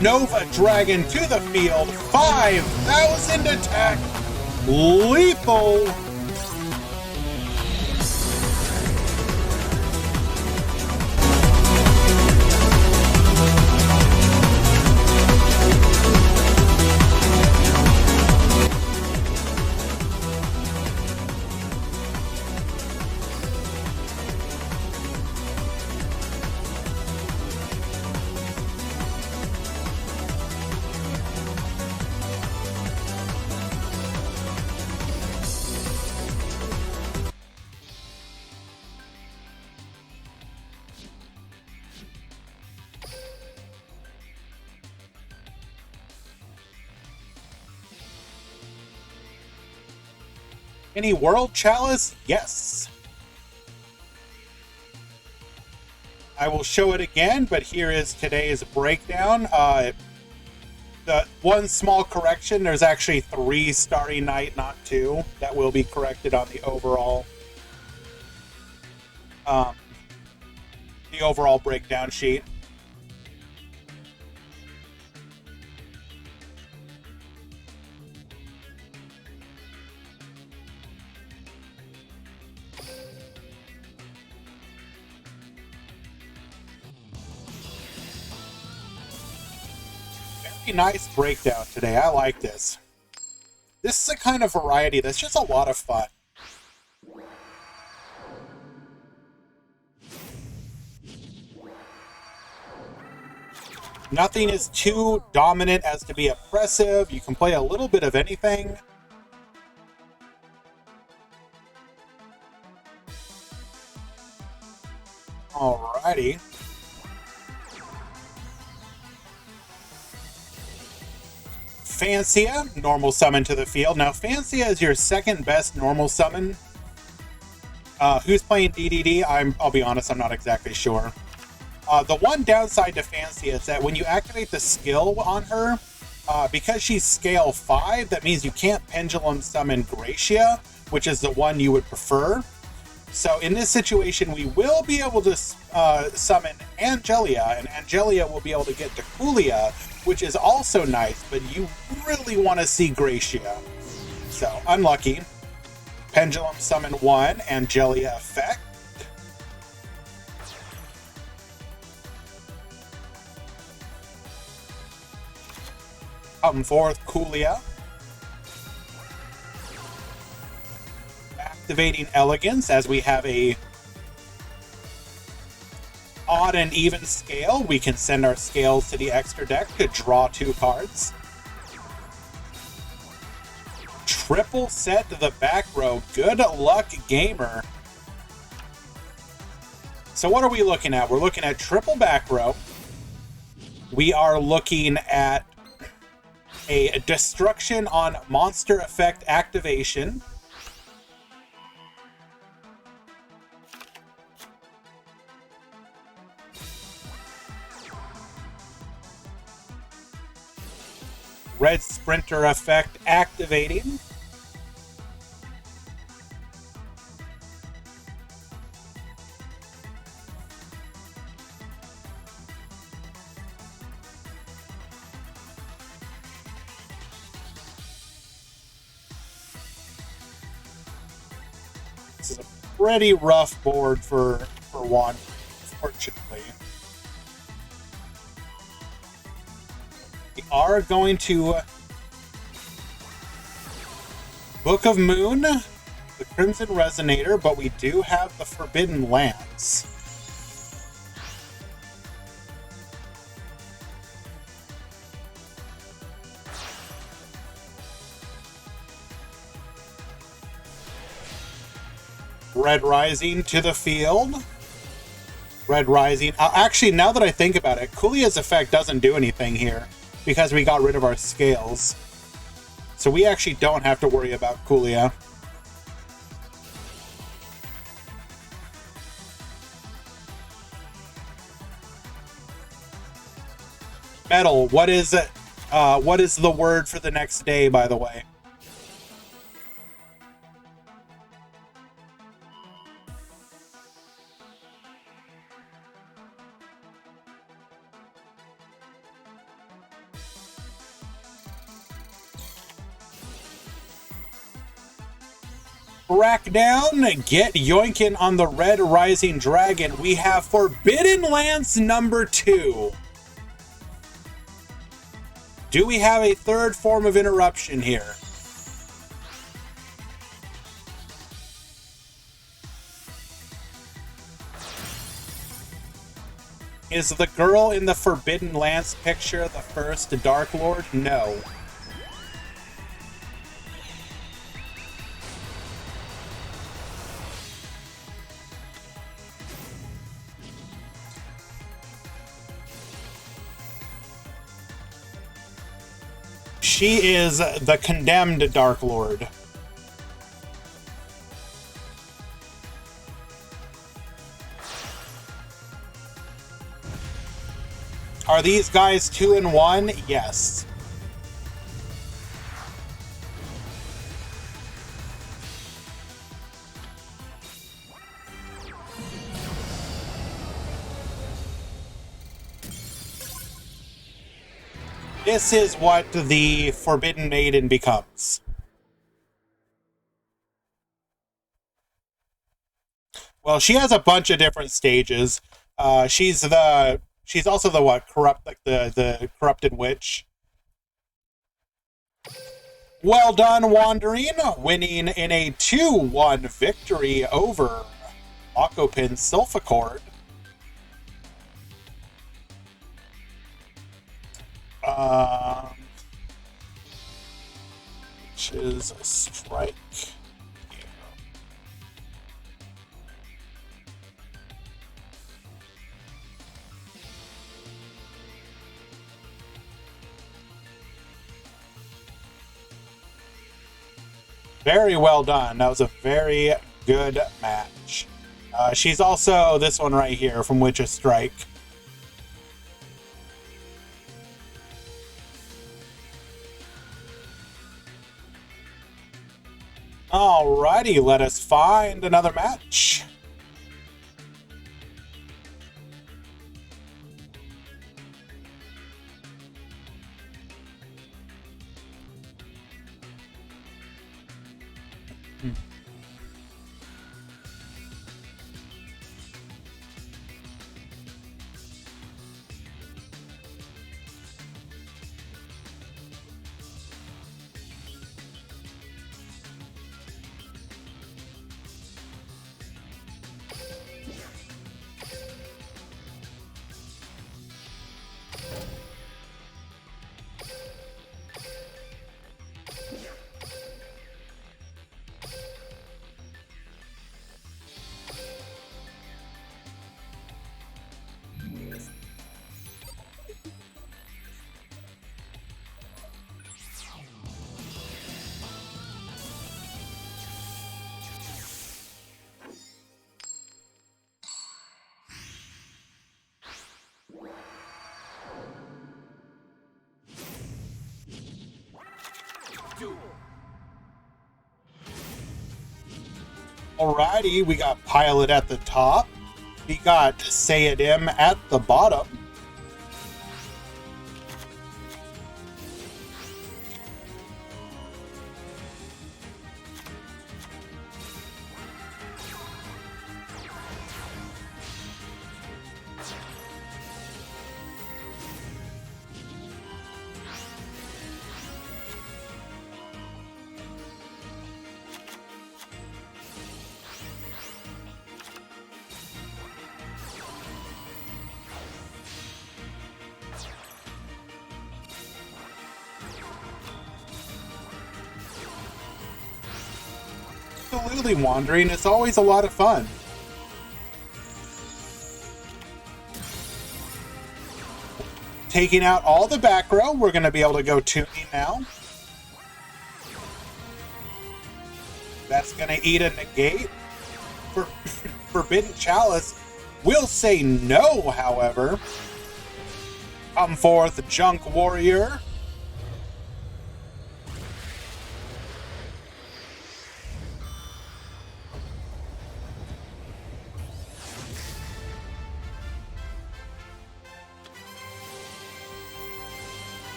Nova Dragon to the field, 5,000 attack, lethal. Any World Chalice? Yes. I will show it again, but here is today's breakdown. The one small correction, there's actually 3 Starry Night, not 2. That will be corrected on the overall breakdown sheet. Pretty nice breakdown today. I like this. This is a kind of variety that's just a lot of fun. Nothing is too dominant as to be oppressive. You can play a little bit of anything. Alrighty. Fancia, normal summon to the field. Now, Fancia is your second best normal summon. Who's playing DDD? I'll be honest, I'm not exactly sure. The one downside to Fancia is that when you activate the skill on her, because she's scale 5, that means you can't pendulum summon Gracia, which is the one you would prefer. So in this situation, we will be able to summon Angelia, and Angelia will be able to get to Kulia, which is also nice, but you really want to see Gracia. So, unlucky. Pendulum summon 1, Angelia effect. Come forth, Kulia. Activating Elegance, as we have a odd and even scale. We can send our scales to the extra deck to draw 2 cards. Triple set to the back row. Good luck, gamer. So what are we looking at? We're looking at triple back row. We are looking at a destruction on monster effect activation. Red Sprinter effect activating. This is a pretty rough board for one, fortunately. We are going to Book of Moon, the Crimson Resonator, but we do have the Forbidden Lands. Red Rising to the field. Red Rising. Actually, now that I think about it, Kulia's effect doesn't do anything here because we got rid of our scales. So we actually don't have to worry about Kulia. Metal, what is it? What is the word for the next day, by the way? Crackdown, get yoinkin' on the Red Rising Dragon. We have Forbidden Lands number 2. Do we have a third form of interruption here? Is the girl in the Forbidden Lands picture the first Dark Lord? No. She is the condemned Dark Lord. Are these guys 2 and 1? Yes. This is what the Forbidden Maiden becomes. Well, she has a bunch of different stages. She's also the what? Corrupt, like the corrupted witch. Well done, Wandering, winning in a 2-1 victory over Akopin Sylphicord. Which is a strike. Very well done. That was a very good match. She's also this one right here from Witch's Strike. Alrighty, let us find another match. Alrighty, we got Pilot at the top. We got Sayadim at the bottom. Absolutely, Wandering. It's always a lot of fun. Taking out all the back row, we're going to be able to go tuning now. That's going to eat a negate. For Forbidden Chalice will say no, however. Come forth, Junk Warrior.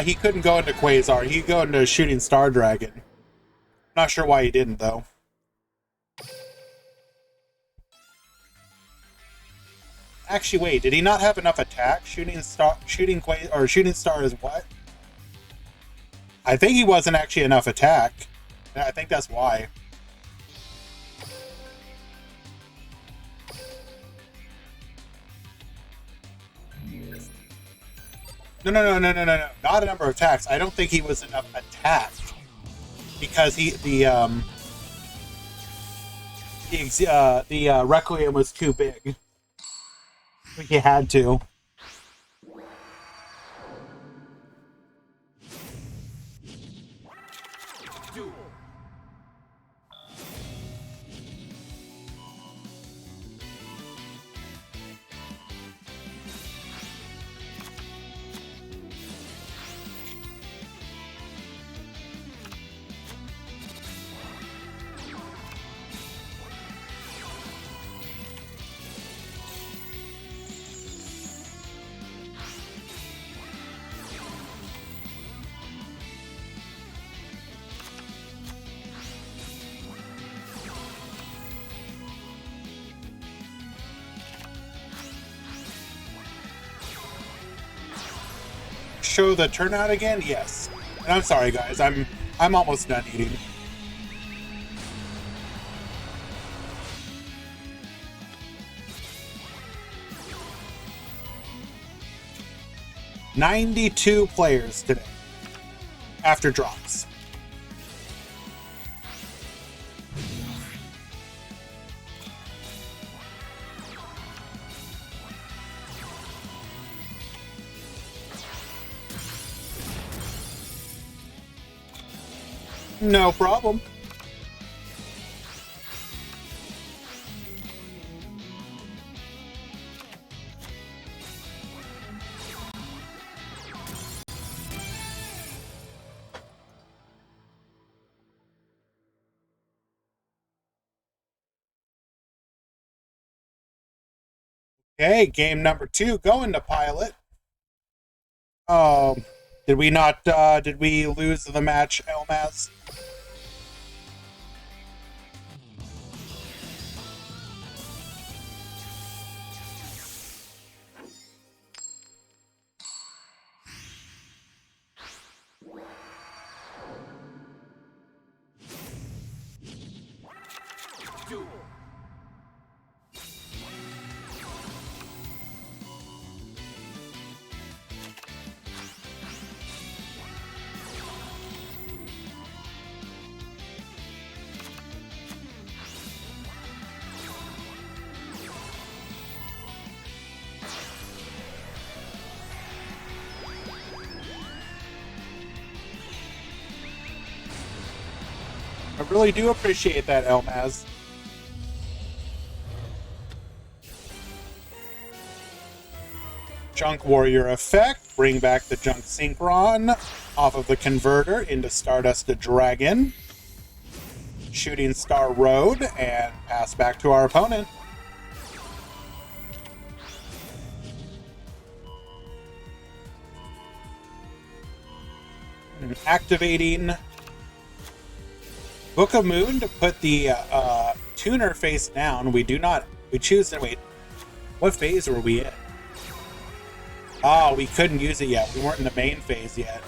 He couldn't go into Quasar. He could go into Shooting Star Dragon. Not sure why he didn't, though. Actually, wait. Did he not have enough attack? Shooting Star is what? I think he wasn't actually enough attack. I think that's why. No. Not a number of attacks. I don't think he was enough attack because the Requiem was too big. He had to. show the turnout again? Yes. And I'm sorry, guys. I'm almost done eating. $92 players today after drops. No problem. Okay, game number 2 going to pilot. Did we not, did we lose the match, Elmaz? I really do appreciate that, Elmaz. Junk Warrior effect. Bring back the Junk Synchron off of the converter into Stardust the Dragon. Shooting Star Road and pass back to our opponent. Activating Book of Moon to put the tuner face down. We choose to wait. What phase were we in? Oh, we couldn't use it yet. We weren't in the main phase yet.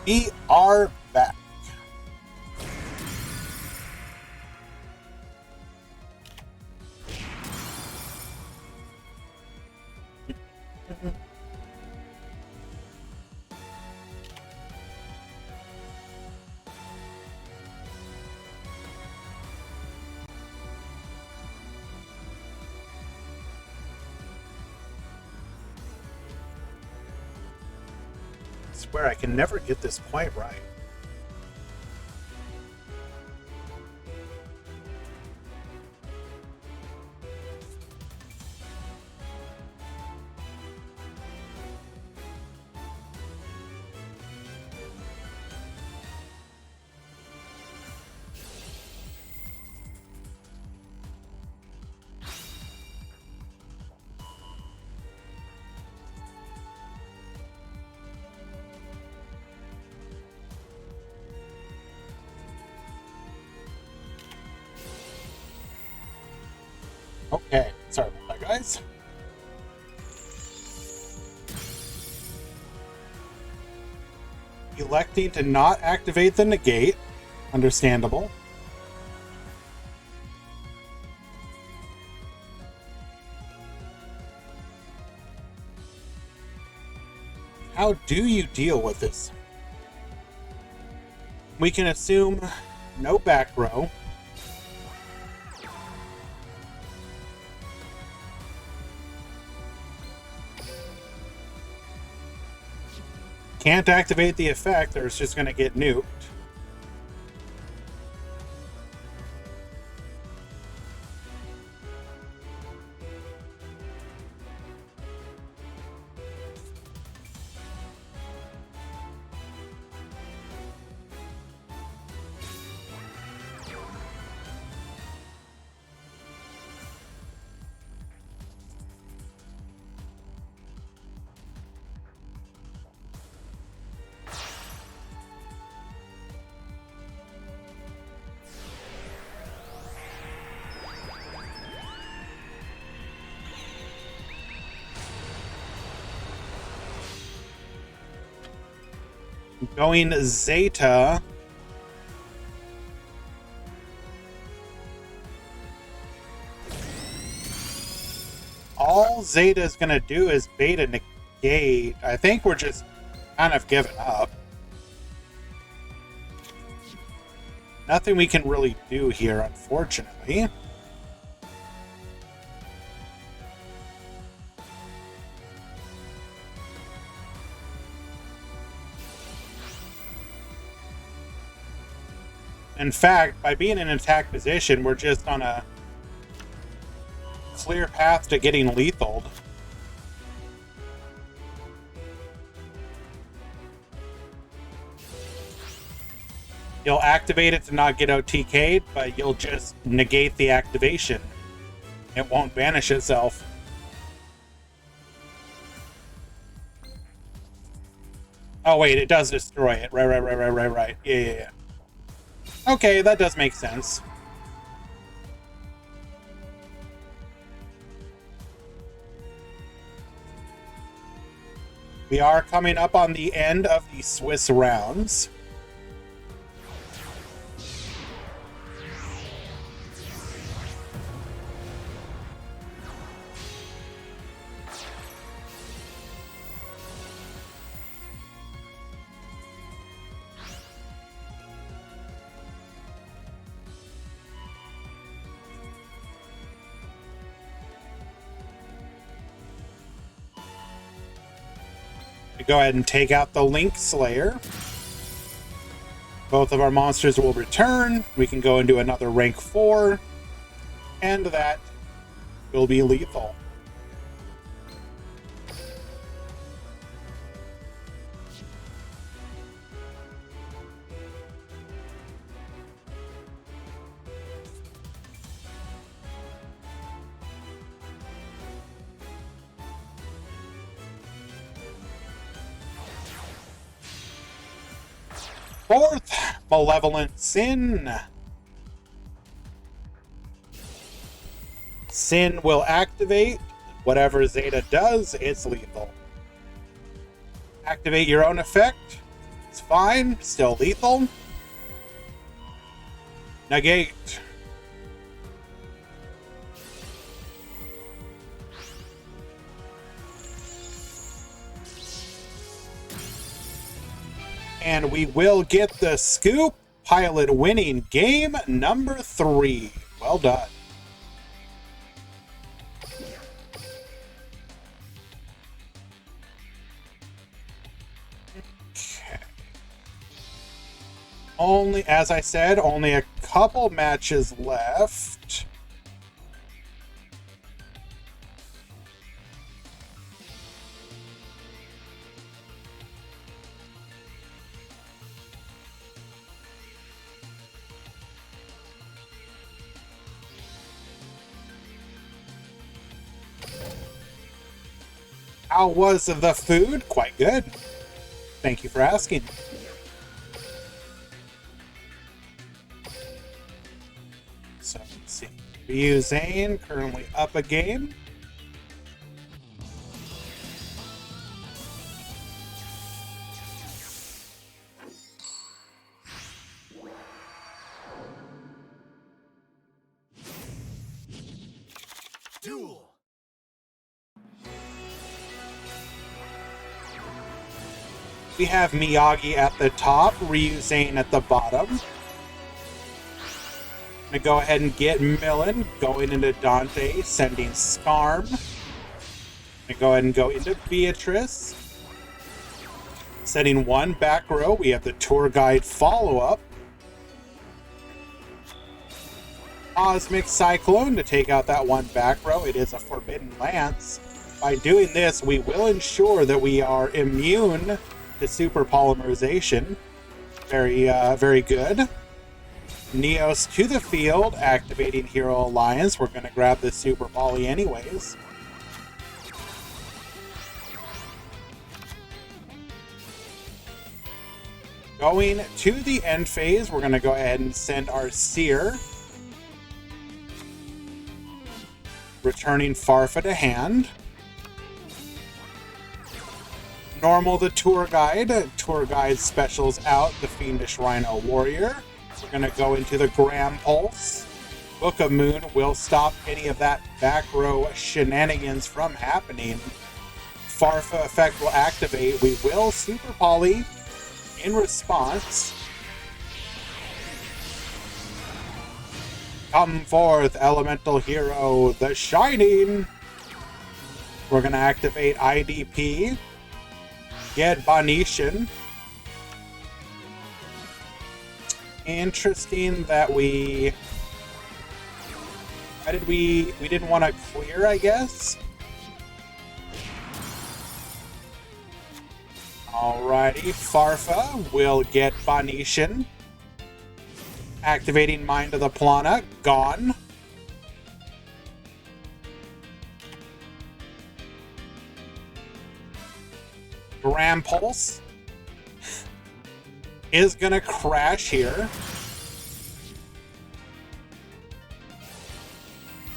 We are back. I swear I can never get this quite right. Okay, sorry about that, guys. Electing to not activate the negate. Understandable. How do you deal with this? We can assume no back row. Can't activate the effect, or it's just going to get nuked. Going Zeta. All Zeta is going to do is beta negate. I think we're just kind of giving up. Nothing we can really do here, unfortunately. In fact, by being in an attack position, we're just on a clear path to getting lethaled. You'll activate it to not get OTK'd, but you'll just negate the activation. It won't banish itself. Oh wait, it does destroy it. Right. Yeah. Okay, that does make sense. We are coming up on the end of the Swiss rounds. Go ahead and take out the Link Slayer. Both of our monsters will return. We can go into another rank 4, and that will be lethal. Fourth, Malevolent Sin. Sin will activate. Whatever Zeta does, it's lethal. Activate your own effect. It's fine. Still lethal. Negate. And we will get the scoop. Pilot winning game number 3. Well done. Okay. Only, as I said, only a couple matches left. How was the food? Quite good. Thank you for asking. So let's see. Ryu Zane currently up a game. Duel. We have Miyagi at the top, Ryuzane at the bottom. I'm gonna go ahead and get Millen going into Dante, sending Skarm. I'm gonna go ahead and go into Beatrice. Setting one back row, we have the tour guide follow-up. Cosmic Cyclone to take out that one back row. It is a Forbidden Lance. By doing this, we will ensure that we are immune to super polymerization. Very good. Neos to the field, activating Hero Alliance. We're going to grab the Super Poly anyways. Going to the end phase, we're going to go ahead and send our Seer. Returning Farfa to hand. Normal the Tour Guide. Tour Guide specials out the Fiendish Rhino Warrior. We're going to go into the Gram Pulse. Book of Moon will stop any of that back row shenanigans from happening. Farfa effect will activate. We will Super Poly in response. Come forth, Elemental Hero, the Shining. We're going to activate IDP. Get Bonetian. Interesting that we didn't want to clear, I guess. Alrighty, Farfa will get Bonetian. Activating Mind of the Plana, gone. Gram Pulse is gonna crash here.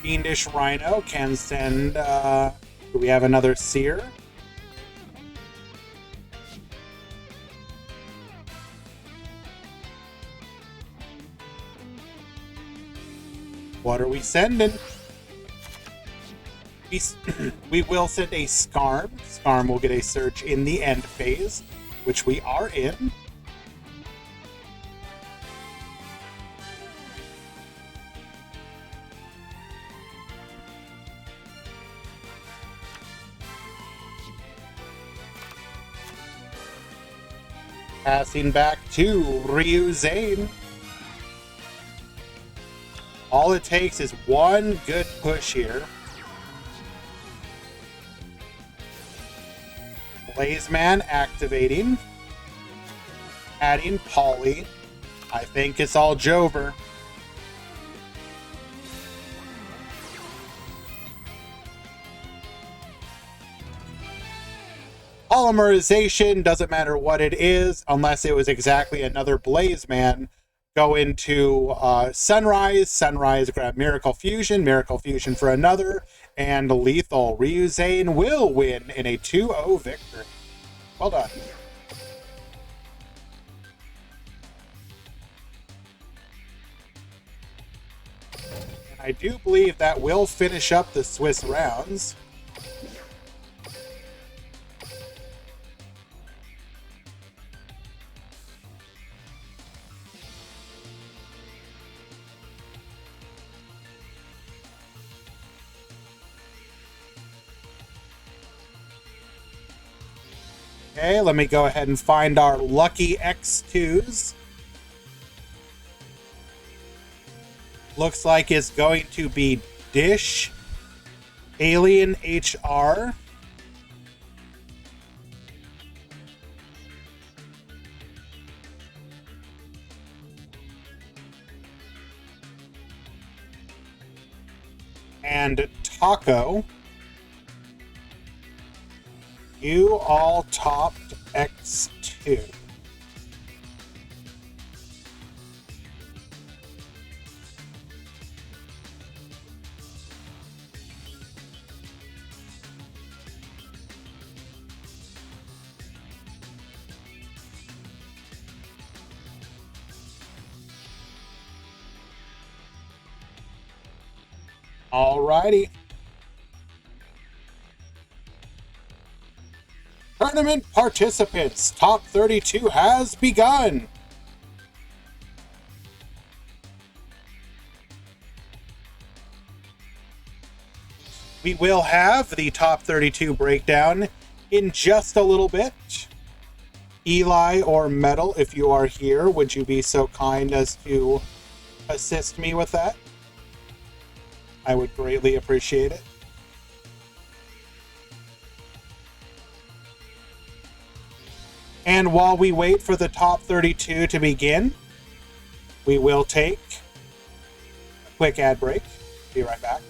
Fiendish Rhino can send, do we have another Seer? What are we sending? We will send a Skarm. Skarm will get a search in the end phase, which we are in. Passing back to Ryuzane. All it takes is one good push here. Blazeman activating. Adding Poly. I think it's all Jover. Polymerization doesn't matter what it is, unless it was exactly another Blazeman. Go into Sunrise, grab Miracle Fusion for another, and Lethal. Ryuzane will win in a 2-0 victory. Well done. And I do believe that will finish up the Swiss rounds. Okay, let me go ahead and find our lucky X2s. Looks like it's going to be Dish, Alien HR, and Taco. You all topped X2. Alrighty. Tournament participants, top 32 has begun. We will have the top 32 breakdown in just a little bit. Eli or Metal, if you are here, would you be so kind as to assist me with that? I would greatly appreciate it. And while we wait for the top 32 to begin, we will take a quick ad break. Be right back.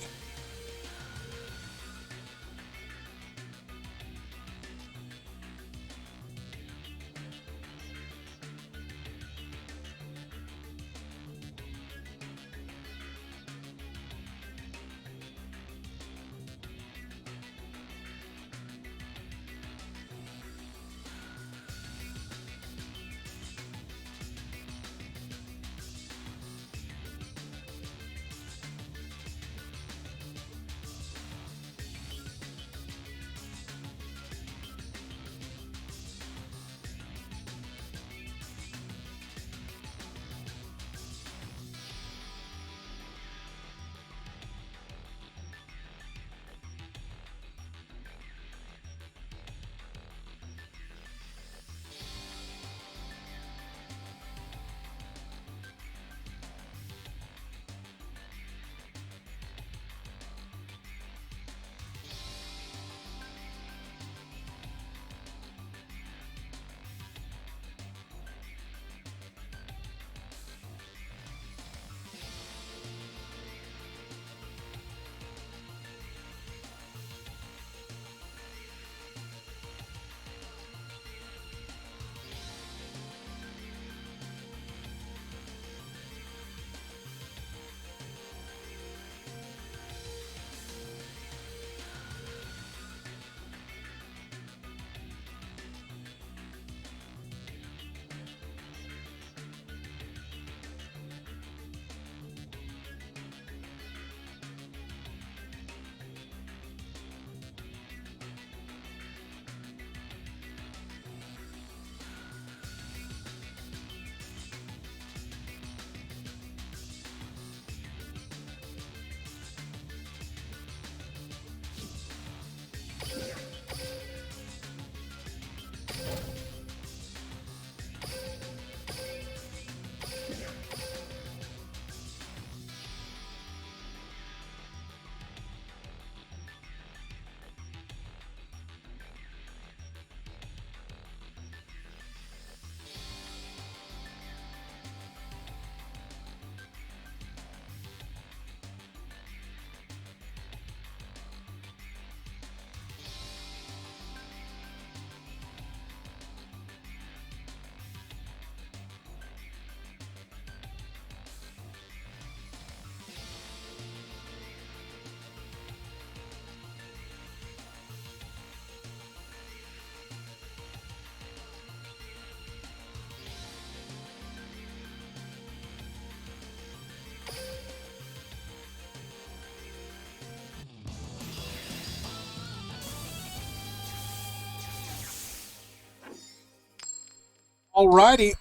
Alrighty,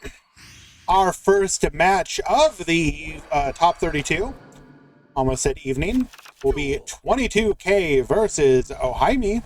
our first match of the top 32, almost said evening, will be 22K versus Ohaimi.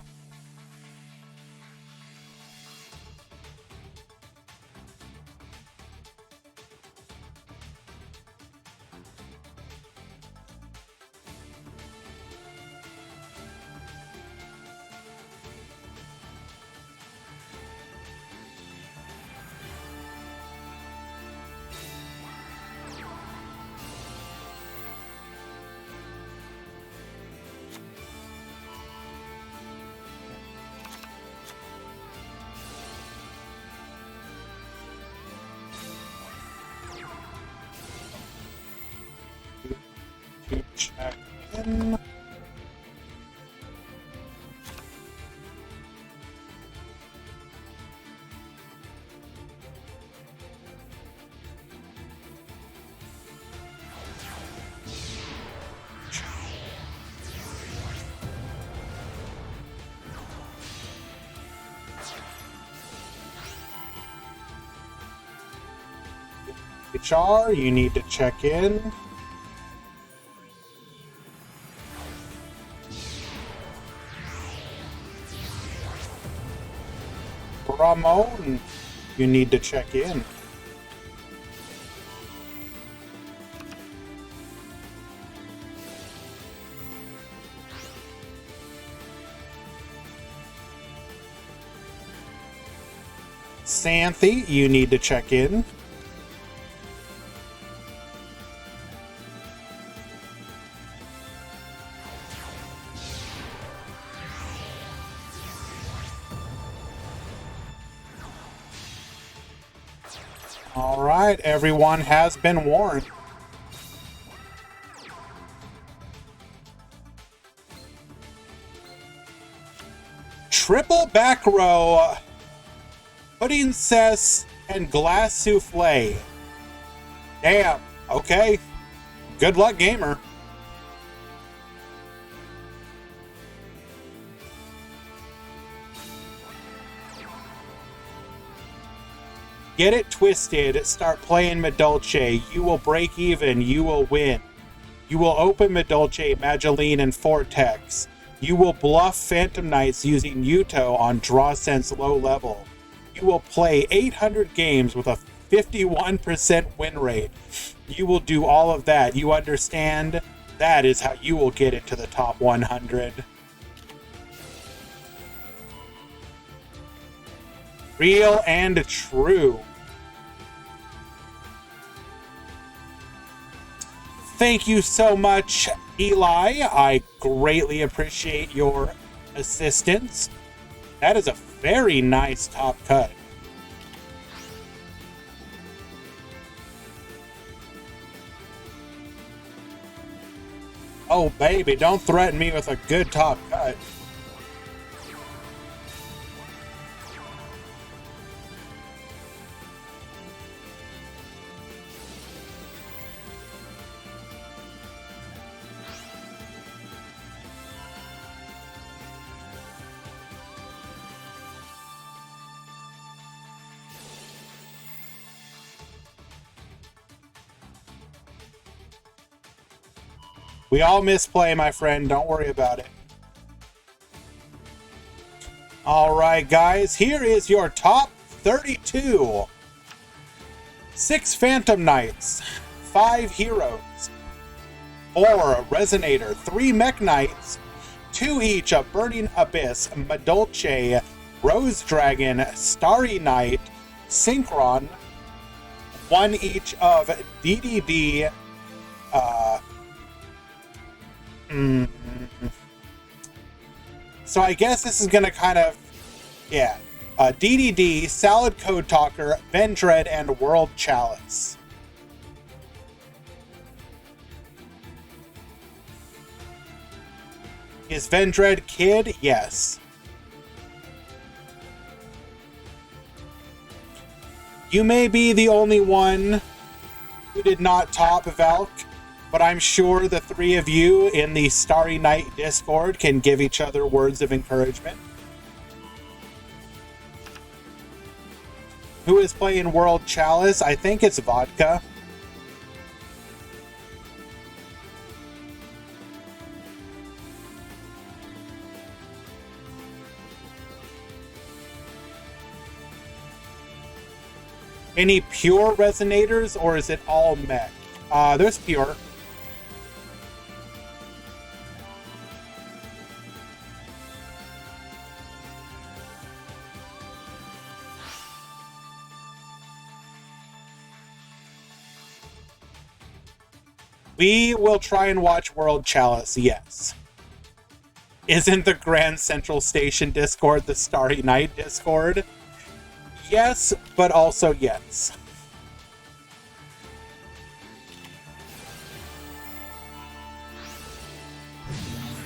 Check in. HR, you need to check in. Ramon, you need to check in. Xanthi, you need to check in. All right, everyone has been warned. Triple back row, pudding cess, and glass souffle. Damn, okay. Good luck, gamer. Get it twisted, start playing Medolce. You will break even, you will win. You will open Medolce, Mageline, and Vortex. You will bluff Phantom Knights using Yuto on Draw Sense low level. You will play 800 games with a 51% win rate. You will do all of that. You understand? That is how you will get into the top 100. Real and true. Thank you so much, Eli. I greatly appreciate your assistance. That is a very nice top cut. Oh, baby, don't threaten me with a good top cut. We all misplay, my friend. Don't worry about it. All right, guys. Here is your top 32. 6 Phantom Knights. 5 Heroes. 4 Resonator. 3 Mech Knights. 2 each of Burning Abyss, Medolce, Rose Dragon, Starry Knight, Synchron. 1 each of DDD, So I guess this is going to kind of, yeah. DDD, Salad Code Talker, Vendread, and World Chalice. Is Vendread Kid? Yes. You may be the only one who did not top Valk, but I'm sure the 3 of you in the Starry Night Discord can give each other words of encouragement. Who is playing World Chalice? I think it's Vodka. Any pure resonators, or is it all mech? There's pure. We will try and watch World Chalice, yes. Isn't the Grand Central Station Discord the Starry Night Discord? Yes, but also yes.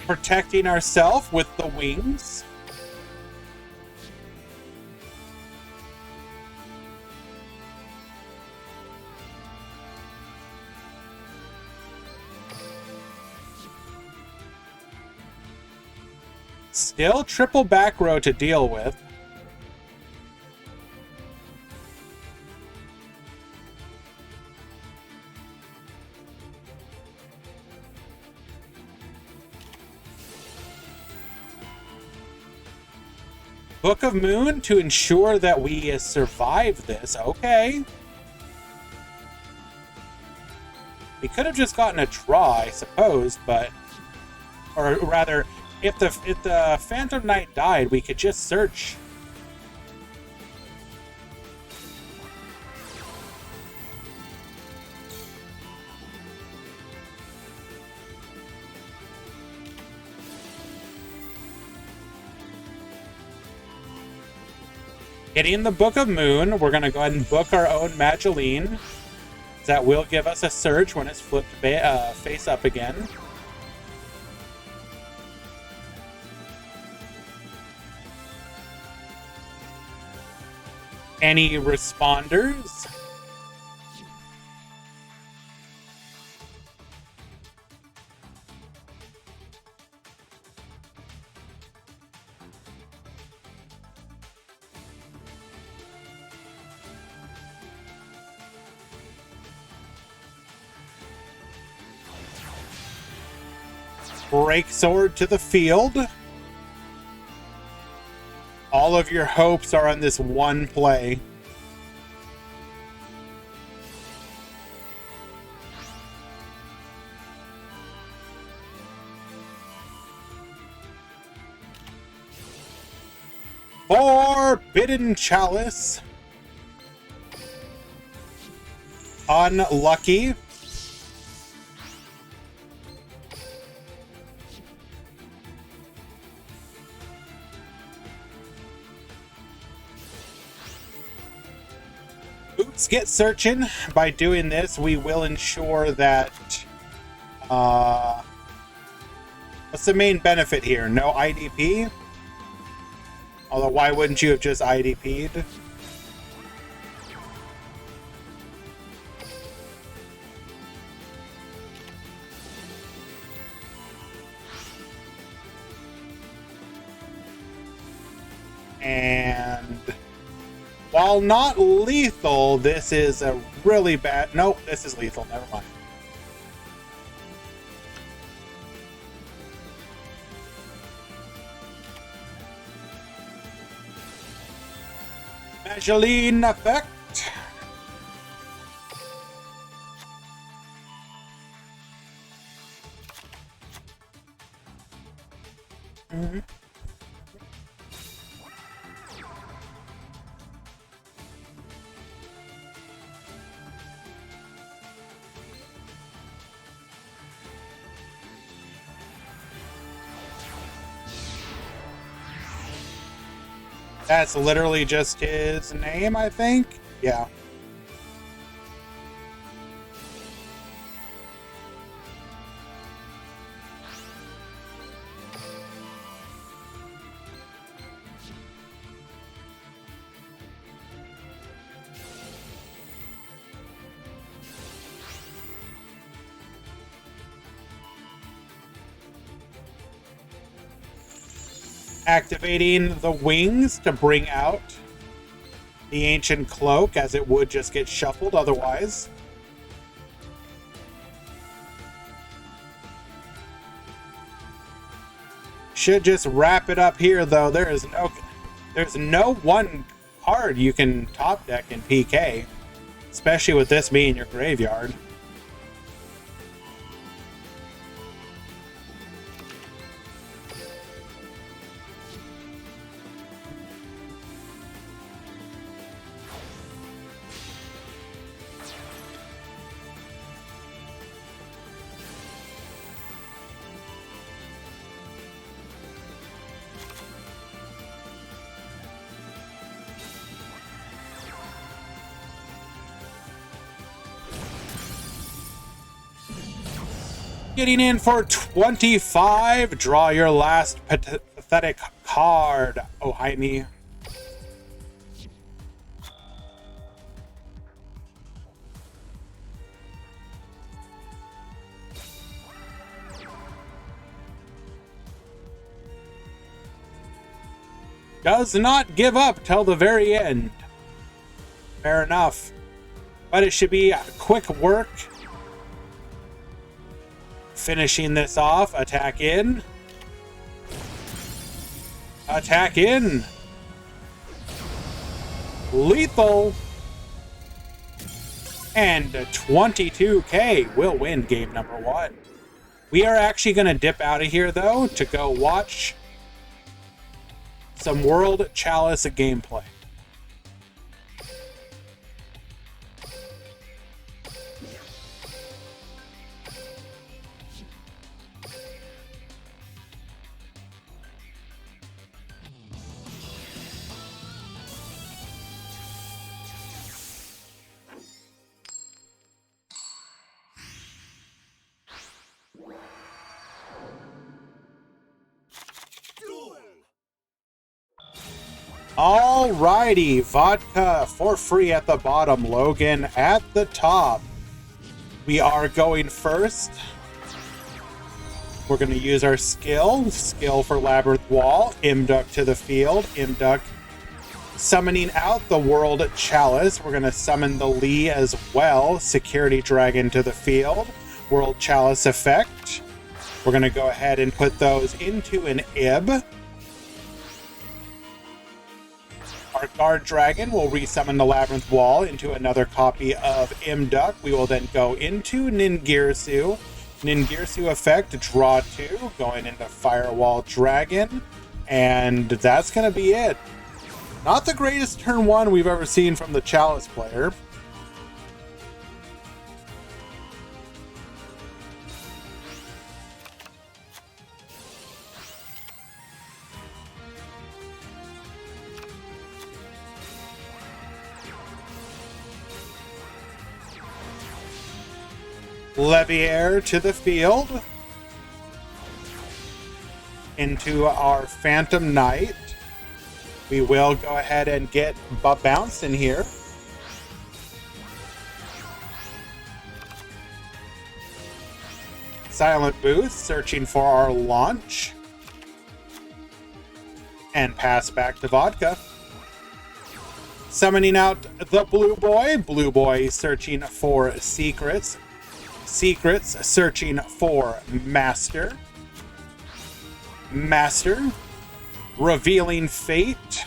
Protecting ourselves with the wings. Still triple back row to deal with. Book of Moon to ensure that we survive this. Okay. We could have just gotten a draw, I suppose, but... Or rather, if the Phantom Knight died, we could just search. Getting the Book of Moon, we're going to go ahead and book our own Magdalene. That will give us a search when it's flipped face up again. Any responders? Break sword to the field. All of your hopes are on this one play. Forbidden Chalice. Unlucky. Let's get searching. By doing this, we will ensure that... what's the main benefit here? No IDP? Although, why wouldn't you have just IDP'd? And... while not lethal, this is a really bad... Nope, this is lethal. Never mind. Magdalene effect. Mm-hmm. That's literally just his name, I think. Yeah. Activating the wings to bring out the Ancient Cloak, as it would just get shuffled otherwise. Should just wrap it up here, though. There's no one card you can top deck in PK, especially with this being your graveyard. Getting in for 25. Draw your last pathetic card, oh Jaime. Does not give up till the very end. Fair enough. But it should be quick work. Finishing this off. Attack in. Attack in. Lethal. And 22K will win game number 1. We are actually going to dip out of here, though, to go watch some World Chalice gameplay. Alrighty, vodka for free at the bottom, Logan at the top. We are going first. We're going to use our skill for Labyrinth Wall, Imduk to the field, Imduk summoning out the World Chalice. We're going to summon the Lee as well, Security Dragon to the field, World Chalice effect. We're going to go ahead and put those into an Ib. Our Guard Dragon will resummon the Labyrinth Wall into another copy of Imduk. We will then go into Ningirsu. Ningirsu effect, draw 2, going into Firewall Dragon. And that's going to be it. Not the greatest turn 1 we've ever seen from the Chalice player. Levier to the field. Into our Phantom Knight. We will go ahead and get bounced in here. Silent Booth, searching for our launch. And pass back to vodka. Summoning out the Blue Boy. Blue Boy searching for secrets. Secrets searching for Master. Master revealing fate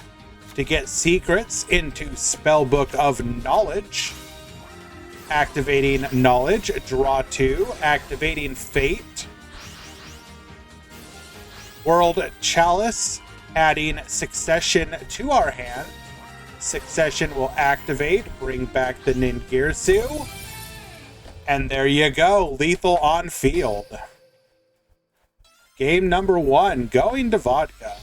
to get secrets into Spellbook of Knowledge. Activating Knowledge, draw 2, activating Fate. World Chalice, adding Succession to our hand. Succession will activate, bring back the Ningirsu. And there you go, lethal on field. Game number 1, going to vodka.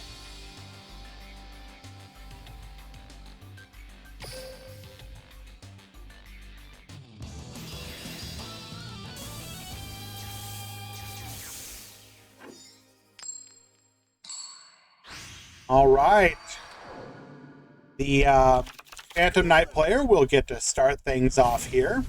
All right. The Phantom Knight player will get to start things off here.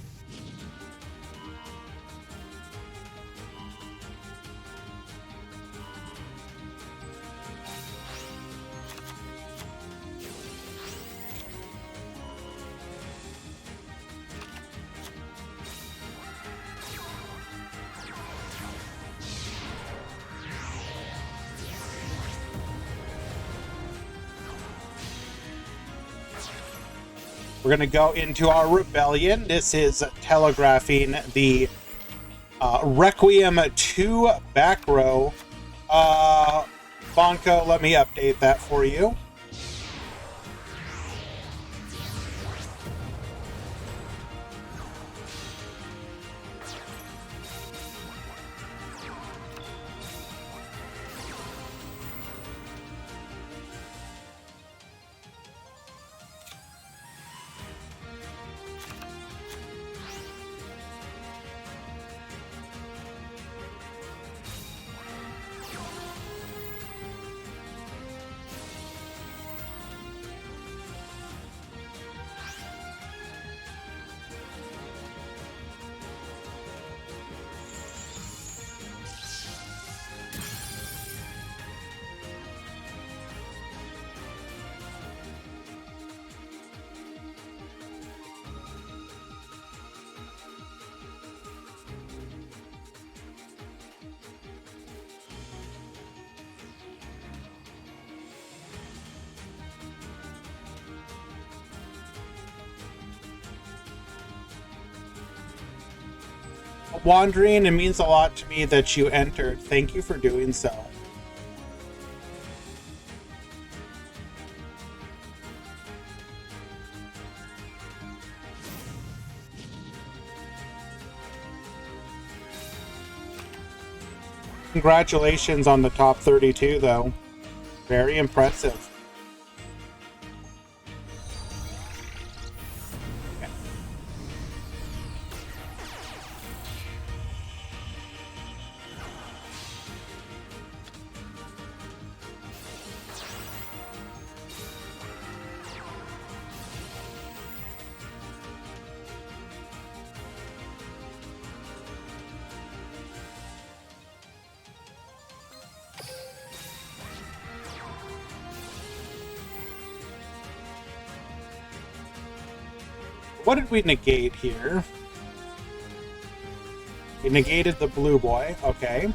We're going to go into our Rebellion. This is telegraphing the Requiem 2 back row. Bonko, let me update that for you. Wandering, it means a lot to me that you entered. Thank you for doing so. Congratulations on the top 32, though. Very impressive. What did we negate here? We negated the blue boy. Okay.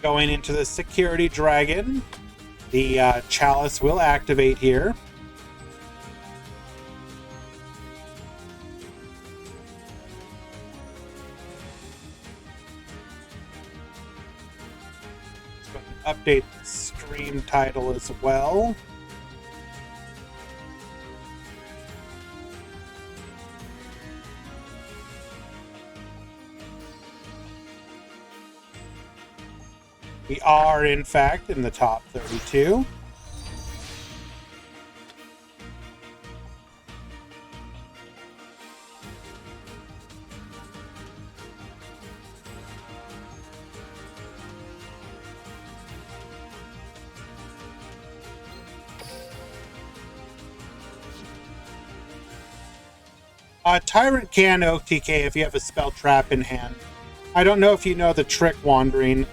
Going into the security dragon, the chalice will activate here. Update the stream title as well. We are, in fact, in the top 32. Tyrant can OTK if you have a spell trap in hand. I don't know if you know the trick, Wandering,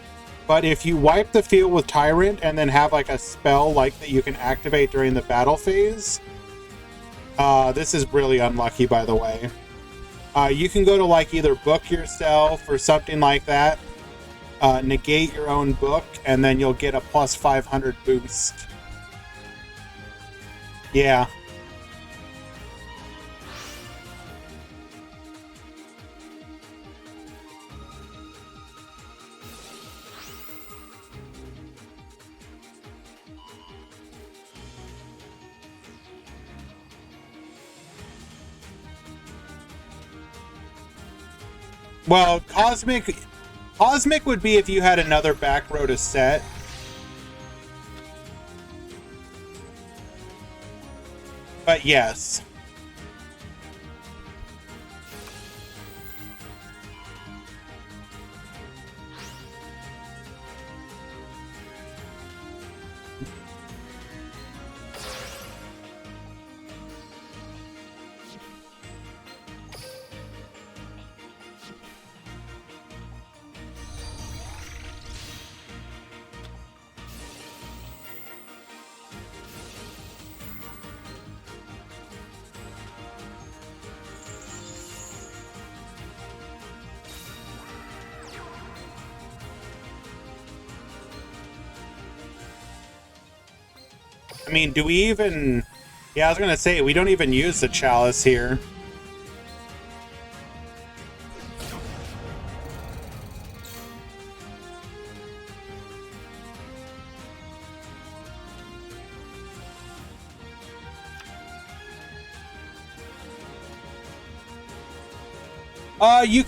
but if you wipe the field with Tyrant and then have like a spell like that you can activate during the battle phase, this is really unlucky, by the way. You can go to like either book yourself or something like that, negate your own book, and then you'll get a plus 500 boost. Yeah. Well, Cosmic would be if you had another back row to set. But yes. I mean, do we even... Yeah, I was going to say, we don't even use the chalice here. You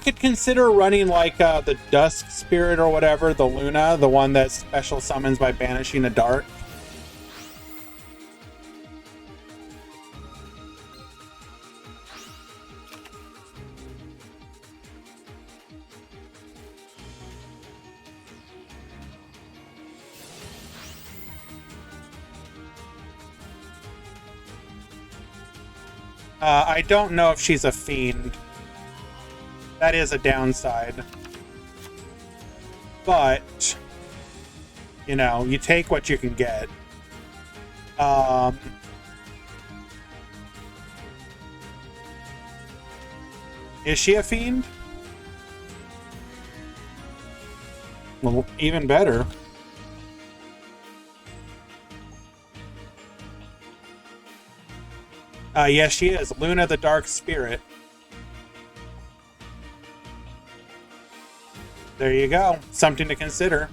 could consider running like the Dusk Spirit or whatever, the Luna, the one that special summons by banishing a dark. I don't know if she's a fiend. That is a downside. But, you know, you take what you can get. Is she a fiend? Well, even better. Yes, she is. Luna the Dark Spirit. There you go. Something to consider.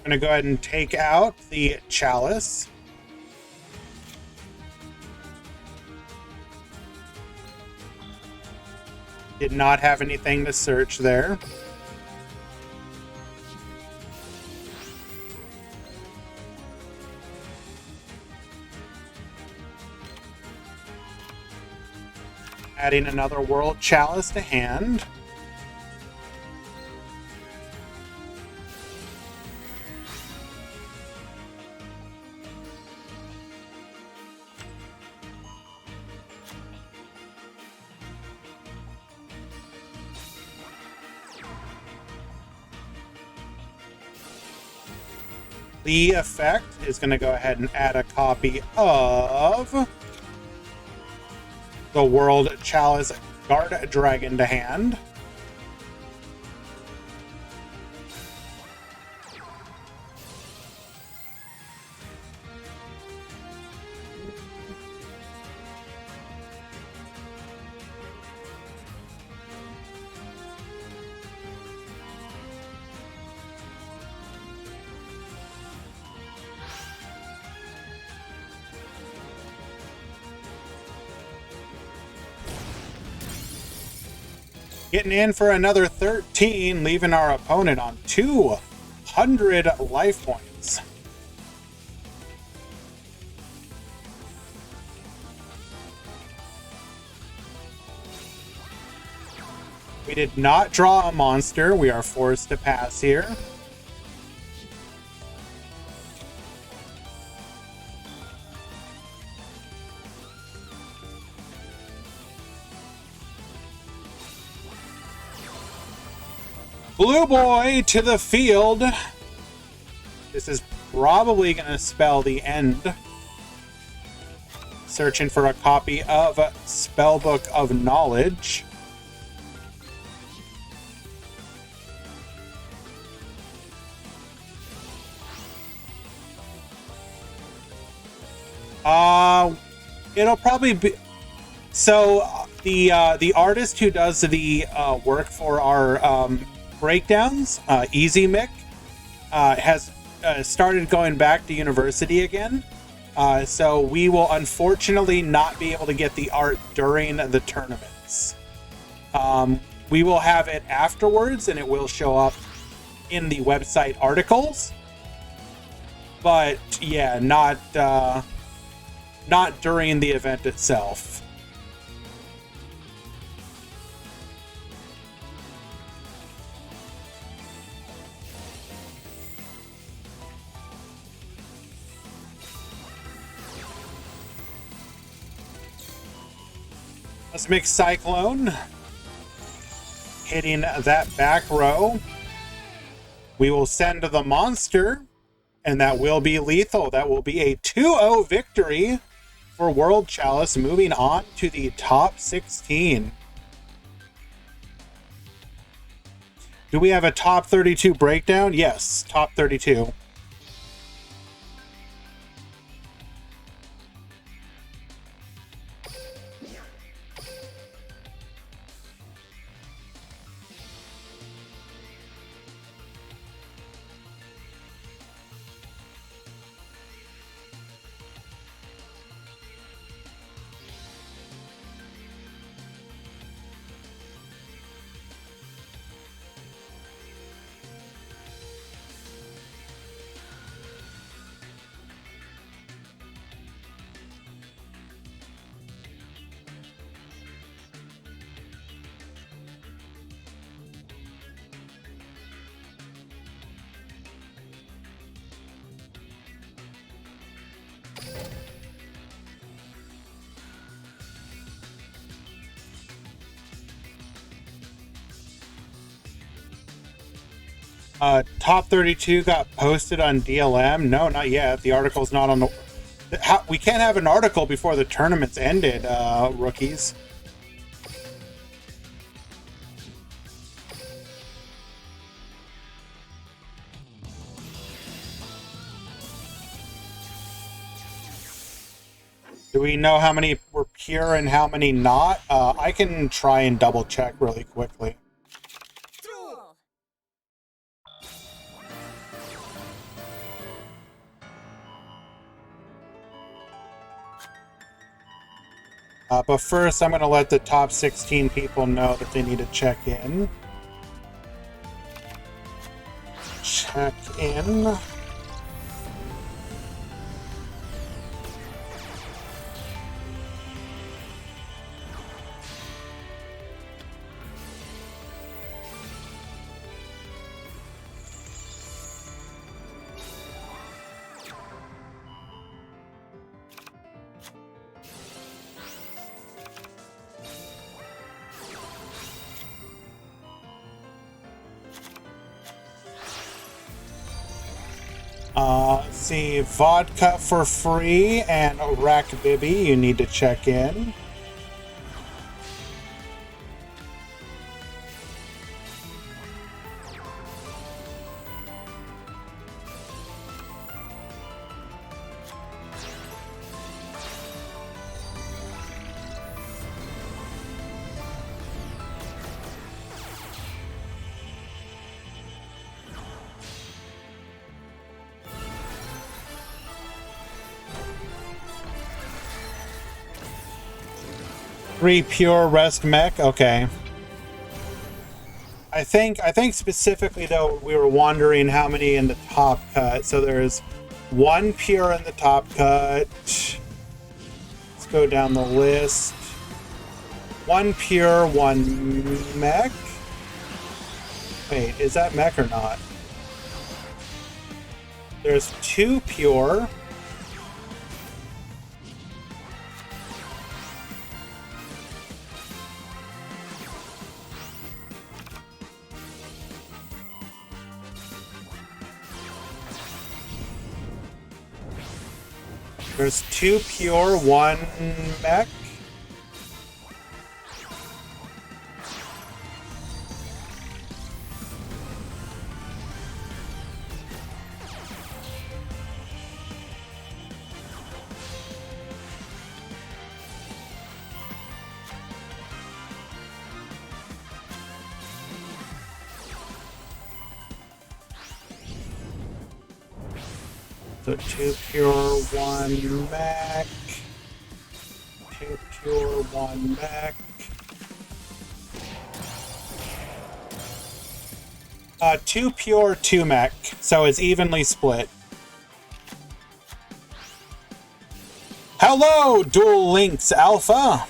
I'm going to go ahead and take out the chalice. Did not have anything to search there. Adding another world chalice to hand. The effect is going to go ahead and add a copy of the World Chalice Guard Dragon to hand. Getting in for another 13, leaving our opponent on 200 life points. We did not draw a monster. We are forced to pass here. Blue boy to the field. This is probably going to spell the end. Searching for a copy of Spellbook of Knowledge. It'll probably be... So, the artist who does the work for our breakdowns, Easy Mick, has started going back to university again. So we will unfortunately not be able to get the art during the tournaments. We will have it afterwards, and it will show up in the website articles. But yeah, not during the event itself. Cosmic Cyclone hitting that back row. We will send the monster, and that will be lethal. That will be a 2-0 victory for World Chalice, moving on to the top 16. Do we have a top 32 breakdown? Yes, top 32. Top 32 got posted on DLM. No, not yet. The article's not on the... we can't have an article before the tournament's ended, rookies. Do we know how many were pure and how many not? I can try and double check really quickly. Duel. But first, I'm going to let the top 16 people know that they need to check in. Check in. Let's see, vodka for free and Rack Bibby, you need to check in. Three pure rest mech. Okay. I think specifically though we were wondering how many in the top cut. So there's one pure in the top cut. Let's go down the list. One pure, one mech. Wait, is that mech or not? There's two pure. There's two pure, one mech. So two pure, one mech. Two pure, one mech. Two pure, two mech. So it's evenly split. Hello, Duel Links Alpha.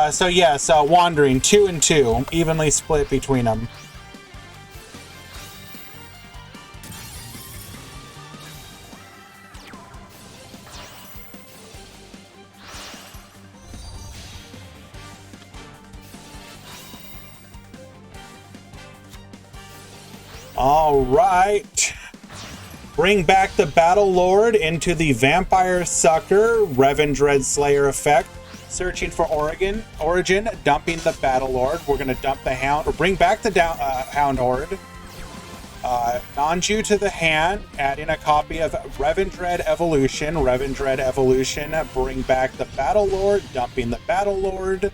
So yes, Wandering, 2 and 2, evenly split between them. All right. Bring back the Battle Lord into the Vampire Sucker Revan Dread Slayer effect. Searching for origin, dumping the Battle Lord. We're going to dump the Hound, or bring back the Hound Horde. Non-Jew to the hand, adding a copy of Revan Dread Evolution. Revan Dread Evolution, bring back the Battle Lord, dumping the Battle Lord.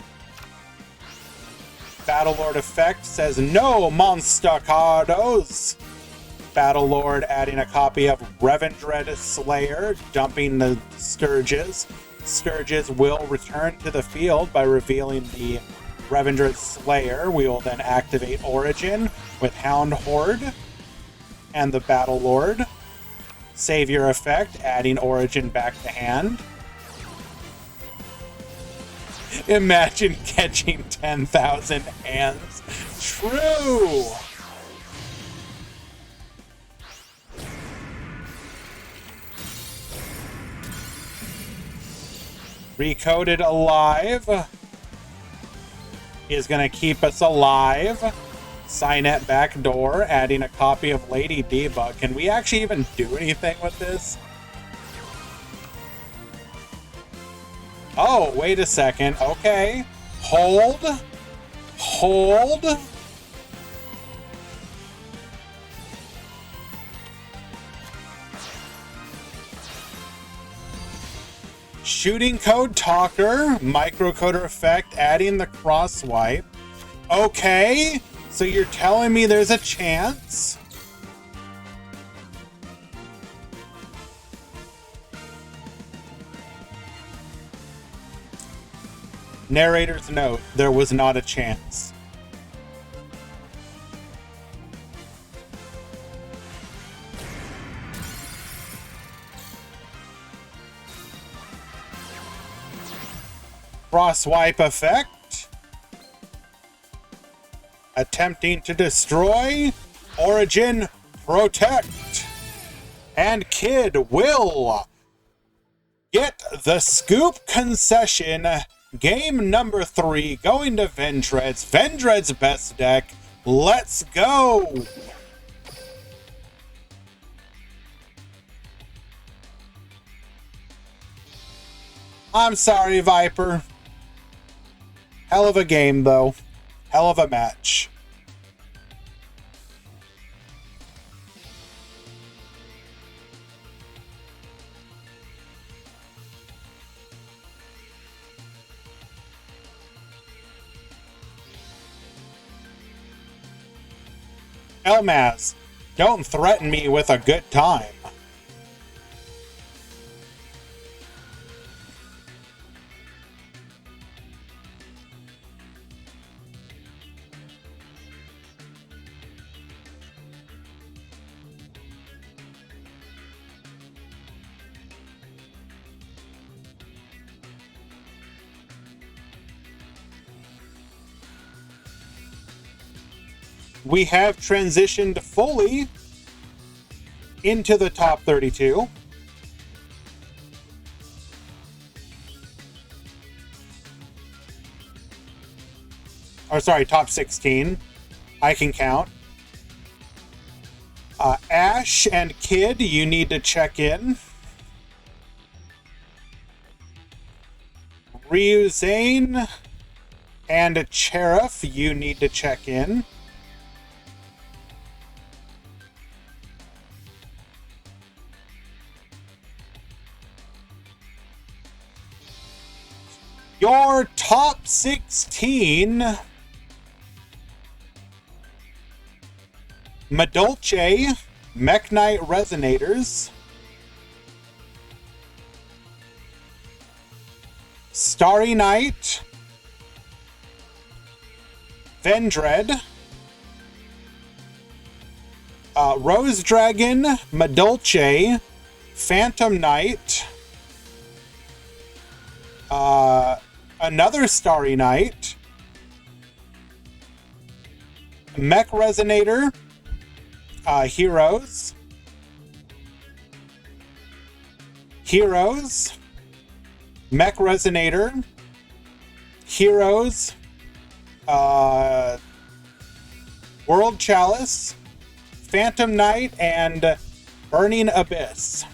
Battle Lord effect says no monstacados. Battle Lord adding a copy of Revan Dread Slayer, dumping the Scourges. Scourges will return to the field by revealing the Revan Dread Slayer. We will then activate Origin with Hound Horde and the Battle Lord. Savior effect, adding Origin back to hand. Imagine catching 10,000 hands. True! Recoded alive. is going to keep us alive. Signet backdoor, adding a copy of Lady Diva. Can we actually even do anything with this? Oh, wait a second. Okay. Hold. Hold. Shooting code talker, microcoder effect, adding the cross swipe. Okay, so you're telling me there's a chance? Narrator's note, there was not a chance. Cross swipe effect. Attempting to destroy. Origin protect. And Kid will get the scoop concession. Game number 3 going to Vendred's. Vendred's best deck. Let's go. I'm sorry, Viper. Hell of a game, though. Hell of a match. Elmaz, don't threaten me with a good time. We have transitioned fully into the top 32. Or sorry, top 16. I can count. Ash and Kid, you need to check in. Ryu Zane and Cherif, you need to check in. Your top 16, Madolche, Mech Knight Resonators, Starry Night, Vendred, Rose Dragon, Madolche, Phantom Knight, another Starry Night, Mech Resonator, Heroes, Mech Resonator, Heroes, World Chalice, Phantom Knight, and Burning Abyss.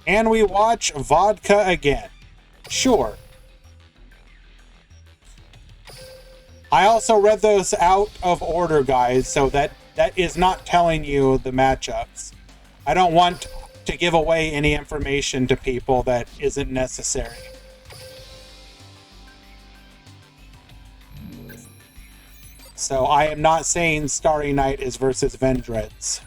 And we watch Vodka again. Sure. I also read those out of order, guys, so that is not telling you the matchups. I don't want to give away any information to people that isn't necessary. So I am not saying Starry Night is versus Vendred's.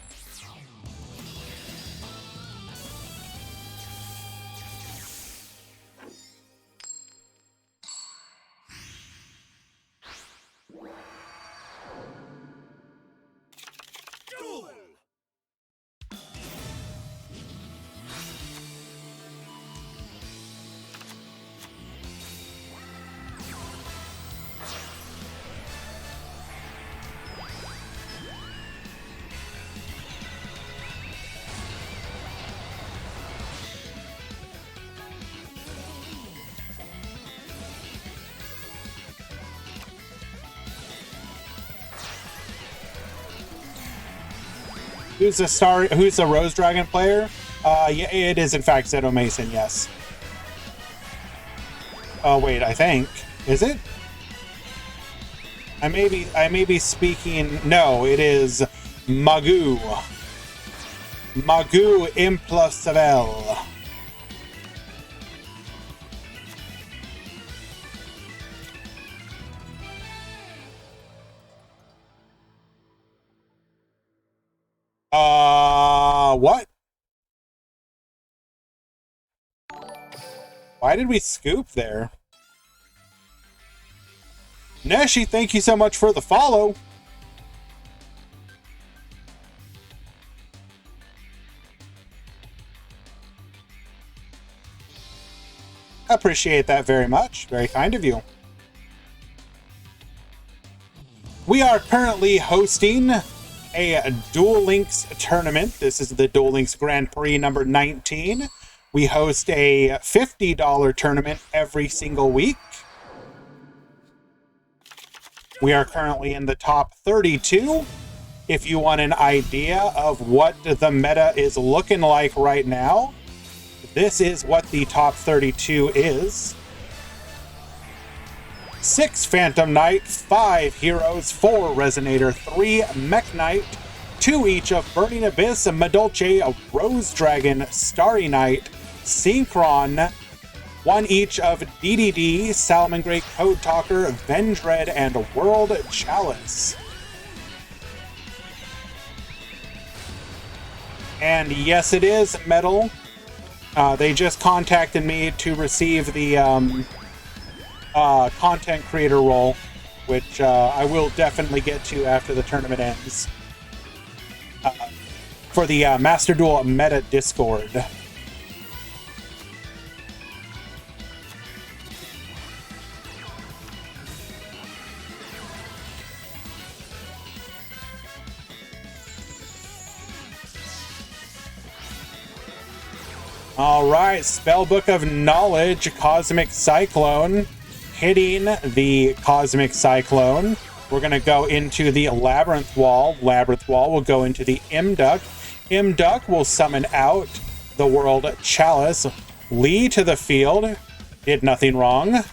Who's the Rose Dragon player? Yeah, it is in fact Zeto Mason, yes. Oh wait, I think. Is it? I may be speaking. No, it is Magoo. Magoo Impossible. What? Why did we scoop there? Neshi, thank you so much for the follow. Appreciate that very much. Very kind of you. We are currently hosting a Duel Links tournament. This is the Duel Links Grand Prix number 19. We host a $50 tournament every single week. We are currently in the top 32. If you want an idea of what the meta is looking like right now, this is what the top 32 is. 6 Phantom Knight, 5 Heroes, 4 Resonator, 3 Mech Knight, 2 each of Burning Abyss, Madolche, Rose Dragon, Starry Knight, Synchron, 1 each of DDD, Salamangreat, Code Talker, Vendread, and World Chalice. And yes, it is metal. They just contacted me to receive the content creator role, which I will definitely get to after the tournament ends. For the Master Duel Meta Discord. Alright, Spellbook of Knowledge, Cosmic Cyclone, hitting the Cosmic Cyclone. We're going to go into the Labyrinth Wall. Labyrinth Wall will go into the Imduck. Imduck will summon out the World Chalice. Lee to the field. Did nothing wrong.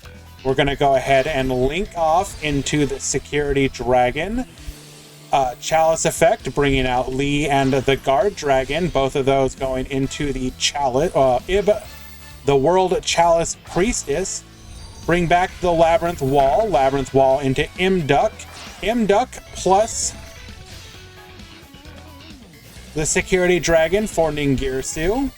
We're going to go ahead and link off into the Security Dragon. Chalice effect, bringing out Lee and the Guard Dragon. Both of those going into the Chalice, the World Chalice Priestess. Bring back the Labyrinth Wall. Labyrinth Wall into Imduck. Imduck plus the Security Dragon for Ningirsu.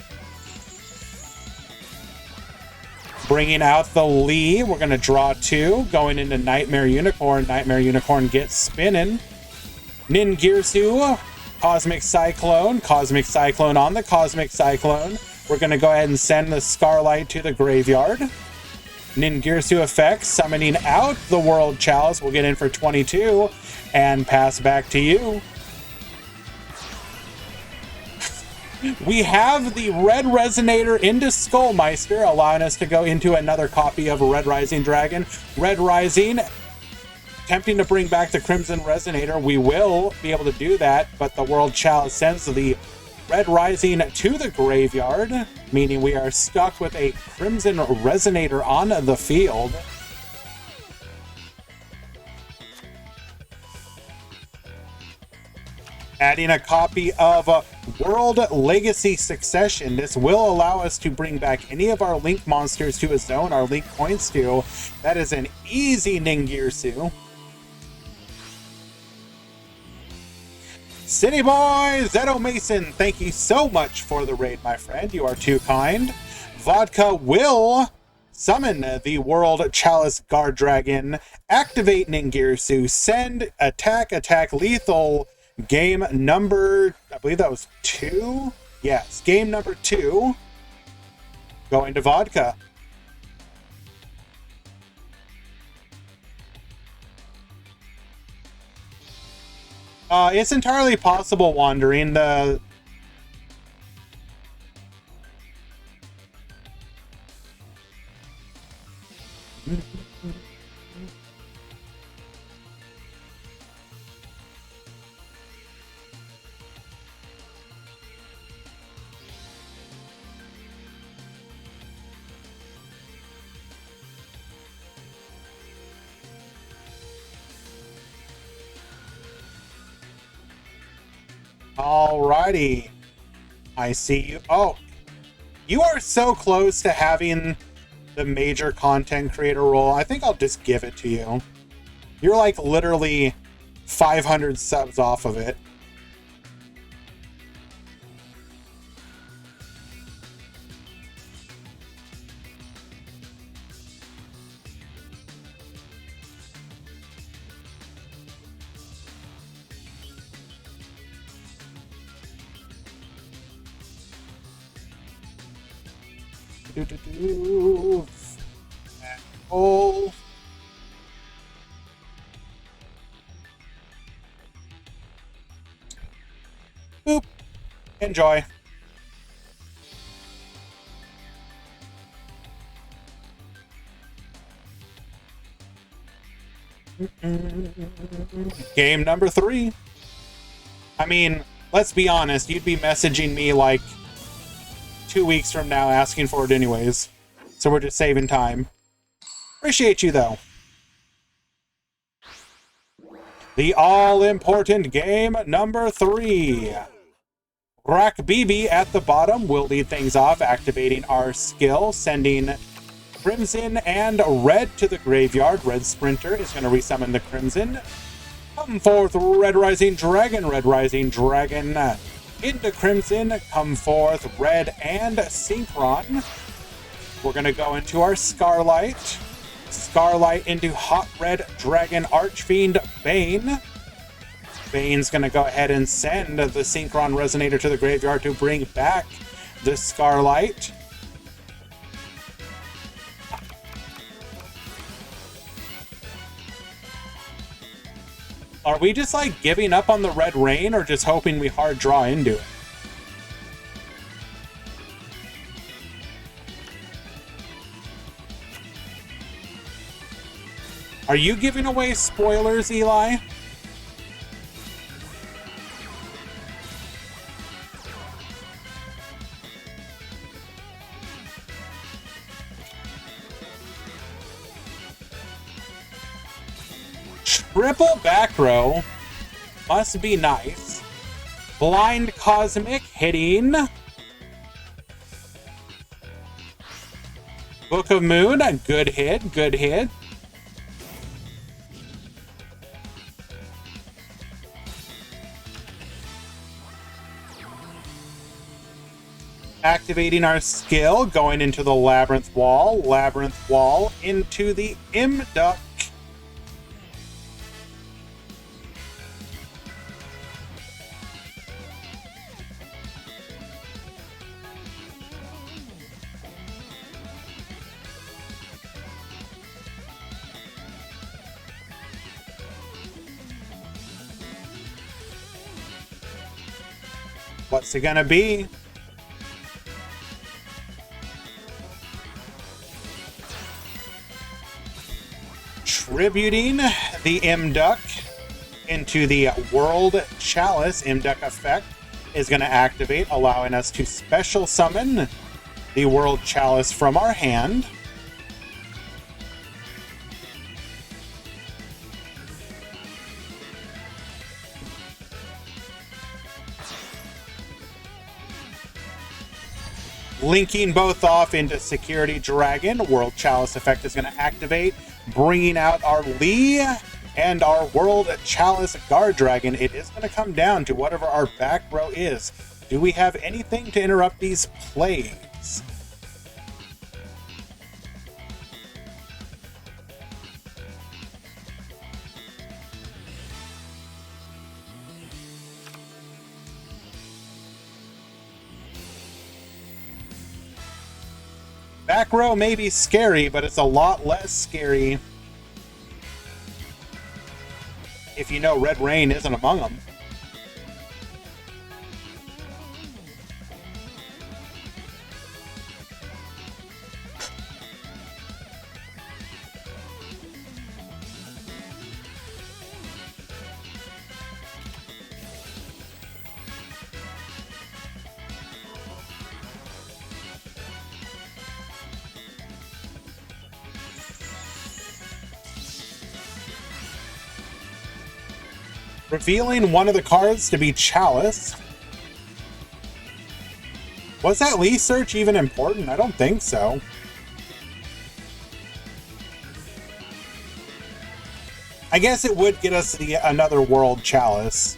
Bringing out the Lee. We're going to draw 2. Going into Nightmare Unicorn. Nightmare Unicorn gets spinning. Ningirsu, Cosmic Cyclone. Cosmic Cyclone on the Cosmic Cyclone. We're going to go ahead and send the Scarlight to the graveyard. Ningirsu effect, summoning out the World Chalice. We'll get in for 22 and pass back to you. We have the Red Resonator into Skullmeister, allowing us to go into another copy of Red Rising Dragon. Red Rising, attempting to bring back the Crimson Resonator. We will be able to do that, but the World Chalice sends the Red Rising to the graveyard, meaning we are stuck with a Crimson Resonator on the field. Adding a copy of World Legacy Succession. This will allow us to bring back any of our Link monsters to a zone our Link points to. That is an easy Ningirsu. City Boy, Zeto Mason, thank you so much for the raid, my friend. You are too kind. Vodka will summon the World Chalice Guard Dragon, activate Ningirsu, send attack, lethal. Game number, I believe that was 2? Yes, game number 2. Going to Vodka. It's entirely possible, Wandering. Alrighty. I see you. Oh, you are so close to having the major content creator role. I think I'll just give it to you. You're like literally 500 subs off of it. Oh. Boop. Enjoy. Game number 3. I mean, let's be honest, you'd be messaging me like 2 weeks from now asking for it anyways. So we're just saving time. Appreciate you though. The all-important game number 3. Rack BB at the bottom will lead things off, activating our skill, sending Crimson and Red to the graveyard. Red Sprinter is going to resummon the Crimson. Come forth, Red Rising Dragon. Red Rising Dragon into Crimson. Come forth, Red and Synchron. We're going to go into our Scarlight. Scarlight into Hot Red Dragon Archfiend Bane. Bane's going to go ahead and send the Synchron Resonator to the graveyard to bring back the Scarlight. Are we just like giving up on the Red Rain or just hoping we hard draw into it? Are you giving away spoilers, Eli? Triple back row must be nice. Blind Cosmic hitting. Book of Moon, a good hit, good hit. Activating our skill, going into the Labyrinth Wall into the Imduck. What's it gonna be? Tributing the Imduck into the World Chalice. Imduck effect is going to activate, allowing us to special summon the World Chalice from our hand. Linking both off into Security Dragon. World Chalice effect is going to activate, bringing out our Lee and our World Chalice Guard Dragon. It is going to come down to whatever our back row is. Do we have anything to interrupt these plays? Back row may be scary, but it's a lot less scary if you know Red Rain isn't among them. Revealing one of the cards to be Chalice. Was that Lee search even important? I don't think so. I guess it would get us another World Chalice.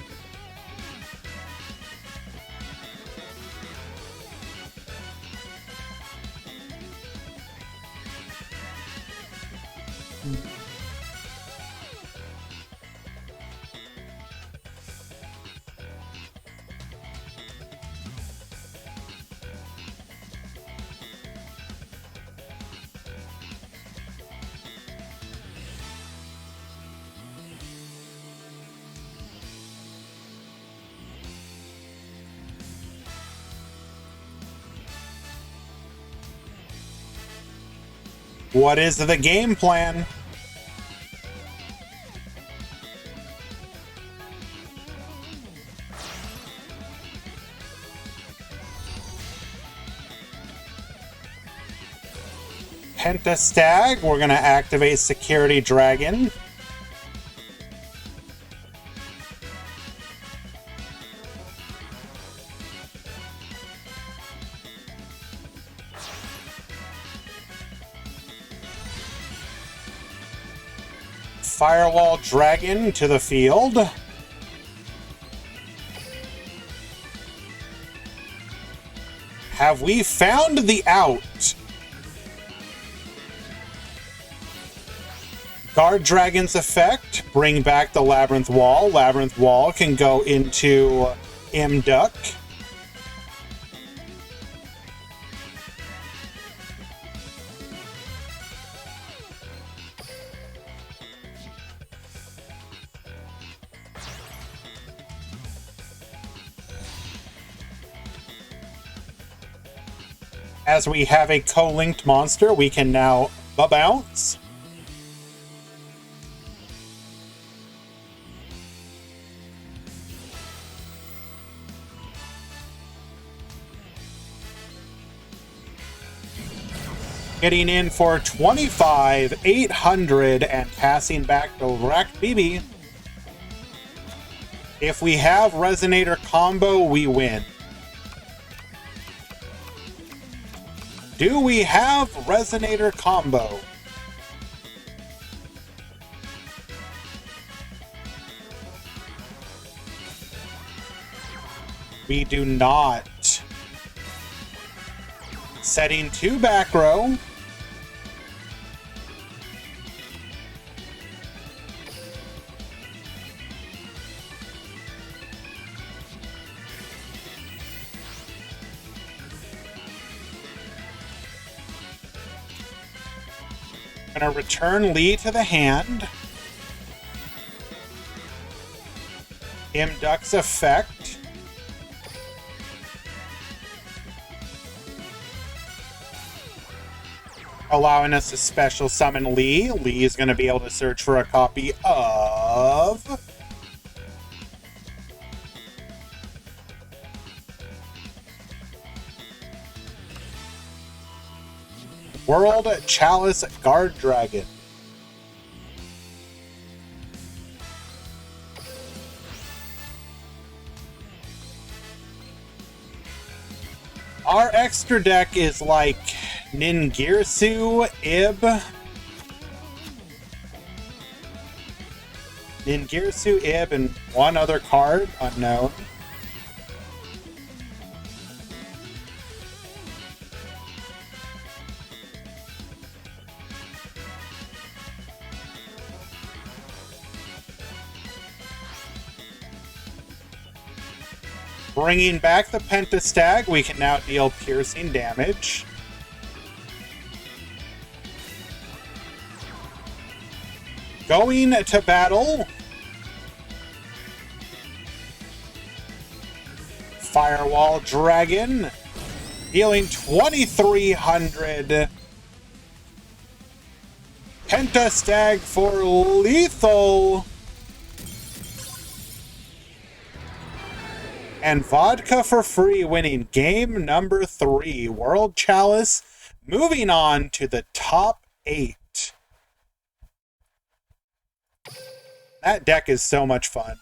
What is the game plan? Pentastag, we're going to activate Security Dragon. Firewall Dragon to the field. Have we found the out? Guard Dragon's effect, bring back the Labyrinth Wall. Labyrinth Wall can go into Imduck. As we have a co-linked monster, we can now bounce. Getting in for 25,800 and passing back to Rack BB. If we have Resonator combo, we win. Do we have Resonator combo? We do not. Setting 2 back row. Gonna return Lee to the hand. Imduck's effect. Allowing us to special summon Lee. Lee is gonna be able to search for a copy of World Chalice Guard Dragon. Our extra deck is like Ningirsu, Ib, and one other card, unknown. Bringing back the Pentastag, we can now deal piercing damage. Going to battle. Firewall Dragon, dealing 2,300. Pentastag for lethal. And vodka for free, winning game number 3. World Chalice, moving on to the top 8. That deck is so much fun.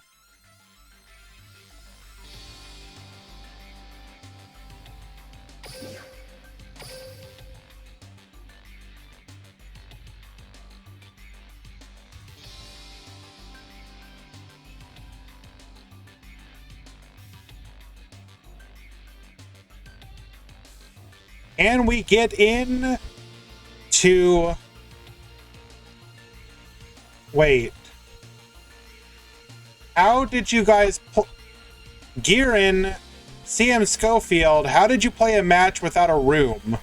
And we get in to... Wait. How did you guys... Gearin, CM Schofield, how did you play a match without a room?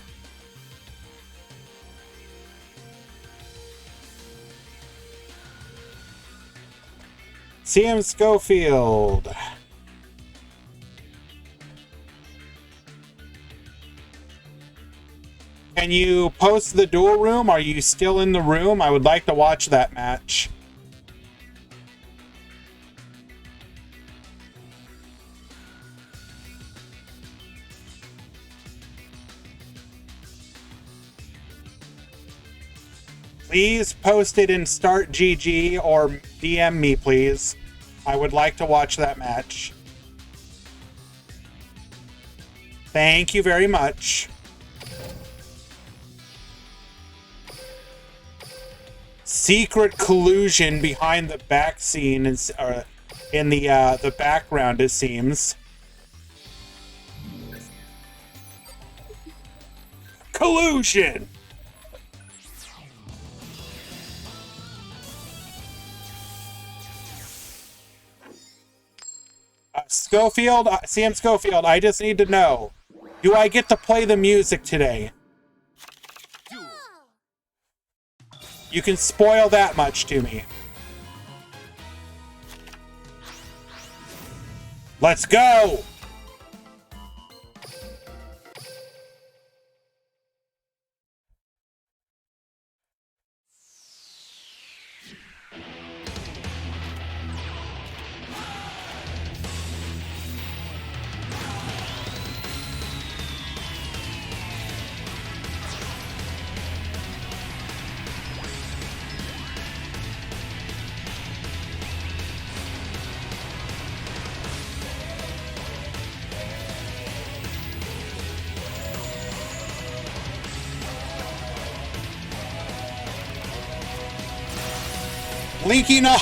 CM Schofield. Can you post the duel room? Are you still in the room? I would like to watch that match. Please post it in Start GG or DM me, please. I would like to watch that match. Thank you very much. Secret collusion behind the back scene is, in the background, it seems. Collusion! Schofield, CM Schofield, I just need to know, do I get to play the music today? You can spoil that much to me. Let's go! Linking up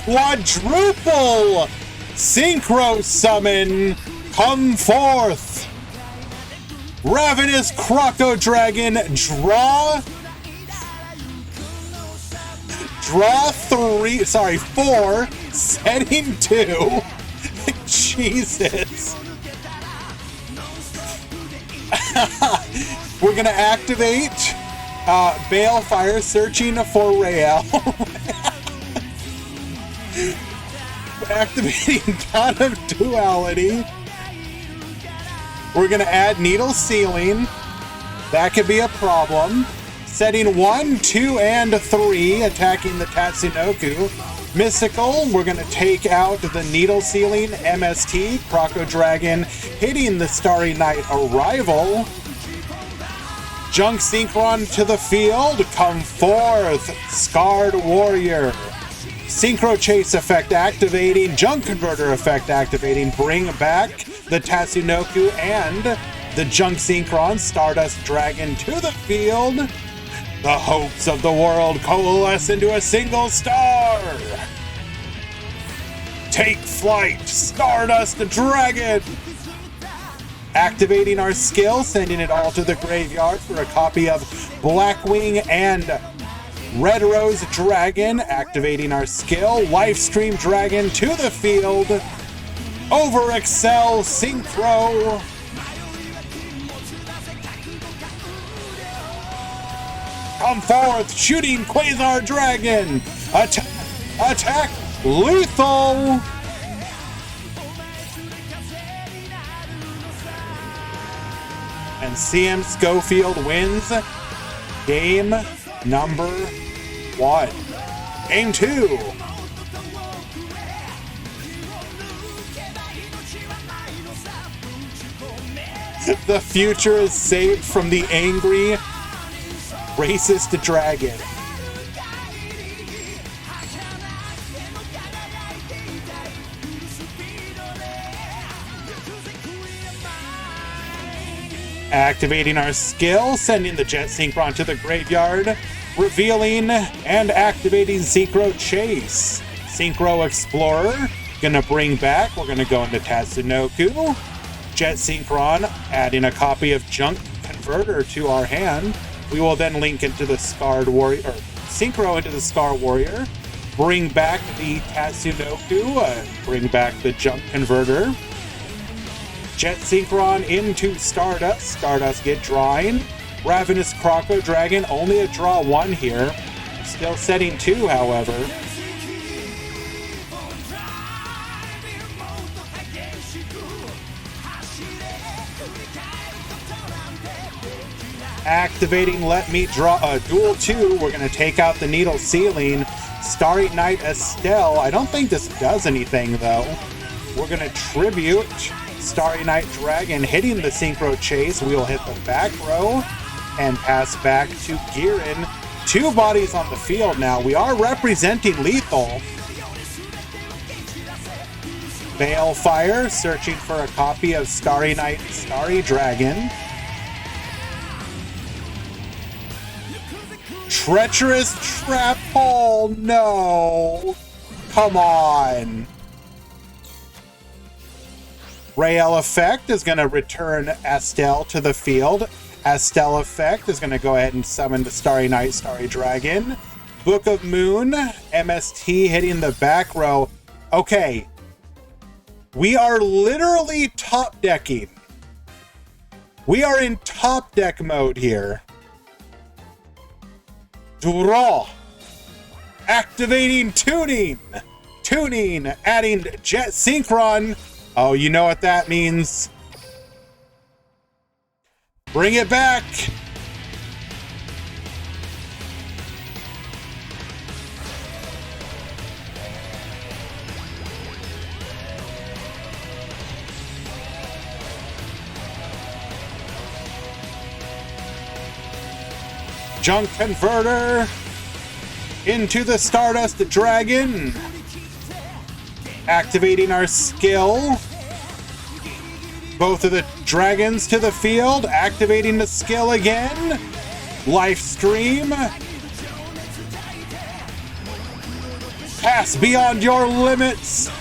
quadruple synchro summon, come forth. Ravenous Croco Dragon, draw 4, setting 2. Jesus. We're gonna activate Balefire, searching for Rael. Activating God of Duality. We're gonna add Needle Sealing. That could be a problem. Setting 1, 2, and 3, attacking the Tatsunoko. Mystical, we're gonna take out the Needle Sealing MST. Croco Dragon hitting the Starry Night Arrival. Junk Synchron to the field, come forth, Scarred Warrior. Synchro Chase effect activating, Junk Converter effect activating, bring back the Tatsunoko and the Junk Synchron Stardust Dragon to the field. The hopes of the world coalesce into a single star. Take flight, Stardust Dragon. Activating our skill, sending it all to the graveyard for a copy of Blackwing and Red Rose Dragon. Activating our skill, Lifestream Dragon to the field. Overexcel Synchro. Come forth, shooting Quasar Dragon. Attack lethal. And CM Schofield wins game number 1. Game 2. The future is saved from the angry, racist dragon. Activating our skill, sending the Jet Synchron to the graveyard, revealing and activating Synchro Chase. Synchro Explorer, gonna bring back, we're gonna go into Tatsunoko. Jet Synchron, adding a copy of Junk Converter to our hand. We will then link into the Scarred Warrior, or Synchro into the Scar Warrior, bring back the Tatsunoku, bring back the Junk Converter, Jet Synchron into Stardust, Stardust get drawing, Ravenous Croco Dragon, only a draw 1 here, still setting 2, however. Activating Let Me Draw Duel 2. We're going to take out the Needle Ceiling. Starry Night Estelle. I don't think this does anything, though. We're going to Tribute Starry Night Dragon, hitting the Synchro Chase. We will hit the back row and pass back to Girin. 2 bodies on the field now. We are representing Lethal. Balefire, searching for a copy of Starry Night Starry Dragon. Treacherous Trap Hole, no! Come on! Rael Effect is going to return Estelle to the field. Estelle Effect is going to go ahead and summon the Starry Night Starry Dragon. Book of Moon, MST hitting the back row. Okay. We are literally top decking. We are in top deck mode here. Draw. Activating Tuning. Tuning, adding Jet Synchron. Oh, you know what that means. Bring it back. Junk Converter into the Stardust Dragon. Activating our skill. Both of the dragons to the field. Activating the skill again. Life Stream. Pass beyond your limits.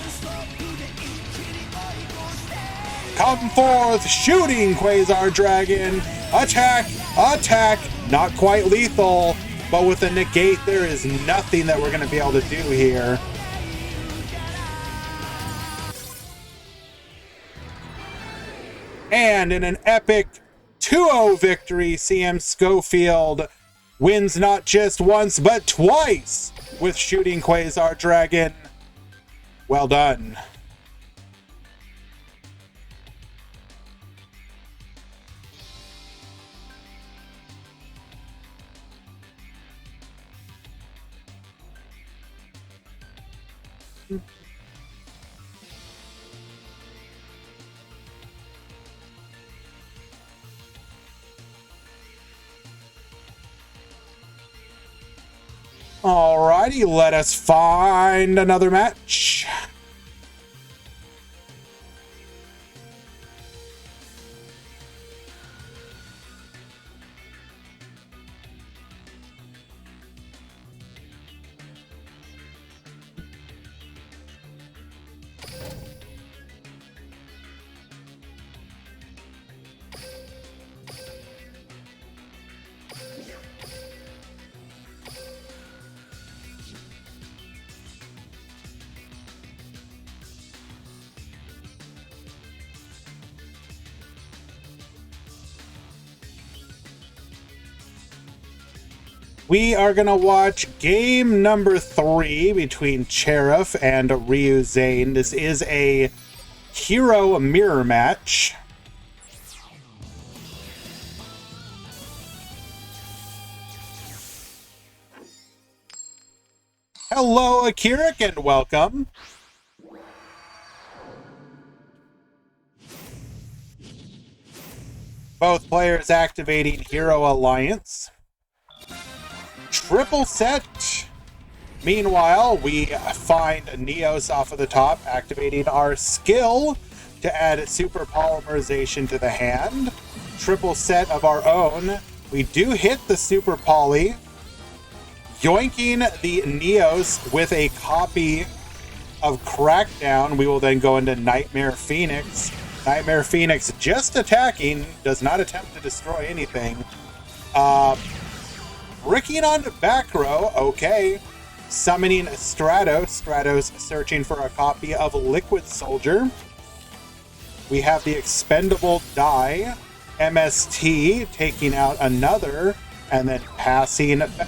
Come forth, shooting Quasar Dragon. Attack, attack. Not quite lethal, but with a negate, there is nothing that we're going to be able to do here. And in an epic 2-0 victory, CM Schofield wins not just once, but twice with shooting Quasar Dragon. Well done. Alrighty, let us find another match. We are going to watch game number 3 between Cherif and Ryu Zane. This is a hero mirror match. Hello, Akirik, and welcome. Both players activating Hero Alliance. Triple set. Meanwhile, we find Neos off of the top, activating our skill to add super polymerization to the hand. Triple set of our own. We do hit the super poly, yoinking the Neos with a copy of Crackdown. We will then go into Nightmare Phoenix, Nightmare Phoenix just attacking, does not attempt to destroy anything. Ricking on the back row, okay. Summoning Stratos. Stratos searching for a copy of Liquid Soldier. We have the expendable die. MST taking out another, and then passing back.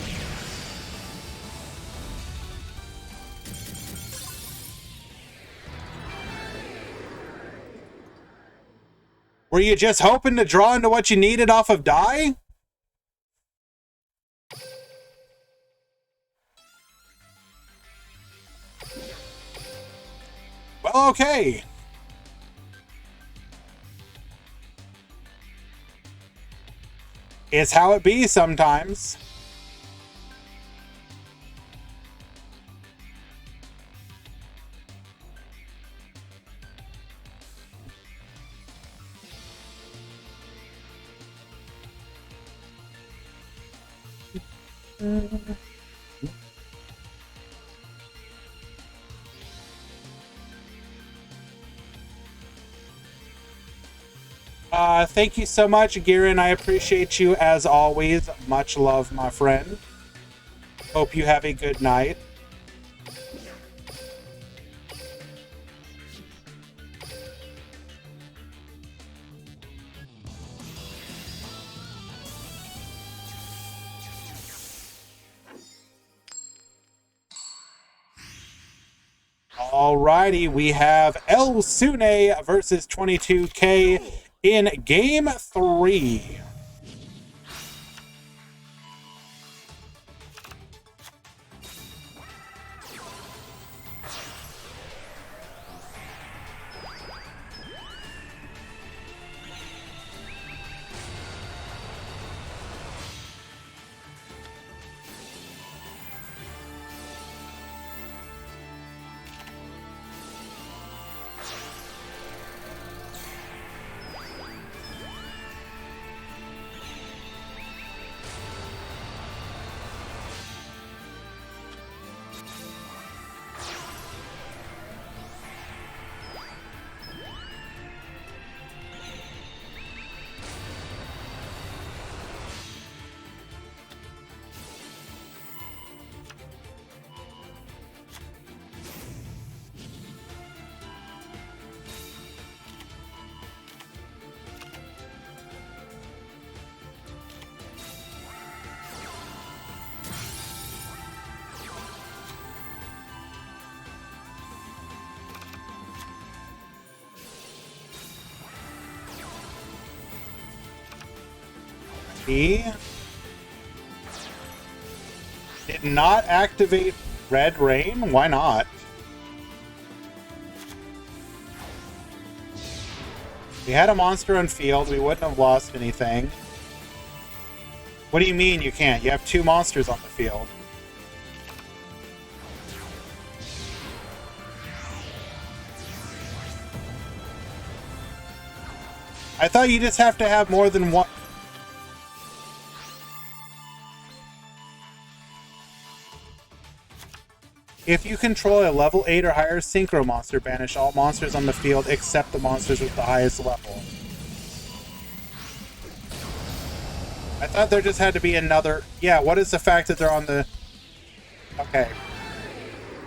Were you just hoping to draw into what you needed off of die? Well, okay. It's how it be sometimes. Thank you so much, Girin. I appreciate you as always. Much love, my friend. Hope you have a good night. Alrighty, we have El Sune versus 22K in Game 3. He did not activate Red Rain. Why not? We had a monster on field. We wouldn't have lost anything. What do you mean you can't? You have 2 monsters on the field. I thought you just have to have more than one. If you control a level 8 or higher Synchro monster, banish all monsters on the field except the monsters with the highest level. I thought there just had to be another... Yeah, what is the fact that they're on the... Okay.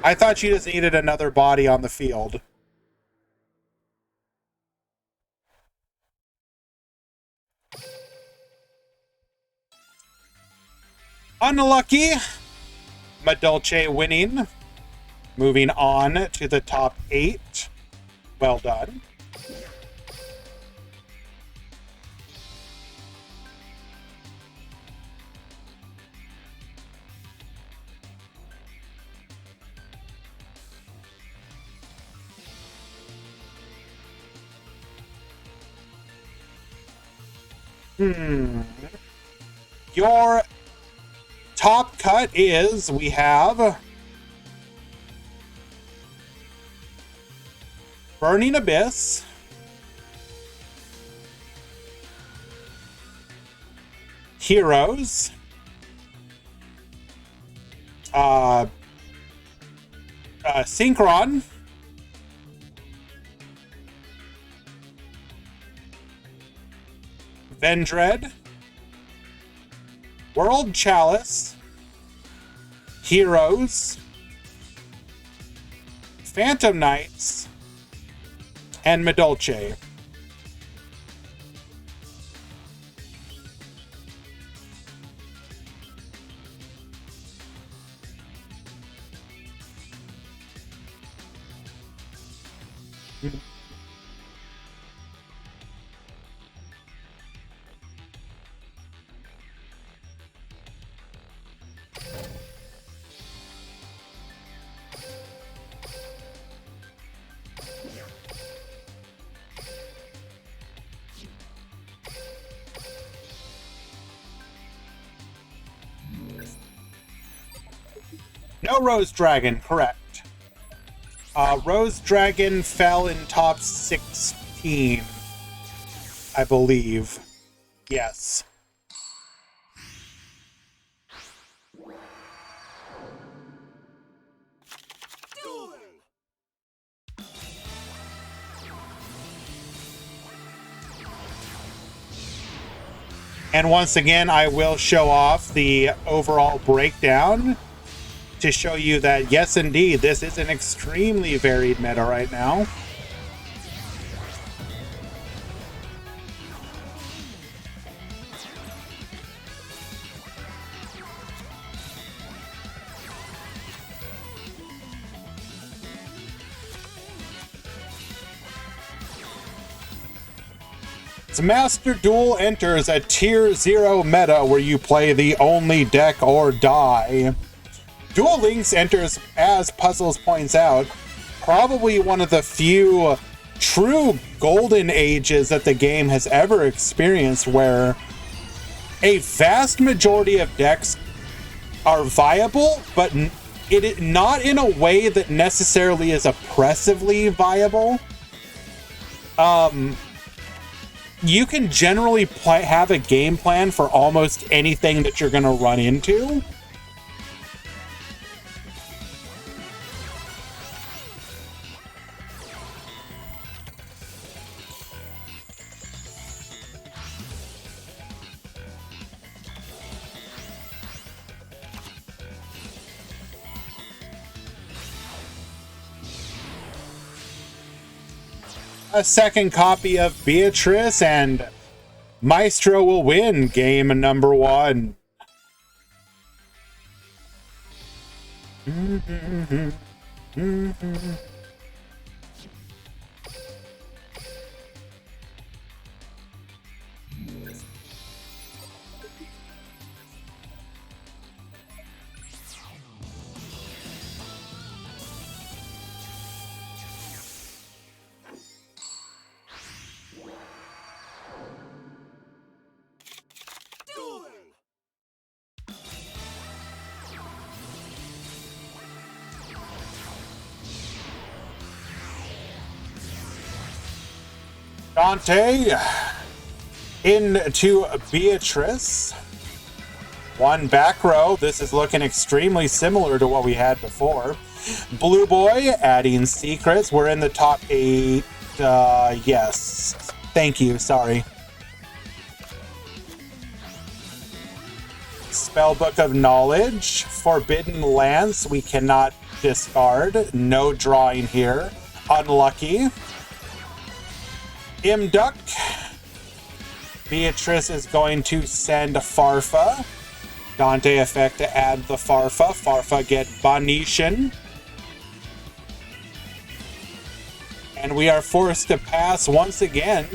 I thought you just needed another body on the field. Unlucky. Madolce winning. Moving on to the top 8. Well done. Your top cut is, we have Burning Abyss, Heroes, Synchron, Vendread, World Chalice, Heroes, Phantom Knights, and Medolce. No Rose Dragon, correct. Rose Dragon fell in top 16, I believe. Yes. Duel. And once again, I will show off the overall breakdown to show you that, yes, indeed, this is an extremely varied meta right now. Master Duel enters a Tier 0 meta where you play the only deck or die. Duel Links enters, as Puzzles points out, probably one of the few true golden ages that the game has ever experienced, where a vast majority of decks are viable, but not in a way that necessarily is oppressively viable. You can generally have a game plan for almost anything that you're going to run into. A second copy of Beatrice, and Maestro will win game number 1. Dante into Beatrice. One back row. This is looking extremely similar to what we had before. Blue Boy adding secrets. We're in the top 8. Yes. Thank you. Sorry. Spellbook of Knowledge. Forbidden Lance. We cannot discard. No drawing here. Unlucky. Imduck. Beatrice is going to send Farfa. Dante effect to add the Farfa. Farfa get Banishing. And we are forced to pass once again.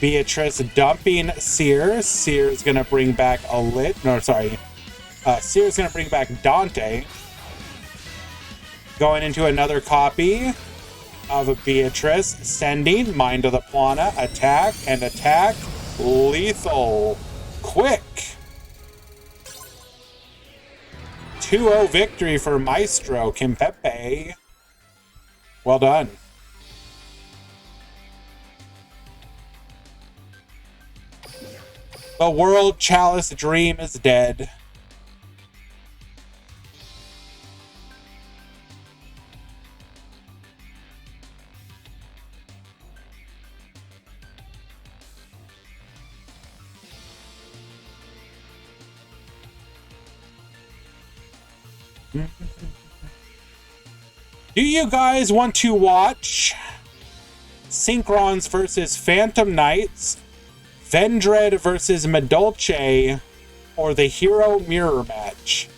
Beatrice dumping Seer. Seer is going to bring back Seer is going to bring back Dante. Going into another copy of Beatrice, sending Mind of the Plana, attack, and attack, lethal, quick. 2-0 victory for Maestro Kimpepe. Well done. The World Chalice dream is dead. Do you guys want to watch Synchrons versus Phantom Knights, Vendred versus Medolce, or the Hero Mirror match?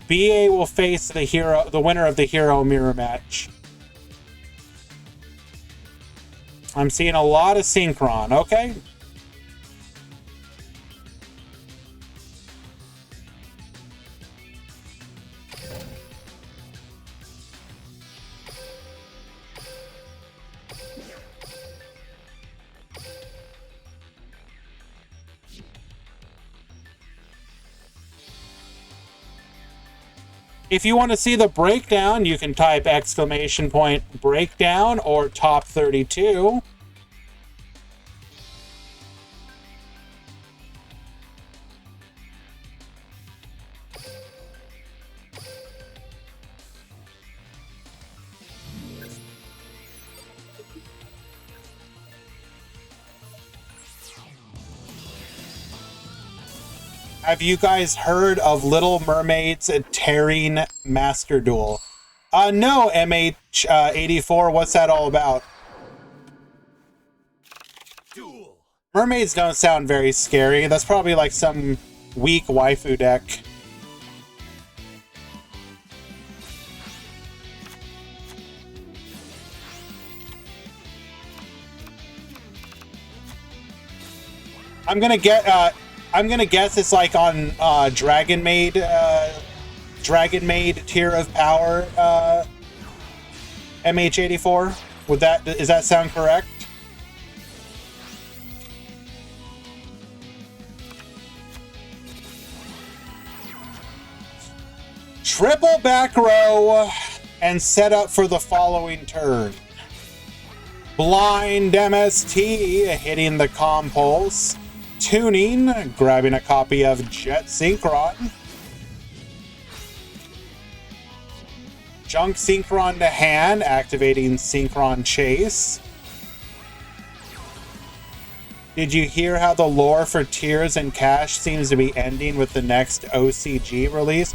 BA will face the winner of the Hero Mirror match. I'm seeing a lot of Synchron, okay? If you want to see the breakdown, you can type !breakdown or top 32. Have you guys heard of Little Mermaid's Tearing Master Duel? No, MH84. What's that all about? Duel. Mermaids don't sound very scary. That's probably like some weak waifu deck. I'm gonna guess it's like on Dragon Maid tier of power, MH84. Does that sound correct? Triple back row and set up for the following turn. Blind MST hitting the compulse. Tuning, grabbing a copy of Jet Synchron. Junk Synchron to hand, activating Synchron Chase. Did you hear how the lore for Tears and Cash seems to be ending with the next OCG release?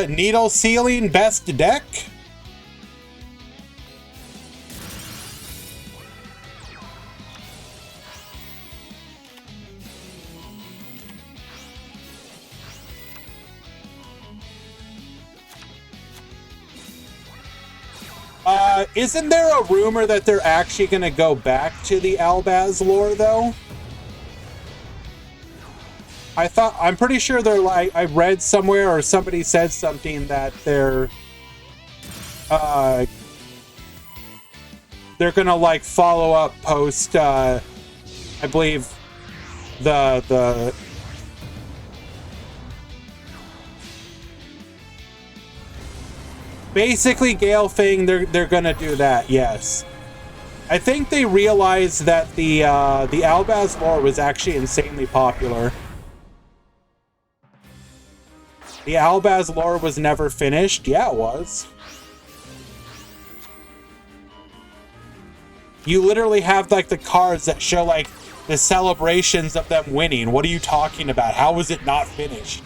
Needle Sealing best deck? Isn't there a rumor that they're actually going to go back to the Albaz lore, though? I'm pretty sure they're like, I read somewhere or somebody said something that they're gonna like follow up post, I believe the basically, Gale Fang, they're gonna do that, yes. I think they realized that the Albaz lore was actually insanely popular. The Albaz lore was never finished. Yeah, it was. You literally have like the cards that show like the celebrations of them winning. What are you talking about? How was it not finished?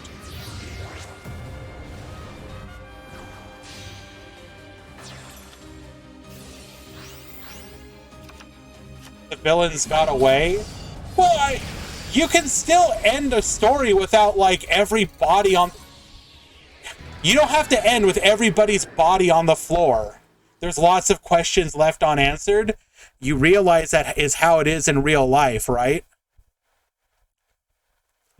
The villains got away? Well, you can still end a story without, like, everybody on... You don't have to end with everybody's body on the floor. There's lots of questions left unanswered. You realize that is how it is in real life, right?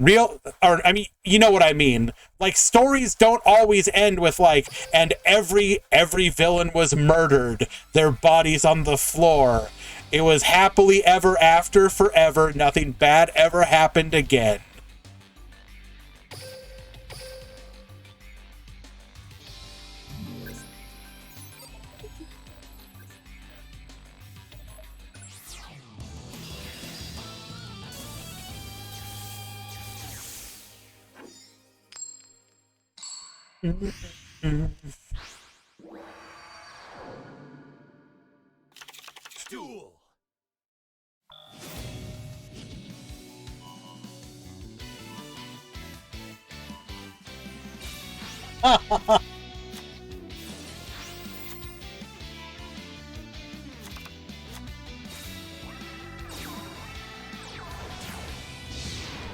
I mean, you know what I mean. Like, stories don't always end with, like, and every villain was murdered. Their bodies on the floor. It was happily ever after forever. Nothing bad ever happened again. Duel.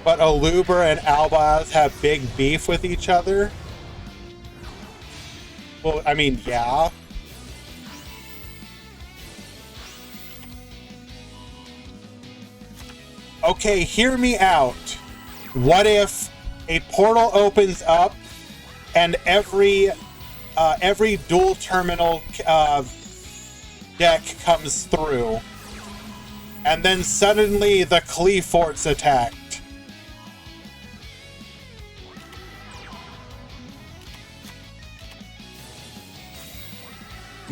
But Aluber and Albaz have big beef with each other? Well, I mean, yeah. Okay, hear me out. What if a portal opens up and every dual terminal deck comes through, and then suddenly the Cleaforts attacked?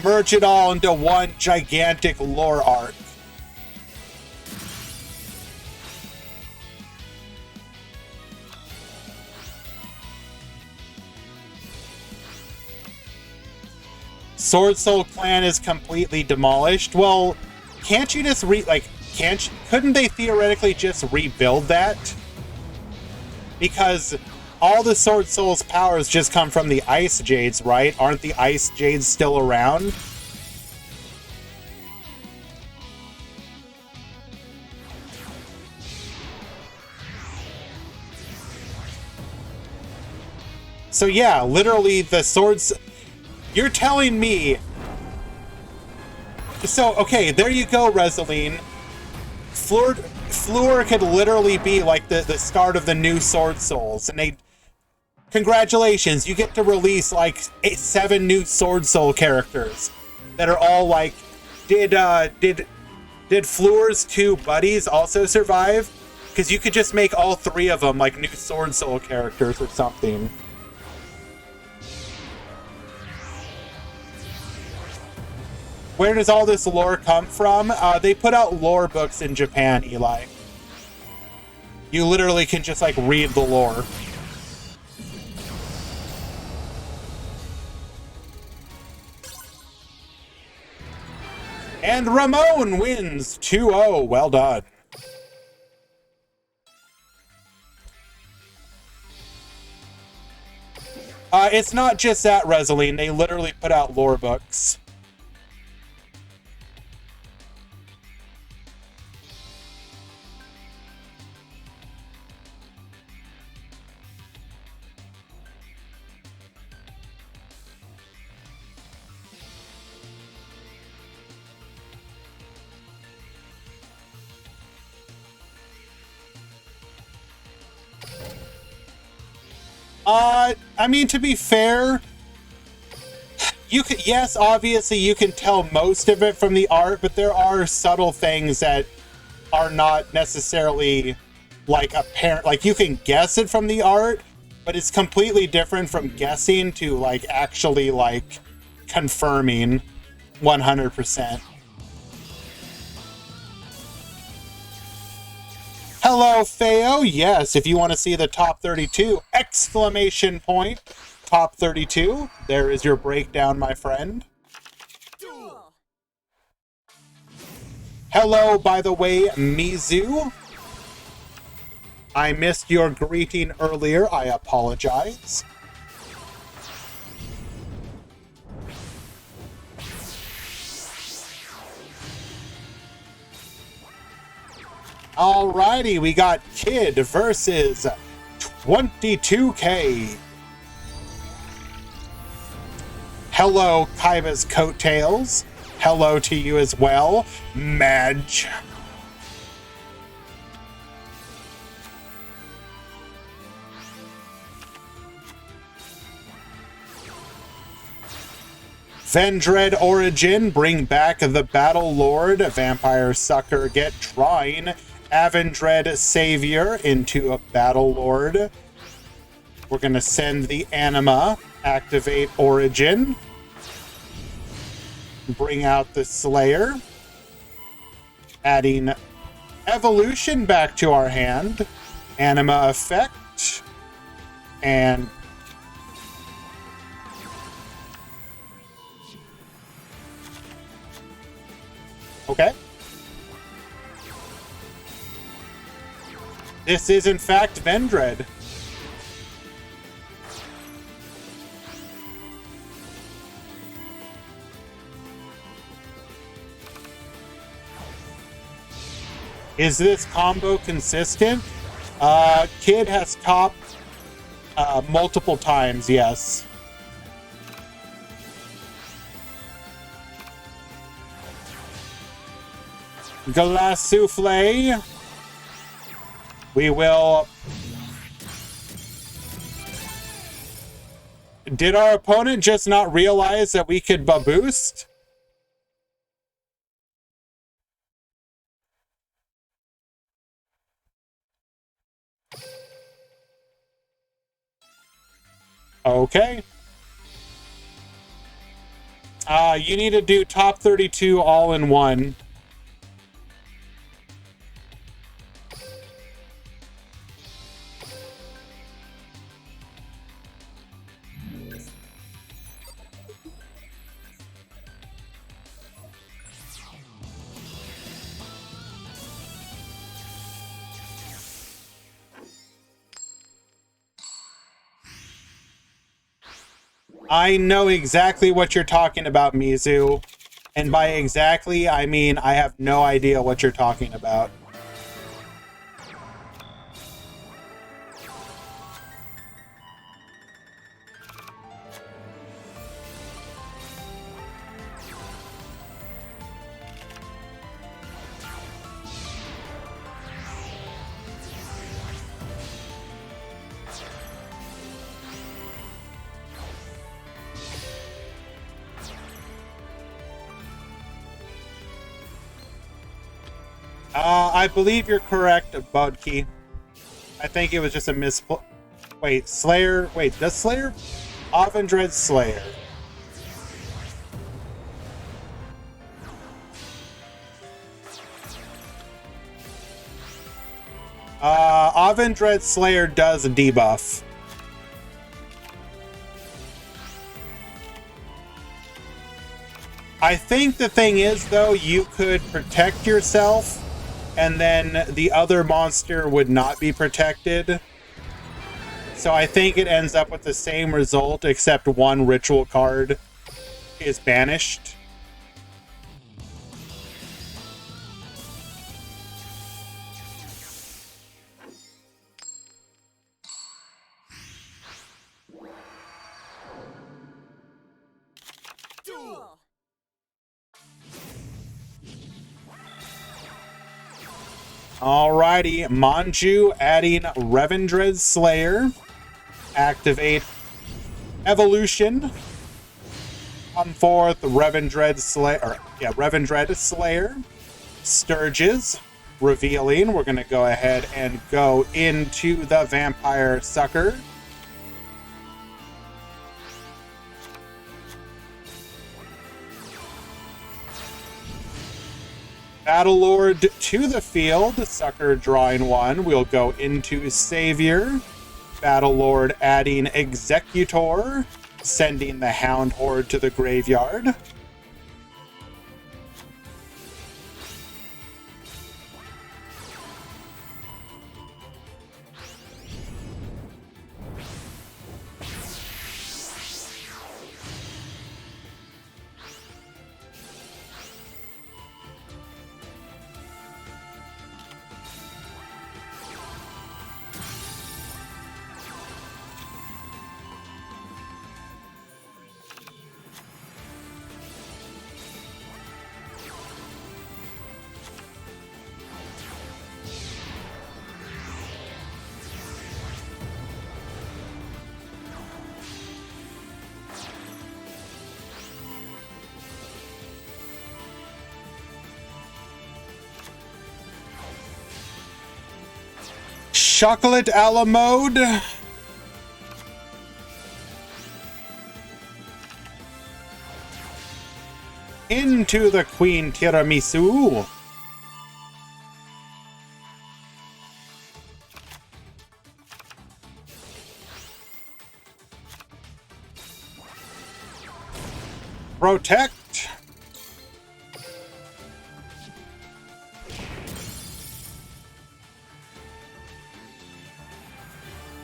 Merge it all into one gigantic lore arc. Sword Soul Clan is completely demolished. Well, can't you just couldn't they theoretically just rebuild that? Because all the Sword Soul's powers just come from the Ice Jades, right? Aren't the Ice Jades still around? So yeah, literally the swords... You're telling me... So, okay, there you go, Reseline. Fleur could literally be like the start of the new Sword Souls, and they... Congratulations, you get to release like 7 new Sword Soul characters that are all like... Did Fleur's 2 buddies also survive? Because you could just make all 3 of them like new Sword Soul characters or something. Where does all this lore come from? They put out lore books in Japan, Eli. You literally can just, like, read the lore. And Ramon wins 2-0. Well done. It's not just that, Reseline. They literally put out lore books. I mean, to be fair, you can, yes, obviously you can tell most of it from the art, but there are subtle things that are not necessarily like apparent. Like, you can guess it from the art, but it's completely different from guessing to like actually like confirming 100%. Hello, Feo. Yes, if you want to see the top 32, exclamation point, top 32. There is your breakdown, my friend. Duel. Hello, by the way, Mizu. I missed your greeting earlier. I apologize. Alrighty, we got Kid versus 22K. Hello, Kaiba's Coattails. Hello to you as well, Madge. Vendread Origin, bring back the Battle Lord. Vampire Sucker, get trying. Avendread Savior into a Battle Lord. We're going to send the Anima, activate Origin. Bring out the Slayer. Adding Evolution back to our hand. Anima effect. And Okay. This is, in fact, Vendred. Is this combo consistent? Kid has topped multiple times, yes. Glace Souffle. We will... Did our opponent just not realize that we could boost? Okay. You need to do top 32 all in one. I know exactly what you're talking about, Mizu. And by exactly, I mean I have no idea what you're talking about. I believe you're correct, Budkey. I think it was just a Wait, Slayer? Wait, does Slayer? Avendred Slayer. Avendred Slayer does a debuff. I think the thing is, though, you could protect yourself, and then the other monster would not be protected. So I think it ends up with the same result, except one ritual card is banished. Duel. Alrighty, Manju adding Revendred Slayer. Activate Evolution. Come forth, Revendred Slayer. Revendred Slayer. Sturges. Revealing. We're going to go ahead and go into the Vampire Sucker. Battlelord to the field. Sucker drawing one. We'll go into Savior. Battlelord adding Executor. Sending the Hound Horde to the graveyard. Chocolate a la mode. Into the Queen Tiramisu. Protect.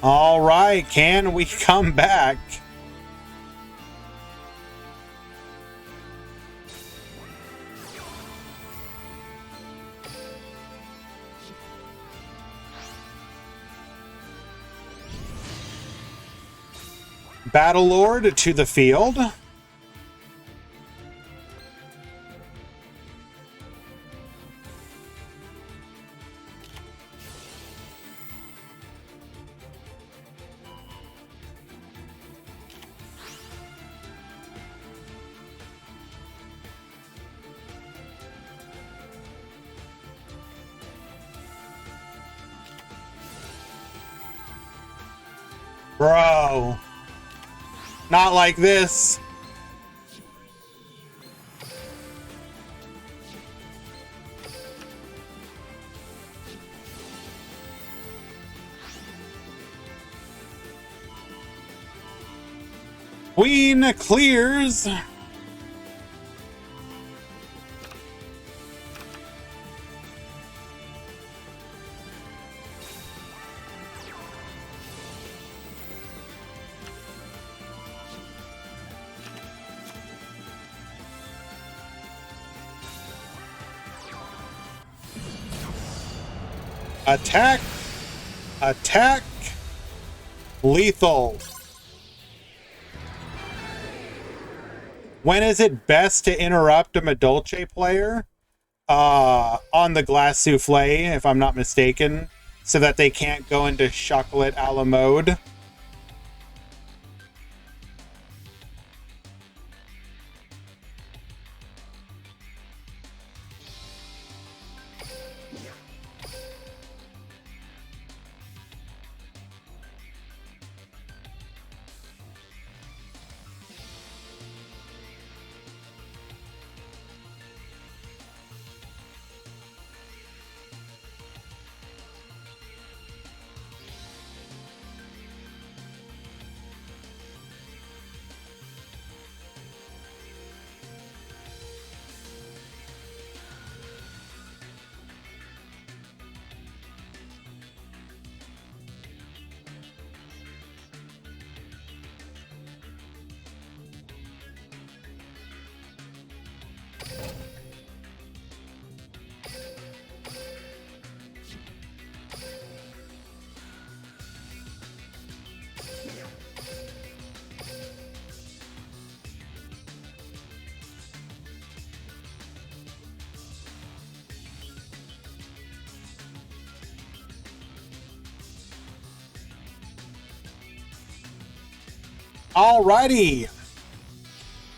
All right, can we come back? Battle Lord to the field. Bro. Not like this. Queen clears. Attack. Attack. Lethal. When is it best to interrupt a Medolce player? On the glass souffle, if I'm not mistaken, so that they can't go into chocolate a la mode. Alrighty.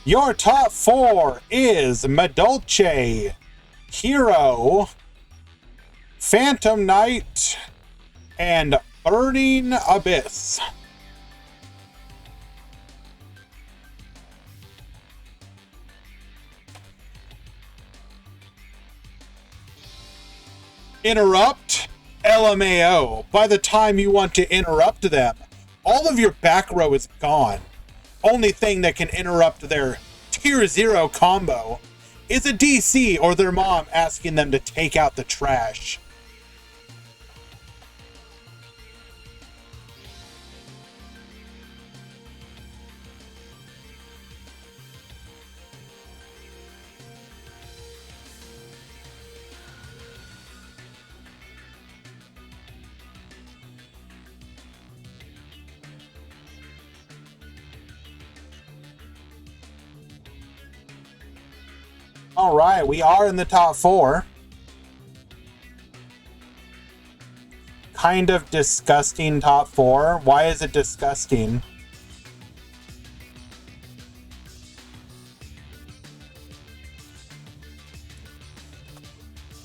Your top four is Medolce, Hero, Phantom Knight, and Burning Abyss. Interrupt, LMAO. By the time you want to interrupt them, all of your back row is gone. Only thing that can interrupt their tier 0 combo is a DC or their mom asking them to take out the trash. All right, we are in the top four. Kind of disgusting top four. Why is it disgusting?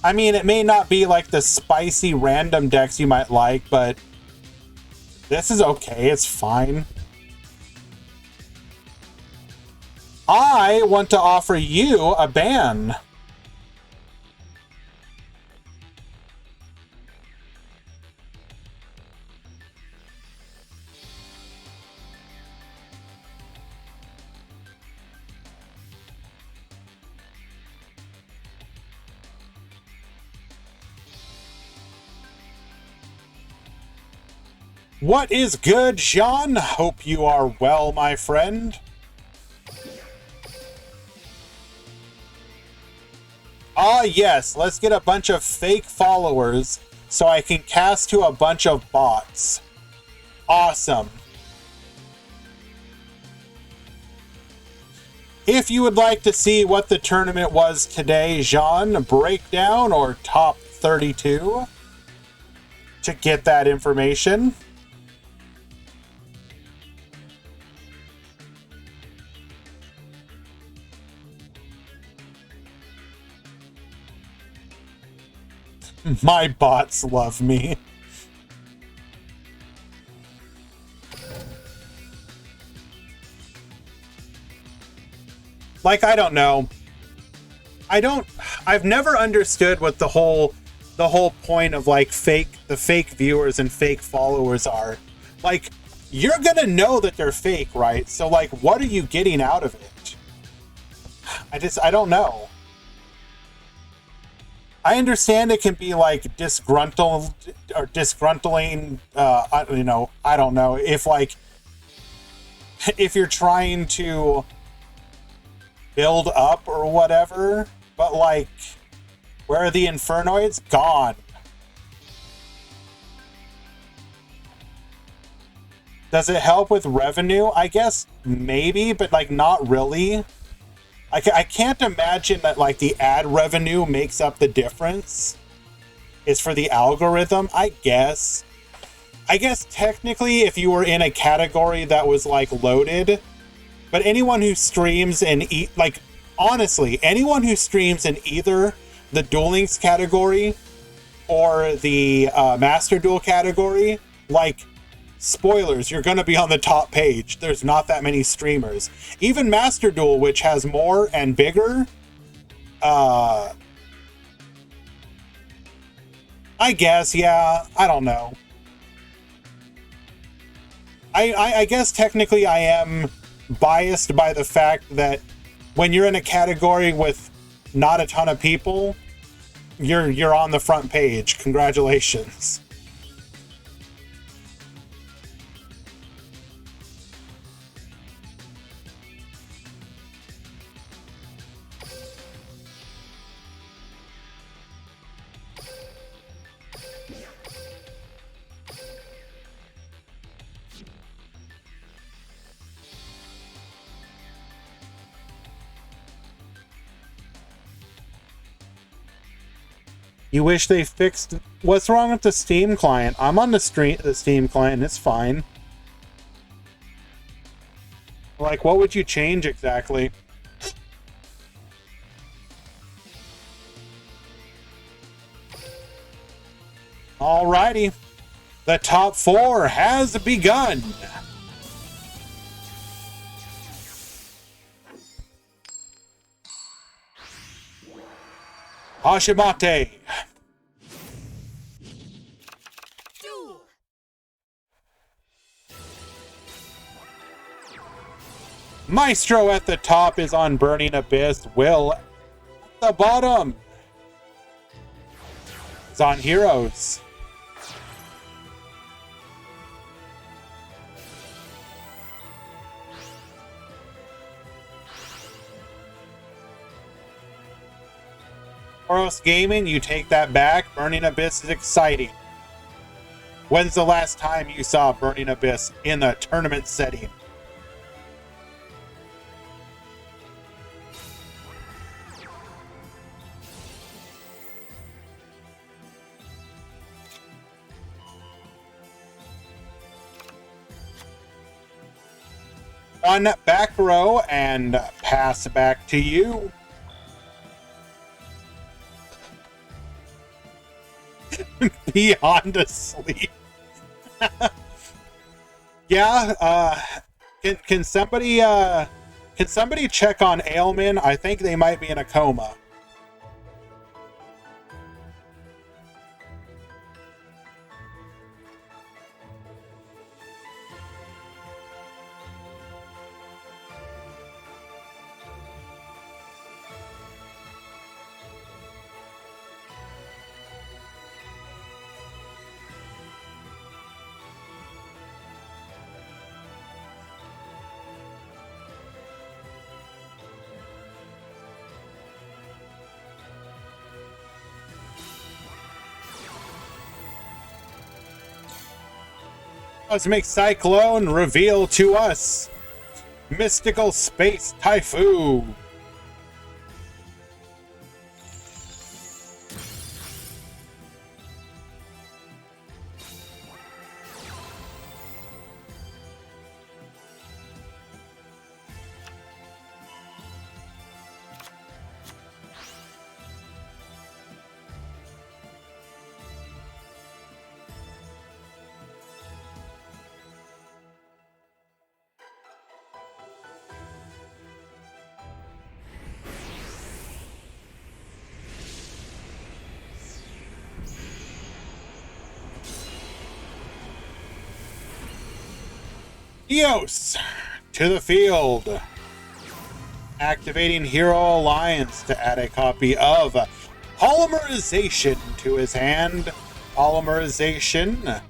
I mean, it may not be like the spicy random decks you might like, but this is okay. It's fine. I want to offer you a ban. What is good, Jean? Hope you are well, my friend. Ah, yes, let's get a bunch of fake followers so I can cast to a bunch of bots. Awesome. If you would like to see what the tournament was today, Jean, breakdown or top 32 to get that information. My bots love me. Like, I don't know. I've never understood what the whole point of like the fake viewers and fake followers are. Like, you're gonna know that they're fake, right? So like, what are you getting out of it? I don't know. I understand it can be like disgruntled or disgruntling. You know, I don't know if you're trying to build up or whatever, but like, where are the Infernoids? Gone. Does it help with revenue? I guess maybe, but like not really. I can't imagine that like the ad revenue makes up the difference. It's for the algorithm, I guess. I guess technically if you were in a category that was like loaded, but anyone who streams in like honestly, anyone who streams in either the Duel Links category or the Master Duel category, like, spoilers, you're going to be on the top page. There's not that many streamers. Even Master Duel, which has more and bigger, I guess, yeah, I don't know. I guess technically I am biased by the fact that when you're in a category with not a ton of people, you're on the front page. Congratulations. You wish they fixed... What's wrong with the Steam client? I'm on the Steam client, it's fine. Like, what would you change exactly? Alrighty. The top 4 has begun. Hashimate. Duel. Maestro at the top is on Burning Abyss. Will at the bottom is on Heroes. Oros Gaming, you take that back. Burning Abyss is exciting. When's the last time you saw Burning Abyss in a tournament setting? One back row and pass back to you. Beyond asleep. Yeah, can somebody check on Ailman? I think they might be in a coma. Cosmic Cyclone, reveal to us. Mystical Space Typhoon. Eos to the field. Activating Hero Alliance to add a copy of Polymerization to his hand. Polymerization.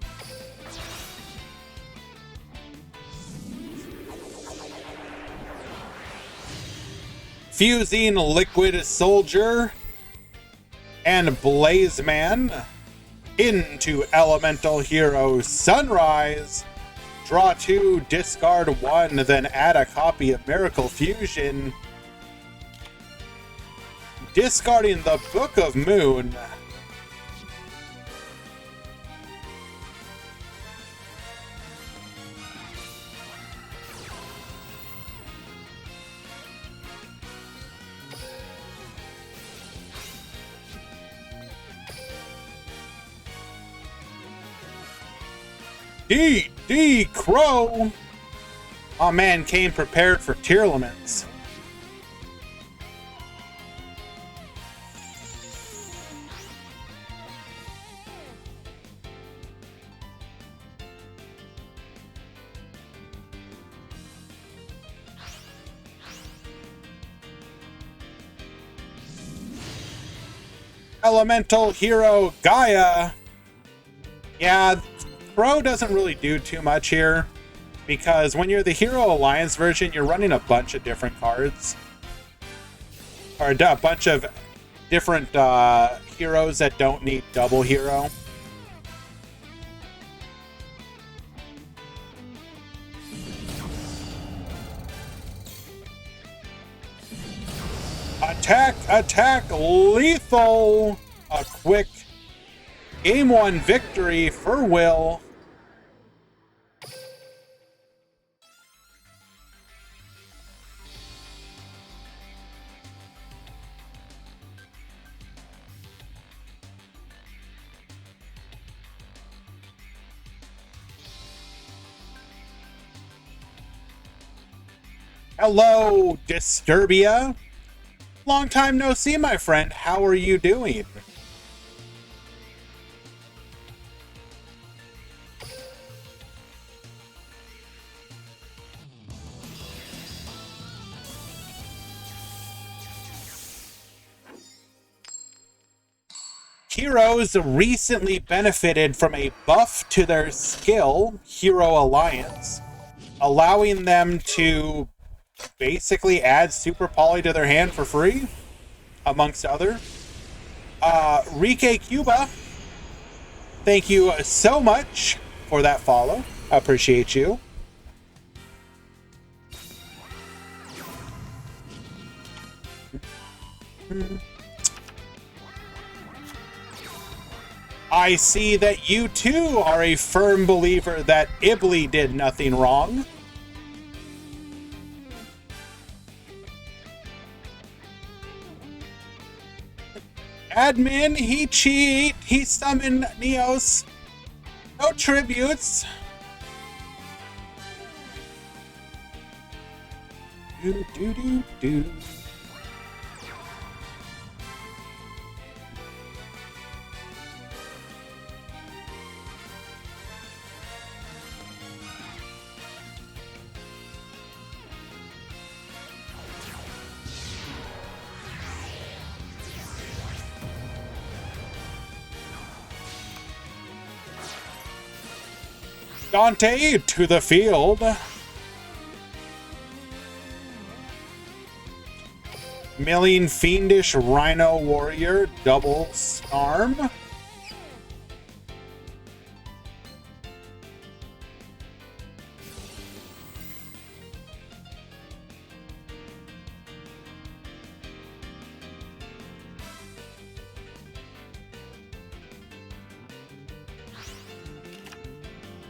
Fusing Liquid Soldier and Blazeman into Elemental Hero Sunrise. Draw 2, discard 1, then add a copy of Miracle Fusion. Discarding the Book of Moon. D. Crow. Oh man, came prepared for Tearlaments. Elemental Hero Gaia. Yeah, Crow doesn't really do too much here, because when you're the Hero Alliance version, you're running a bunch of different cards. Or a bunch of different heroes that don't need double hero. Attack, lethal! A quick Game 1 victory for Will. Hello, Disturbia. Long time no see, my friend. How are you doing? Heroes recently benefited from a buff to their skill, Hero Alliance, allowing them to basically add Super Poly to their hand for free, amongst other. Rike Cuba, thank you so much for that follow. I appreciate you. I see that you too are a firm believer that Ibli did nothing wrong. Admin, he cheat. He summoned Neos. No tributes. Do. Dante to the field. Milling Fiendish Rhino Warrior, double arm.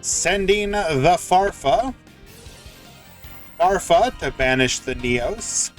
Sending the Farfa. Farfa to banish the Neos.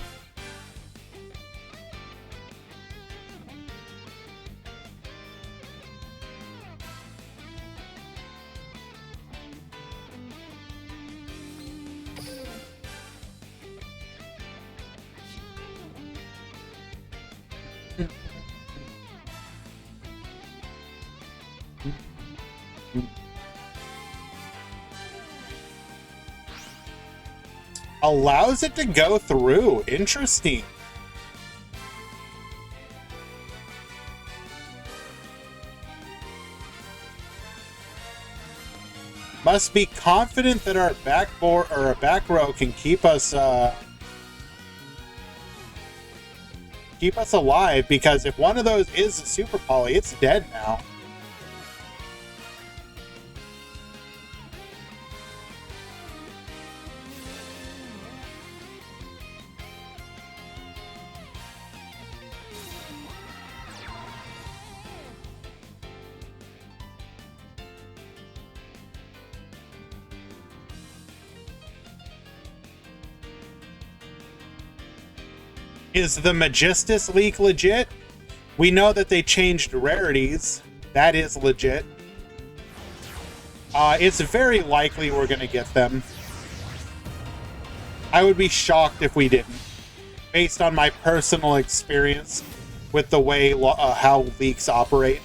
Allows it to go through. Interesting. Must be confident that our backboard or our back row can keep us alive, because if one of those is a super poly, it's dead now. Is the Magistus leak legit? We know that they changed rarities. That is legit. It's very likely we're going to get them. I would be shocked if we didn't, based on my personal experience with the way how leaks operate.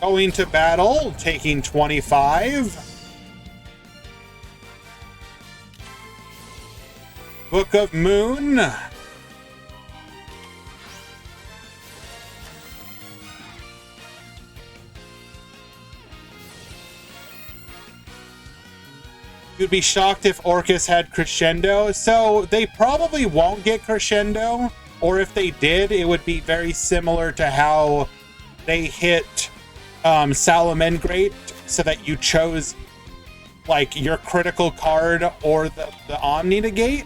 Going to battle, taking 25. Book of Moon. You'd be shocked if Orcus had Crescendo. So they probably won't get Crescendo, or if they did, it would be very similar to how they hit Salamangreat, so that you chose like your critical card or the Omni Negate.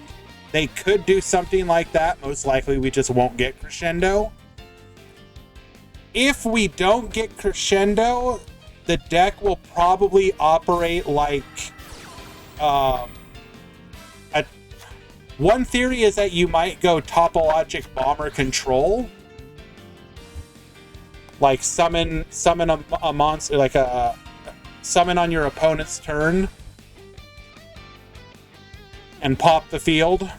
They could do something like that. Most likely we just won't get Crescendo. If we don't get Crescendo, the deck will probably operate like one theory is that you might go Topologic Bomber Control. Like summon a monster, like a summon on your opponent's turn and pop the field.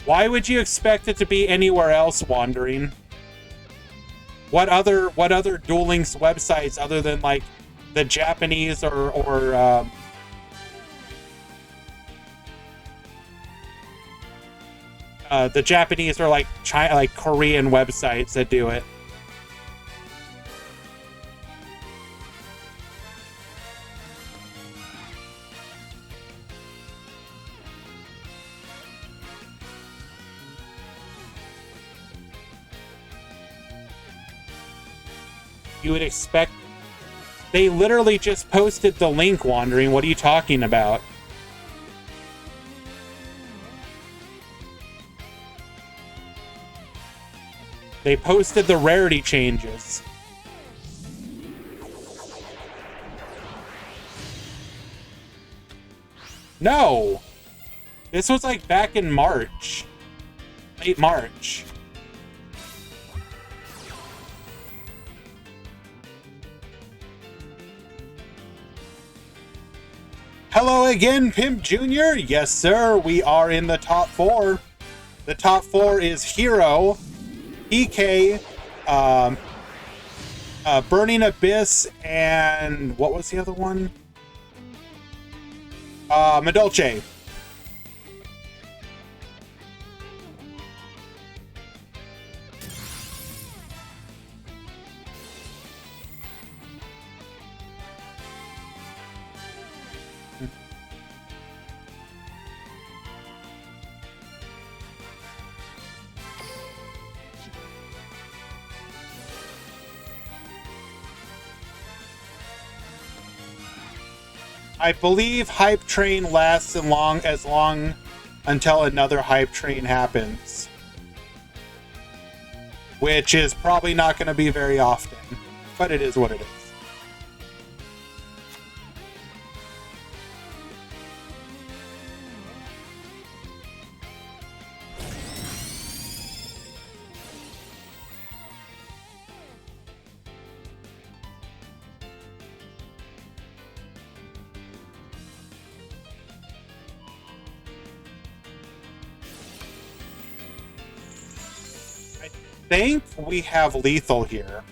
Why would you expect it to be anywhere else, Wandering? What other Duel Links websites other than like the Japanese or the Japanese or like China, like Korean websites that do it? You would expect. They literally just posted the link, Wandering. What are you talking about? They posted the rarity changes. No! This was like back in March. Late March. Hello again, Pimp Jr. Yes, sir. We are in the top four. The top four is Hero, EK, Burning Abyss, and what was the other one? Madolche. I believe hype train lasts as long until another hype train happens, which is probably not going to be very often, but it is what it is. I think we have lethal here.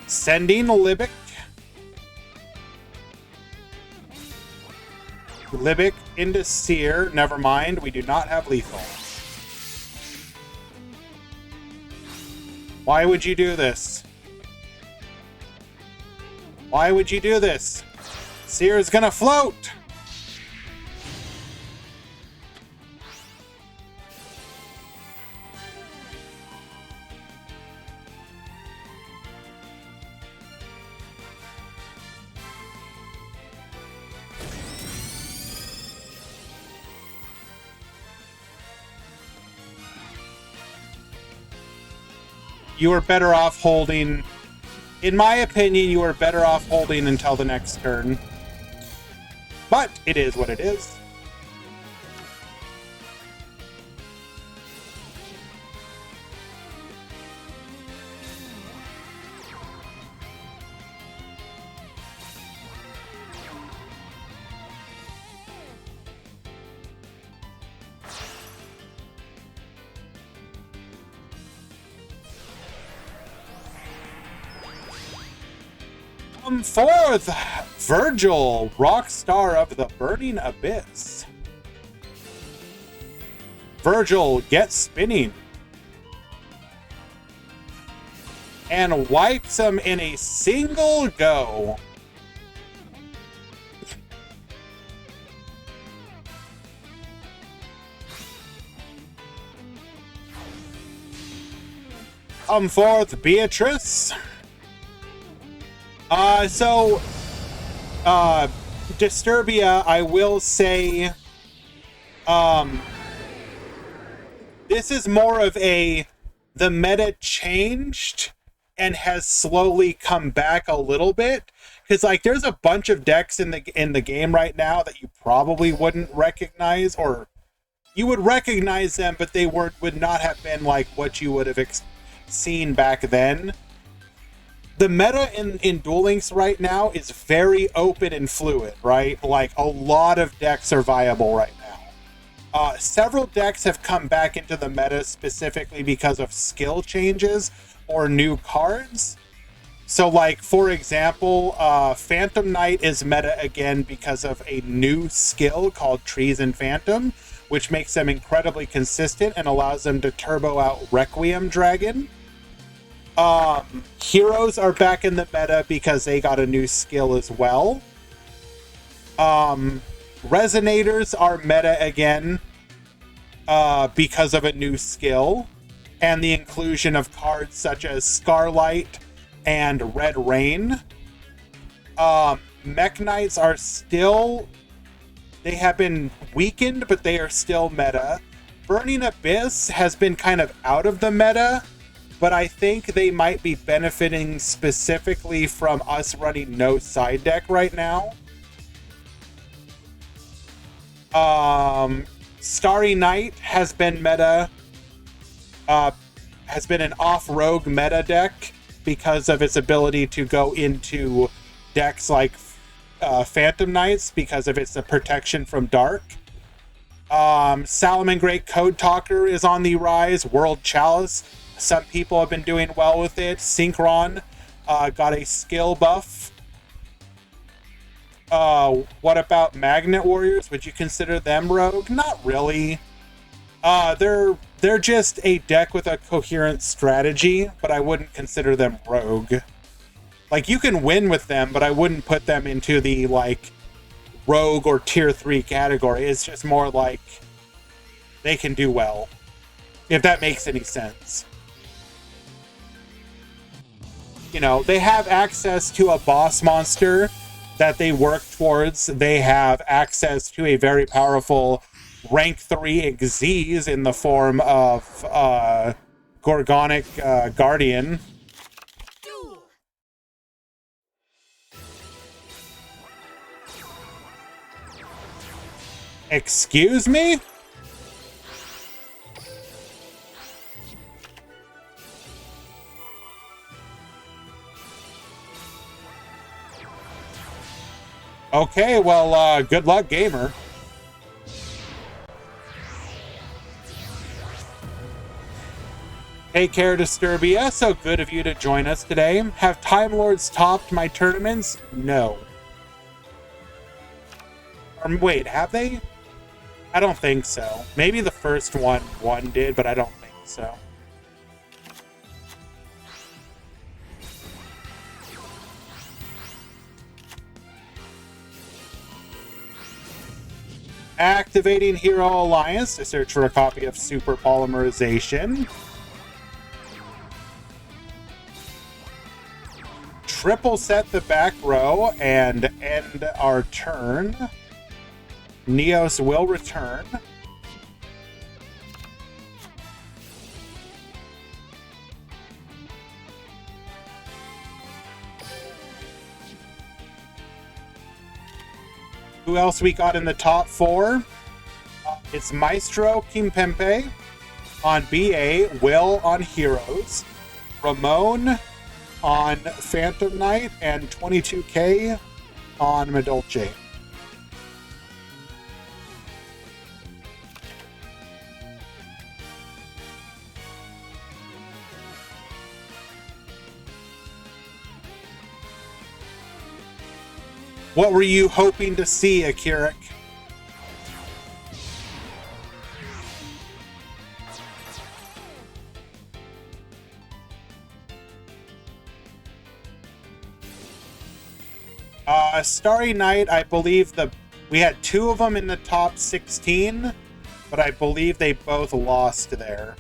Sending Libic. Libic into Seer. Never mind, we do not have lethal. Why would you do this? Why would you do this? Seer is gonna float! You are better off holding... In my opinion, you are better off holding until the next turn. But it is what it is. Come forth, Virgil, rock star of the burning abyss. Virgil gets spinning and wipes him in a single go. Come forth, Beatrice. Disturbia, I will say, this is more of the meta changed and has slowly come back a little bit. Because, like, there's a bunch of decks in the game right now that you probably wouldn't recognize, or you would recognize them, but they would not have been, like, what you would have seen back then. The meta in Duel Links right now is very open and fluid, right? Like, a lot of decks are viable right now. Several decks have come back into the meta specifically because of skill changes or new cards. So, like, for example, Phantom Knight is meta again because of a new skill called Treason Phantom, which makes them incredibly consistent and allows them to turbo out Requiem Dragon. Heroes are back in the meta because they got a new skill as well. Resonators are meta again because of a new skill and the inclusion of cards such as Scarlight and Red Rain. Mech Knights are still... They have been weakened, but they are still meta. Burning Abyss has been kind of out of the meta, but I think they might be benefiting specifically from us running no side deck right now. Starry Night has been meta, has been an off-rogue meta deck because of its ability to go into decks like Phantom Knights because of its protection from dark. Salamangreat Code Talker is on the rise. World Chalice, some people have been doing well with it. Synchron got a skill buff. What about Magnet Warriors? Would you consider them rogue? Not really. They're just a deck with a coherent strategy, but I wouldn't consider them rogue. Like, you can win with them, but I wouldn't put them into the, like, rogue or tier 3 category. It's just more like they can do well, if that makes any sense. you know, they have access to a boss monster that they work towards. They have access to a very powerful rank 3 Xyz in the form of Gorgonic Guardian. Duel. Excuse me? Okay, well, good luck, gamer. Take care, Disturbia. So good of you to join us today. Have Time Lords topped my tournaments? No. Or wait, have they? I don't think so. Maybe the first one did, but I don't think so. Activating Hero Alliance to search for a copy of Super Polymerization. Triple set the back row and end our turn. Neos will return. Who else we got in the top 4? It's Maestro Kimpembe on BA, Will on Heroes, Ramon on Phantom Knight, and 22K on Medolce. What were you hoping to see, Akirik? Starry Night, I believe we had 2 of them in the top 16, but I believe they both lost there.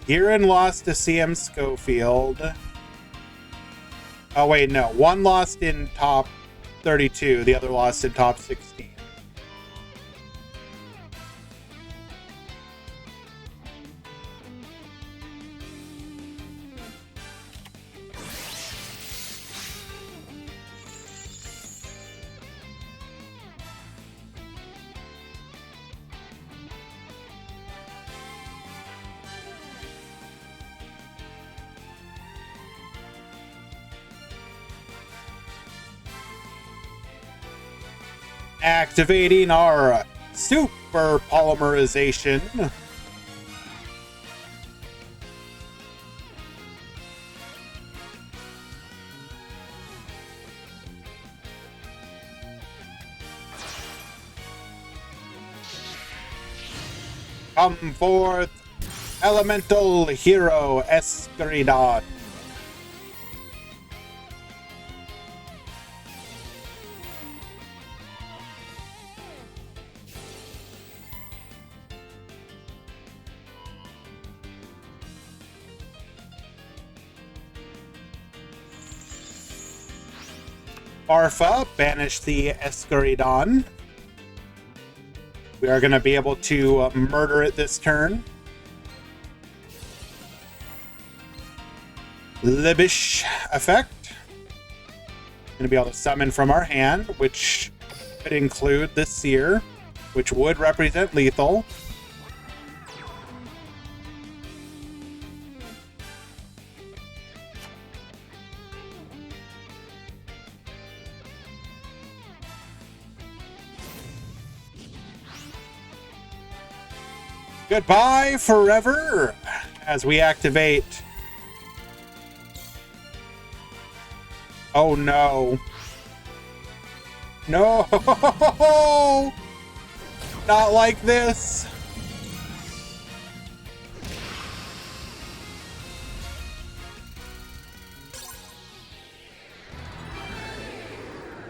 Giron lost to CM Schofield. Oh, wait, no. One lost in top 32. The other lost in top 16. Activating our super polymerization. Come forth, elemental hero Escaridon. Arfa, banish the Escaridon. We are going to be able to murder it this turn. Libish effect. Going to be able to summon from our hand, which could include the Seer, which would represent lethal. Goodbye forever as we activate. Oh no. No! Not like this.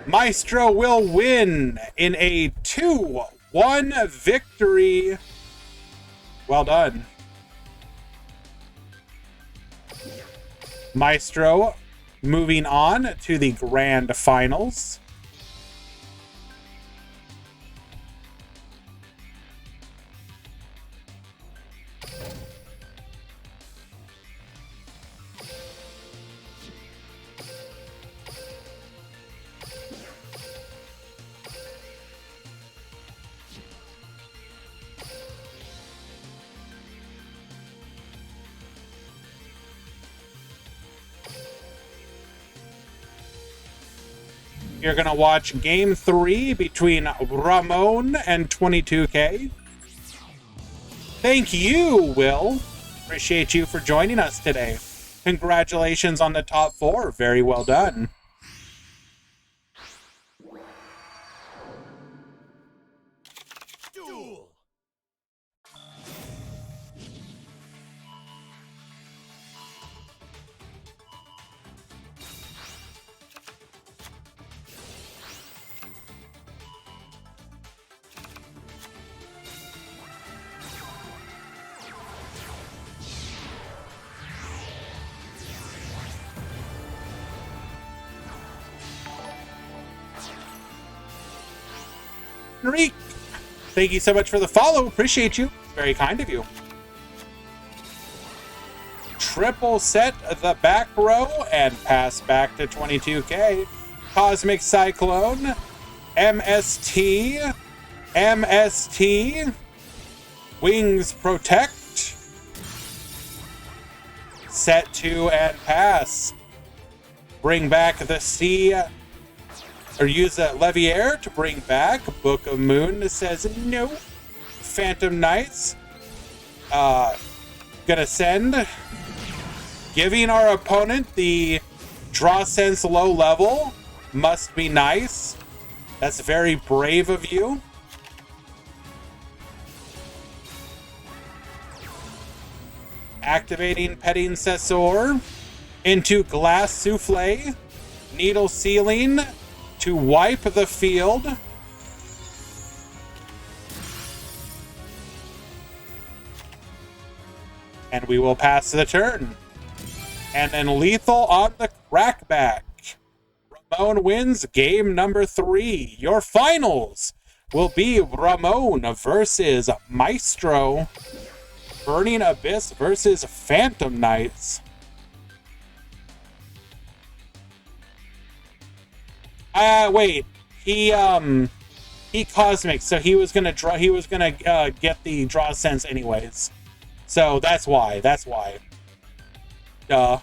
Maestro will win in a 2-1 victory. Well done. Maestro moving on to the grand finals. You're going to watch Game 3 between Ramon and 22K. Thank you, Will. Appreciate you for joining us today. Congratulations on the top 4. Very well done. Duel. Enrique, thank you so much for the follow. Appreciate you. Very kind of you. Triple set the back row and pass back to 22K. Cosmic Cyclone, MST, MST, Wings Protect, set 2 and pass. Bring back the sea, or use a Leviair to bring back. Book of Moon says no. Phantom Knights, gonna send, giving our opponent the draw sense low level. Must be nice. That's very brave of you. Activating Petting Cessor into Glass Souffle. Needle Sealing to wipe the field. And we will pass the turn. And then Lethal on the crackback. Ramon wins game number 3. Your finals will be Ramon versus Maestro. Burning Abyss versus Phantom Knights. Wait. He cosmic, so he was gonna get the draw sense anyways. So that's why. Duh.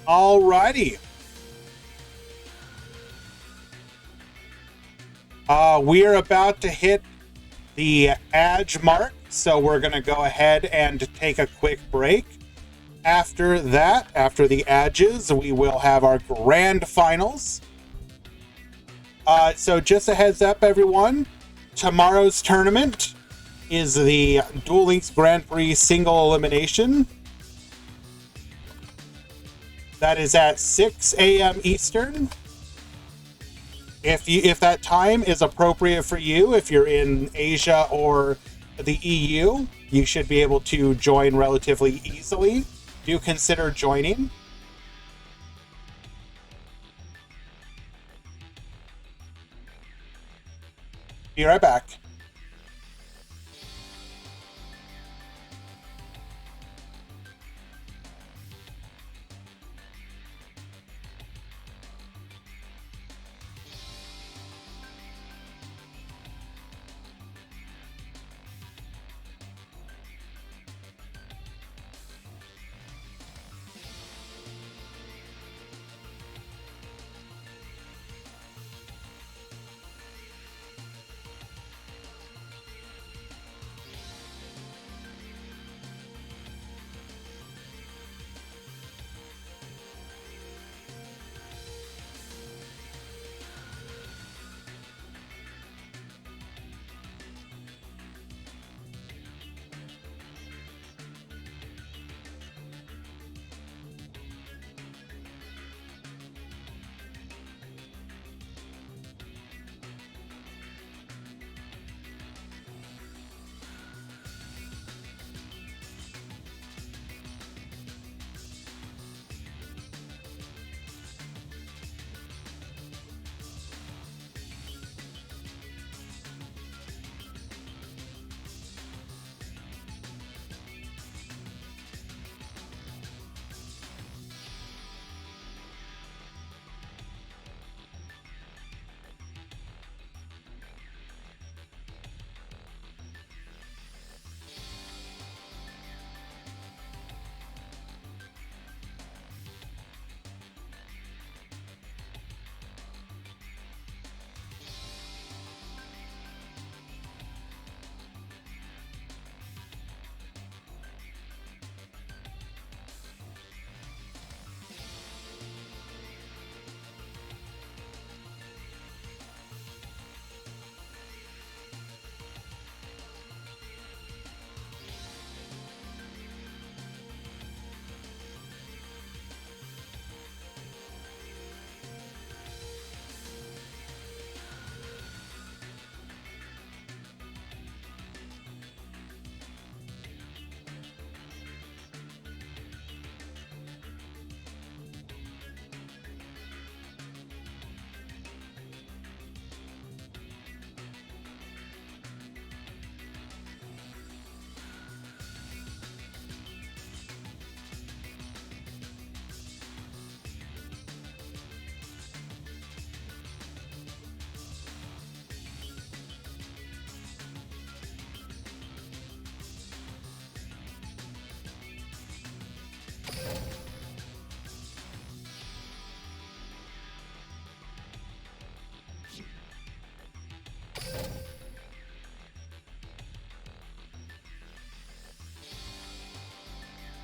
Alrighty. We're about to hit the edge mark, so we're going to go ahead and take a quick break. After that, after the edges, we will have our grand finals. So just a heads up, everyone. Tomorrow's tournament is the Duel Links Grand Prix single elimination. That is at 6 a.m. Eastern. If that time is appropriate for you, if you're in Asia or the EU, you should be able to join relatively easily. Do consider joining. Be right back.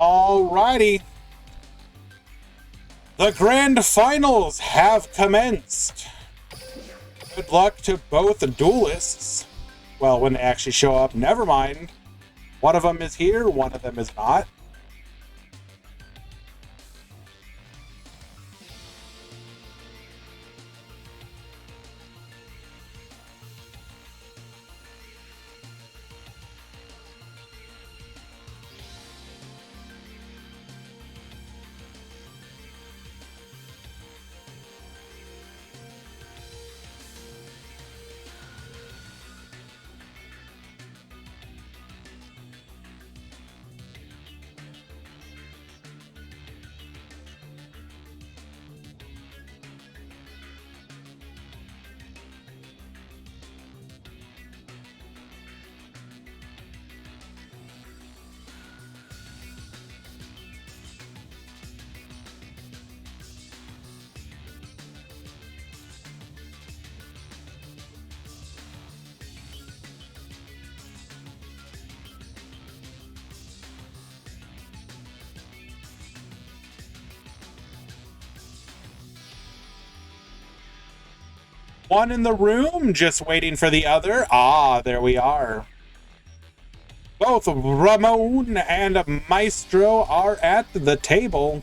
Alrighty. The grand finals have commenced. Good luck to both duelists. Well, when they actually show up, never mind. One of them is here, one of them is not. One in the room, just waiting for the other. Ah, there we are. Both Ramon and Maestro are at the table.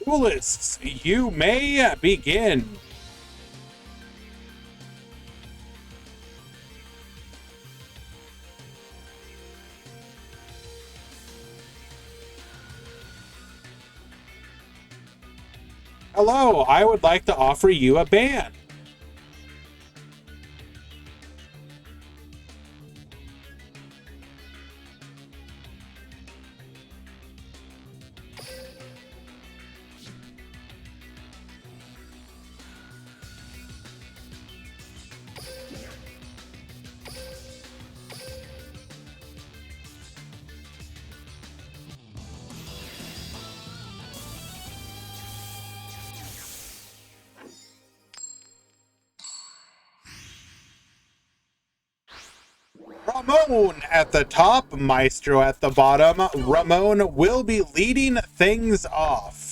Duelists, you may begin. Hello, I would like to offer you a ban. Ramon at the top, Maestro at the bottom. Ramon will be leading things off.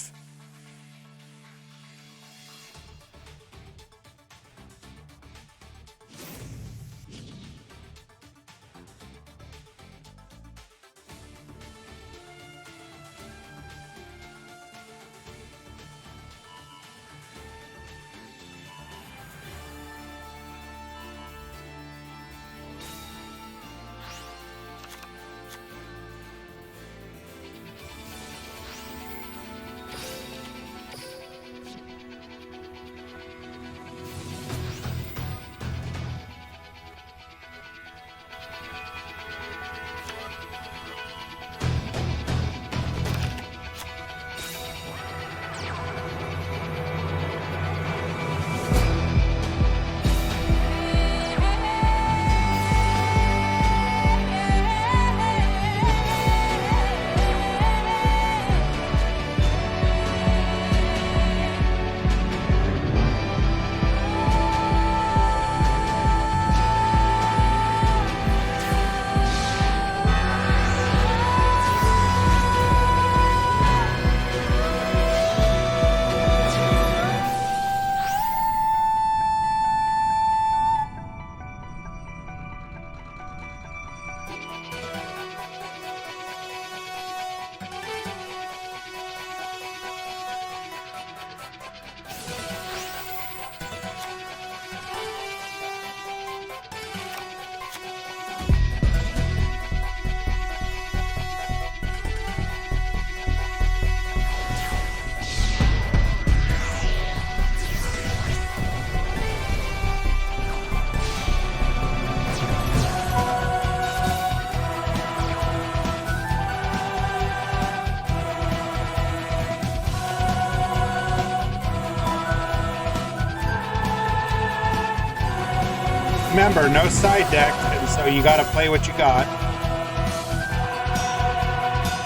remember, no side deck, and so you gotta play what you got.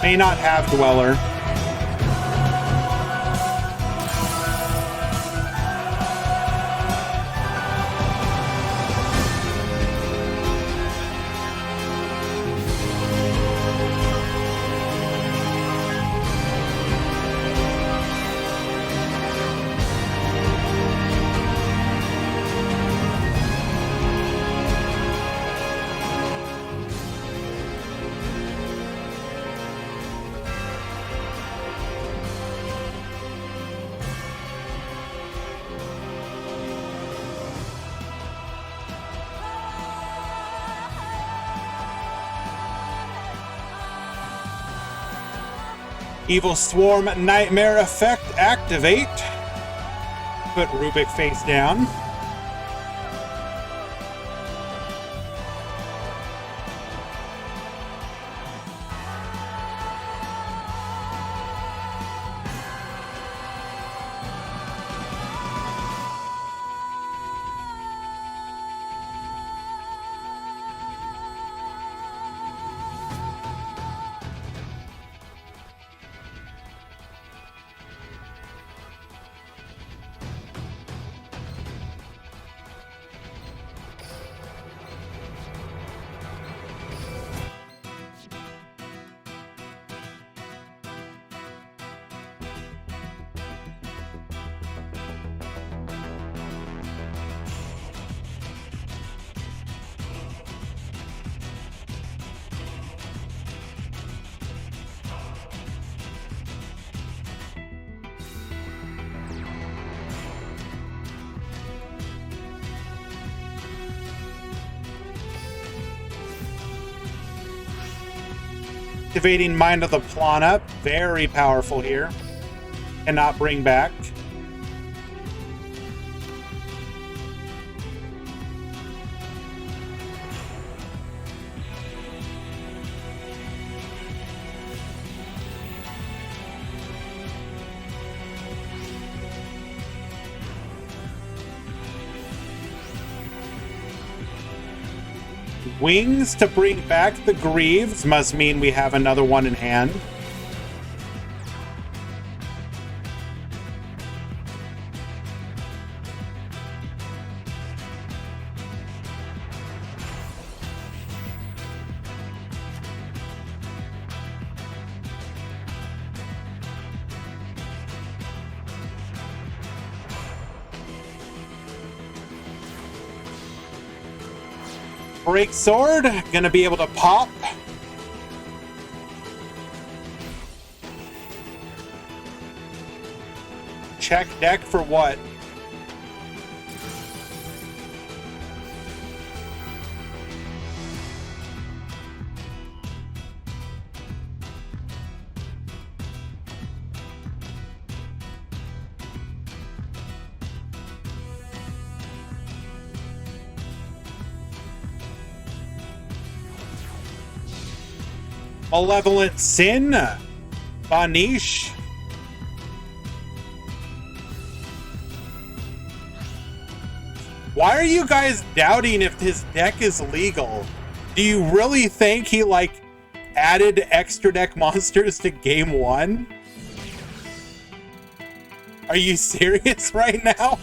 May not have Dweller. Evil Swarm Nightmare Effect activate. Put Rubik face down. Activating Mind of the Plana, very powerful here. Cannot bring back. Wings to bring back the Greaves must mean we have another one in hand. Break Sword, gonna be able to pop. Check deck for what? Malevolent Sin, Banish. Why are you guys doubting if his deck is legal? Do you really think he like added extra deck monsters to game one? Are you serious right now?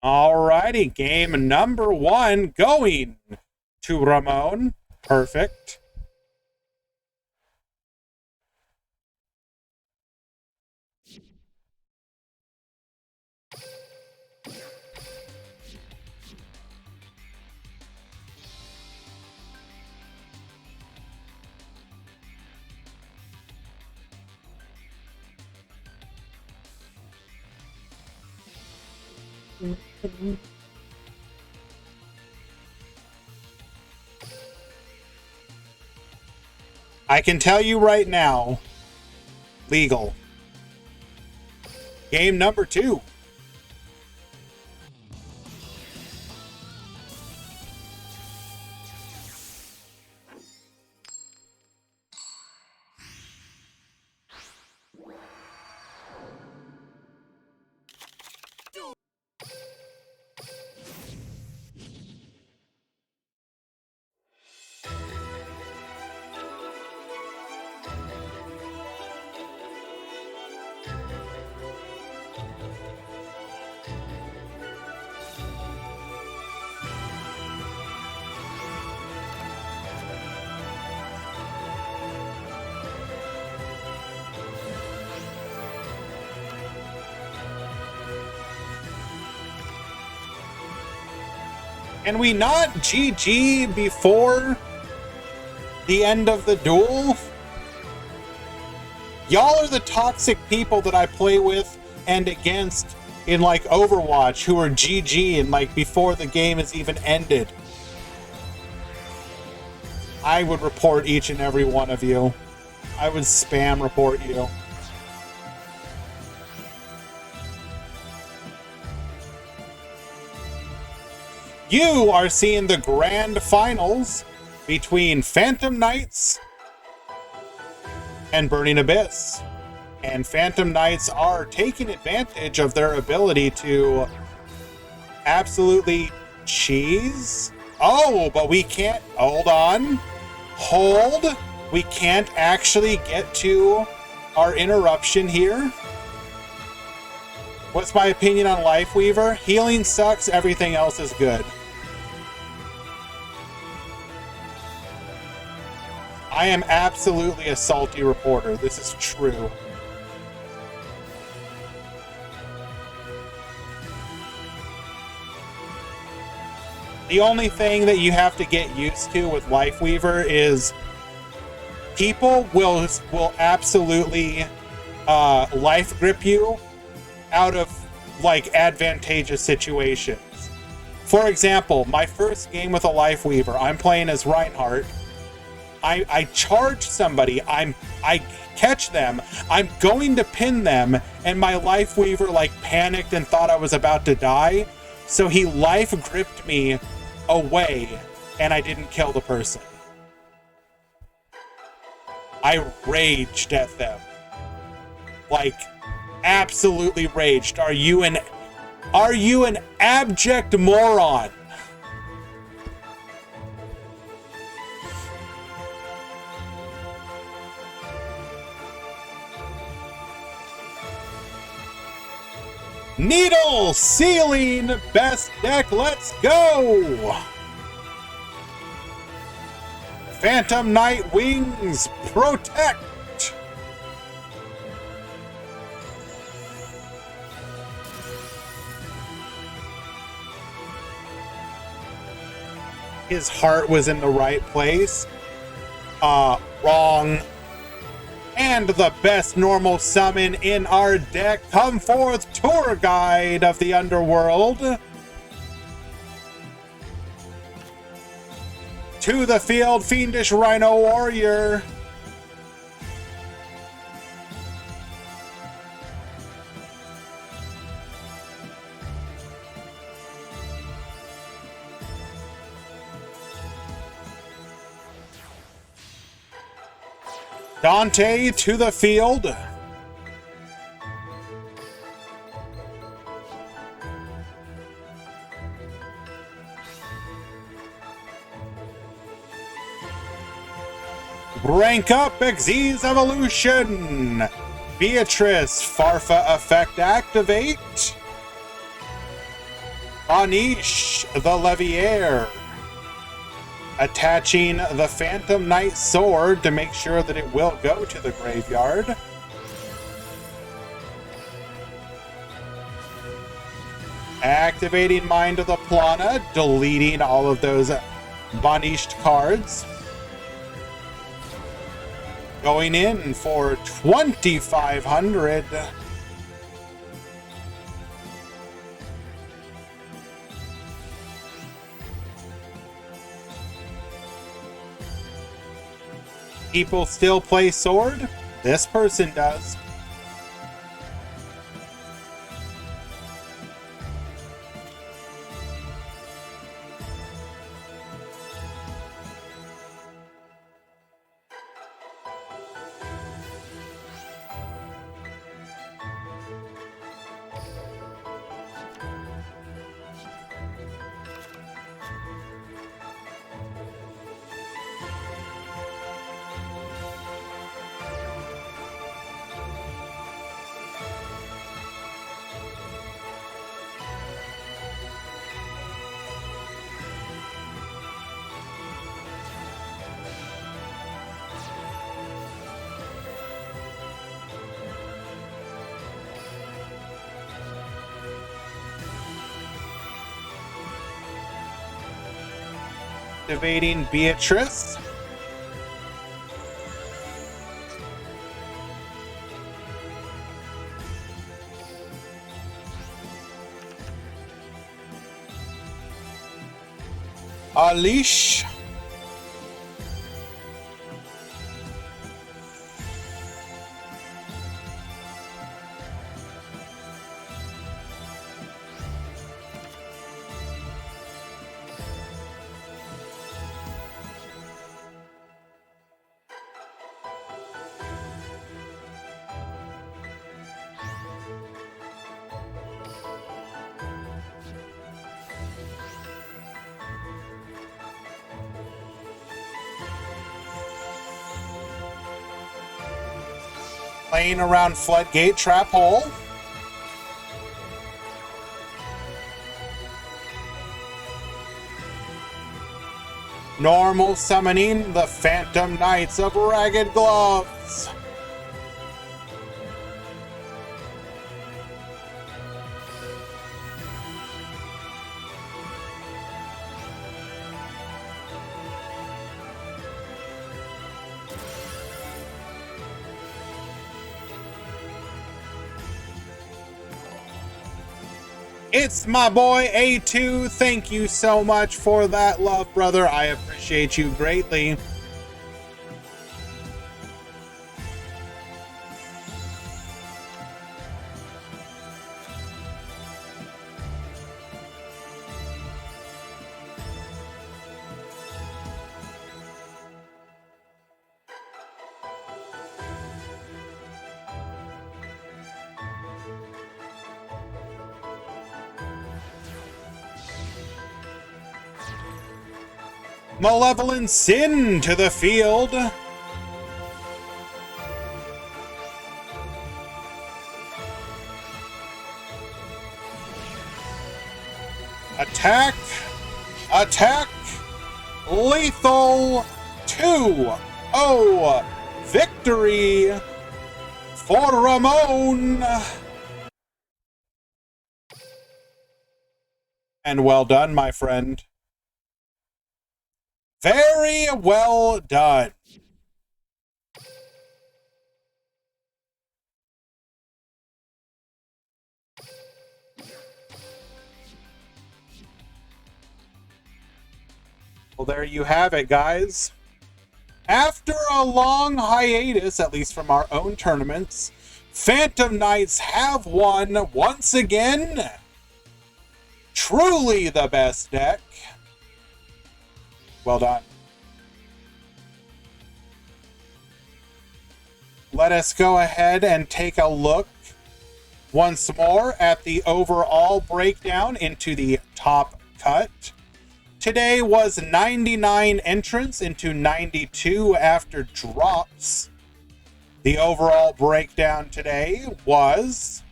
Alrighty, game number one going to Ramon. Perfect. I can tell you right now, legal. Game number two. Can we not GG before the end of the duel? Y'all are the toxic people that I play with and against in like Overwatch who are GG and like before the game is even ended. I would report each and every one of you. I would spam report you. You are seeing the grand finals between Phantom Knights and Burning Abyss. And Phantom Knights are taking advantage of their ability to absolutely cheese. Oh, but we can't, hold on. Hold. We can't actually get to our interruption here. What's my opinion on Lifeweaver? Healing sucks, everything else is good. I am absolutely a salty reporter. This is true. The only thing that you have to get used to with Lifeweaver is people will absolutely life grip you out of like advantageous situations. For example, my first game with a Lifeweaver, I'm playing as Reinhardt. I charge somebody, I catch them, I'm going to pin them, and my Lifeweaver like panicked and thought I was about to die, so he life gripped me away and I didn't kill the person. I raged at them. Like, absolutely raged. Are you an abject moron? Needle Ceiling best deck, let's go! Phantom Knight Wings Protect. His heart was in the right place. Wrong. And the best normal summon in our deck, come forth, Tour Guide of the Underworld. To the field, Fiendish Rhino Warrior. Dante to the field. Rank up Xyz Evolution. Beatrice, Farfa Effect activate. Anish, the Leviaire. Attaching the Phantom Knight Sword to make sure that it will go to the graveyard. Activating Mind of the Plana, deleting all of those banished cards. Going in for 2,500. People still play Sword? This person does. Activating Beatrice. Alish. Playing around Floodgate Trap Hole. Normal summoning the Phantom Knights of Ragged Gloves. It's my boy A2. Thank you so much for that love, brother. I appreciate you greatly. Malevolent Sin to the field. Attack. Attack. Lethal 2-0. Victory for Ramon. And well done, my friend. Very well done. Well, there you have it, guys. After a long hiatus, at least from our own tournaments, Phantom Knights have won once again. Truly the best deck. Well done. Let us go ahead and take a look once more at the overall breakdown into the top cut. Today was 99 entrants into 92 after drops. The overall breakdown today was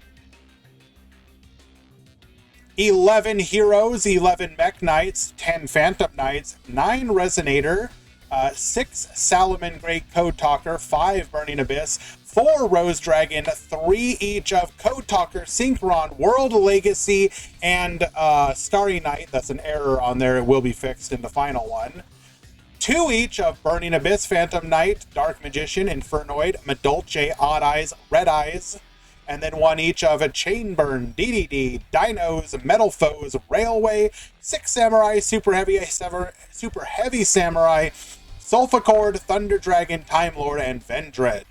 11 Heroes, 11 Mech Knights, 10 Phantom Knights, 9 Resonator, 6 Salaman Great Code Talker, 5 Burning Abyss, 4 Rose Dragon, 3 each of Code Talker, Synchron, World Legacy, and Starry Night. That's an error on there. It will be fixed in the final one. 2 each of Burning Abyss, Phantom Knight, Dark Magician, Infernoid, Madolche, Odd Eyes, Red Eyes, and then 1 each of a Chainburn, DDD, Dinos, Metal Foes, Railway, 6 Samurai, Super Heavy Samurai, Sulfacord, Thunder Dragon, Time Lord, and Vendread.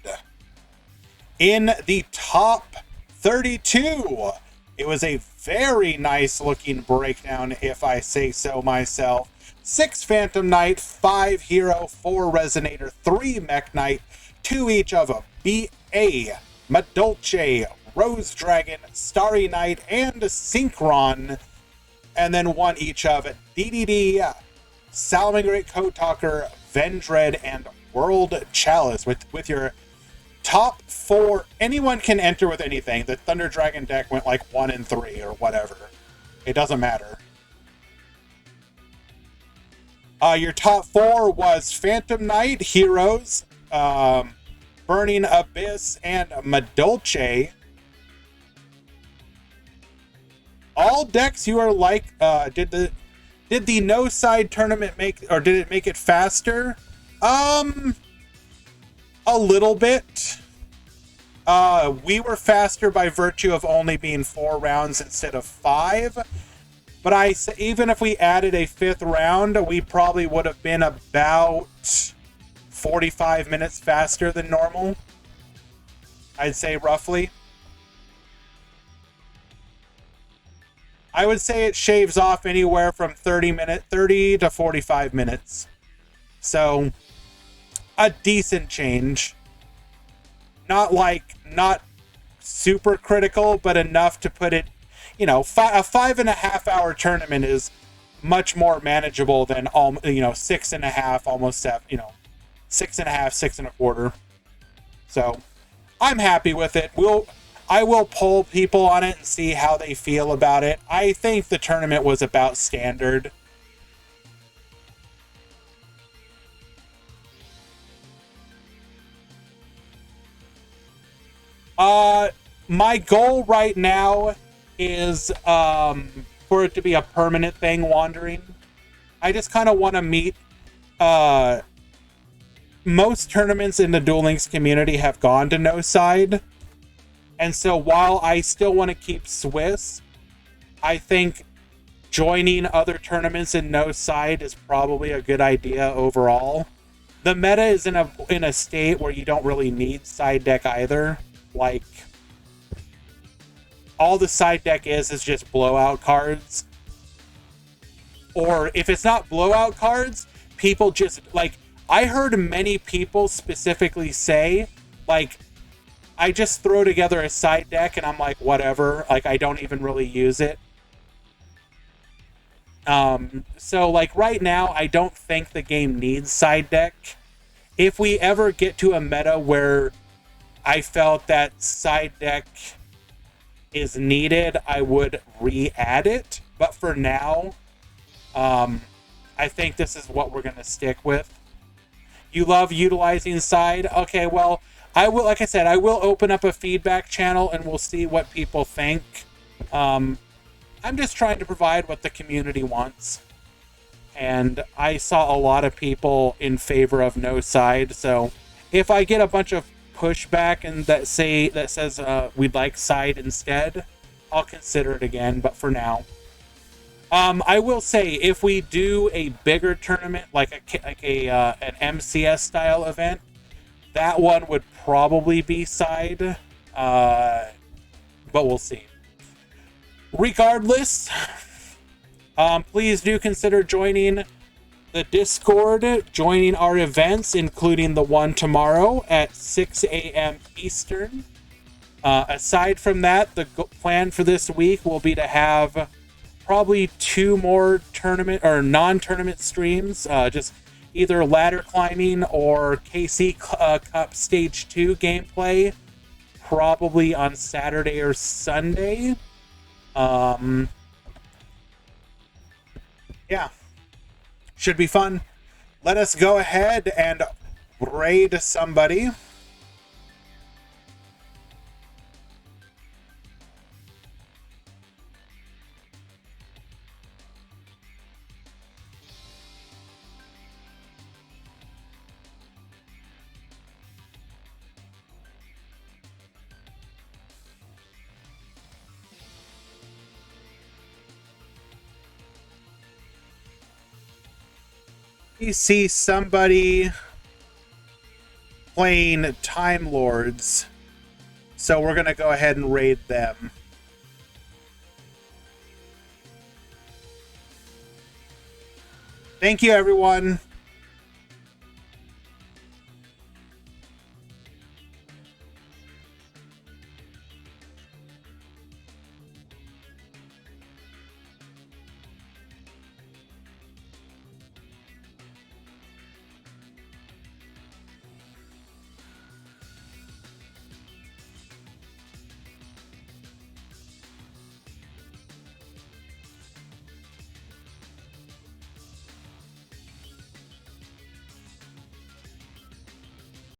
In the top 32, it was a very nice looking breakdown, if I say so myself. 6 Phantom Knight, 5 Hero, 4 Resonator, 3 Mech Knight, 2 each of a BA, Madolche, Rose Dragon, Starry Night, and Synchron, and then 1 each of DDD, Salaman Great Code Talker, Vendread, and World Chalice. With your top 4, anyone can enter with anything. The Thunder Dragon deck went like 1 and 3 or whatever. It doesn't matter. Your top 4 was Phantom Knight, Heroes, Burning Abyss, and Madolche. All decks you are like, did the Did the no side tournament did it make it faster? A little bit. We were faster by virtue of only being 4 rounds instead of 5. But even if we added a 5th round, we probably would have been about 45 minutes faster than normal. I'd say roughly. I would say it shaves off anywhere from 30 to 45 minutes. So, a decent change. Not super critical, but enough to put it, a 5.5 hour tournament is much more manageable than 6.5, almost 7, 6.5, 6.25. So I'm happy with it. I will poll people on it and see how they feel about it. I think the tournament was about standard. My goal right now is for it to be a permanent thing, Wandering. I just kind of want to meet most tournaments in the Duel Links community have gone to no side. And so while I still want to keep Swiss, I think joining other tournaments in no side is probably a good idea overall. The meta is in a state where you don't really need side deck either. Like, all the side deck is just blowout cards. Or if it's not blowout cards, people just, like, I heard many people specifically say, like, I just throw together a side deck and I'm like, whatever, like, I don't even really use it. So, like, right now, I don't think the game needs side deck. If we ever get to a meta where I felt that side deck is needed, I would re-add it. But for now, I think this is what we're going to stick with. You love utilizing side? Okay, well, I will, like I said, I will open up a feedback channel and we'll see what people think. I'm just trying to provide what the community wants. And I saw a lot of people in favor of no side, so if I get a bunch of pushback and that says we'd like side instead, I'll consider it again. But for now, I will say if we do a bigger tournament like an MCS style event, that one would probably be side, but we'll see. Regardless, please do consider joining the Discord, joining our events, including the one tomorrow at 6 a.m. Eastern. Aside from that, the plan for this week will be to have probably 2 more tournament or non-tournament streams, just either ladder climbing or KC Cup Stage 2 gameplay, probably on Saturday or Sunday. Yeah. Should be fun. Let us go ahead and raid somebody. We see somebody playing Time Lords, so we're going to go ahead and raid them. Thank you, everyone.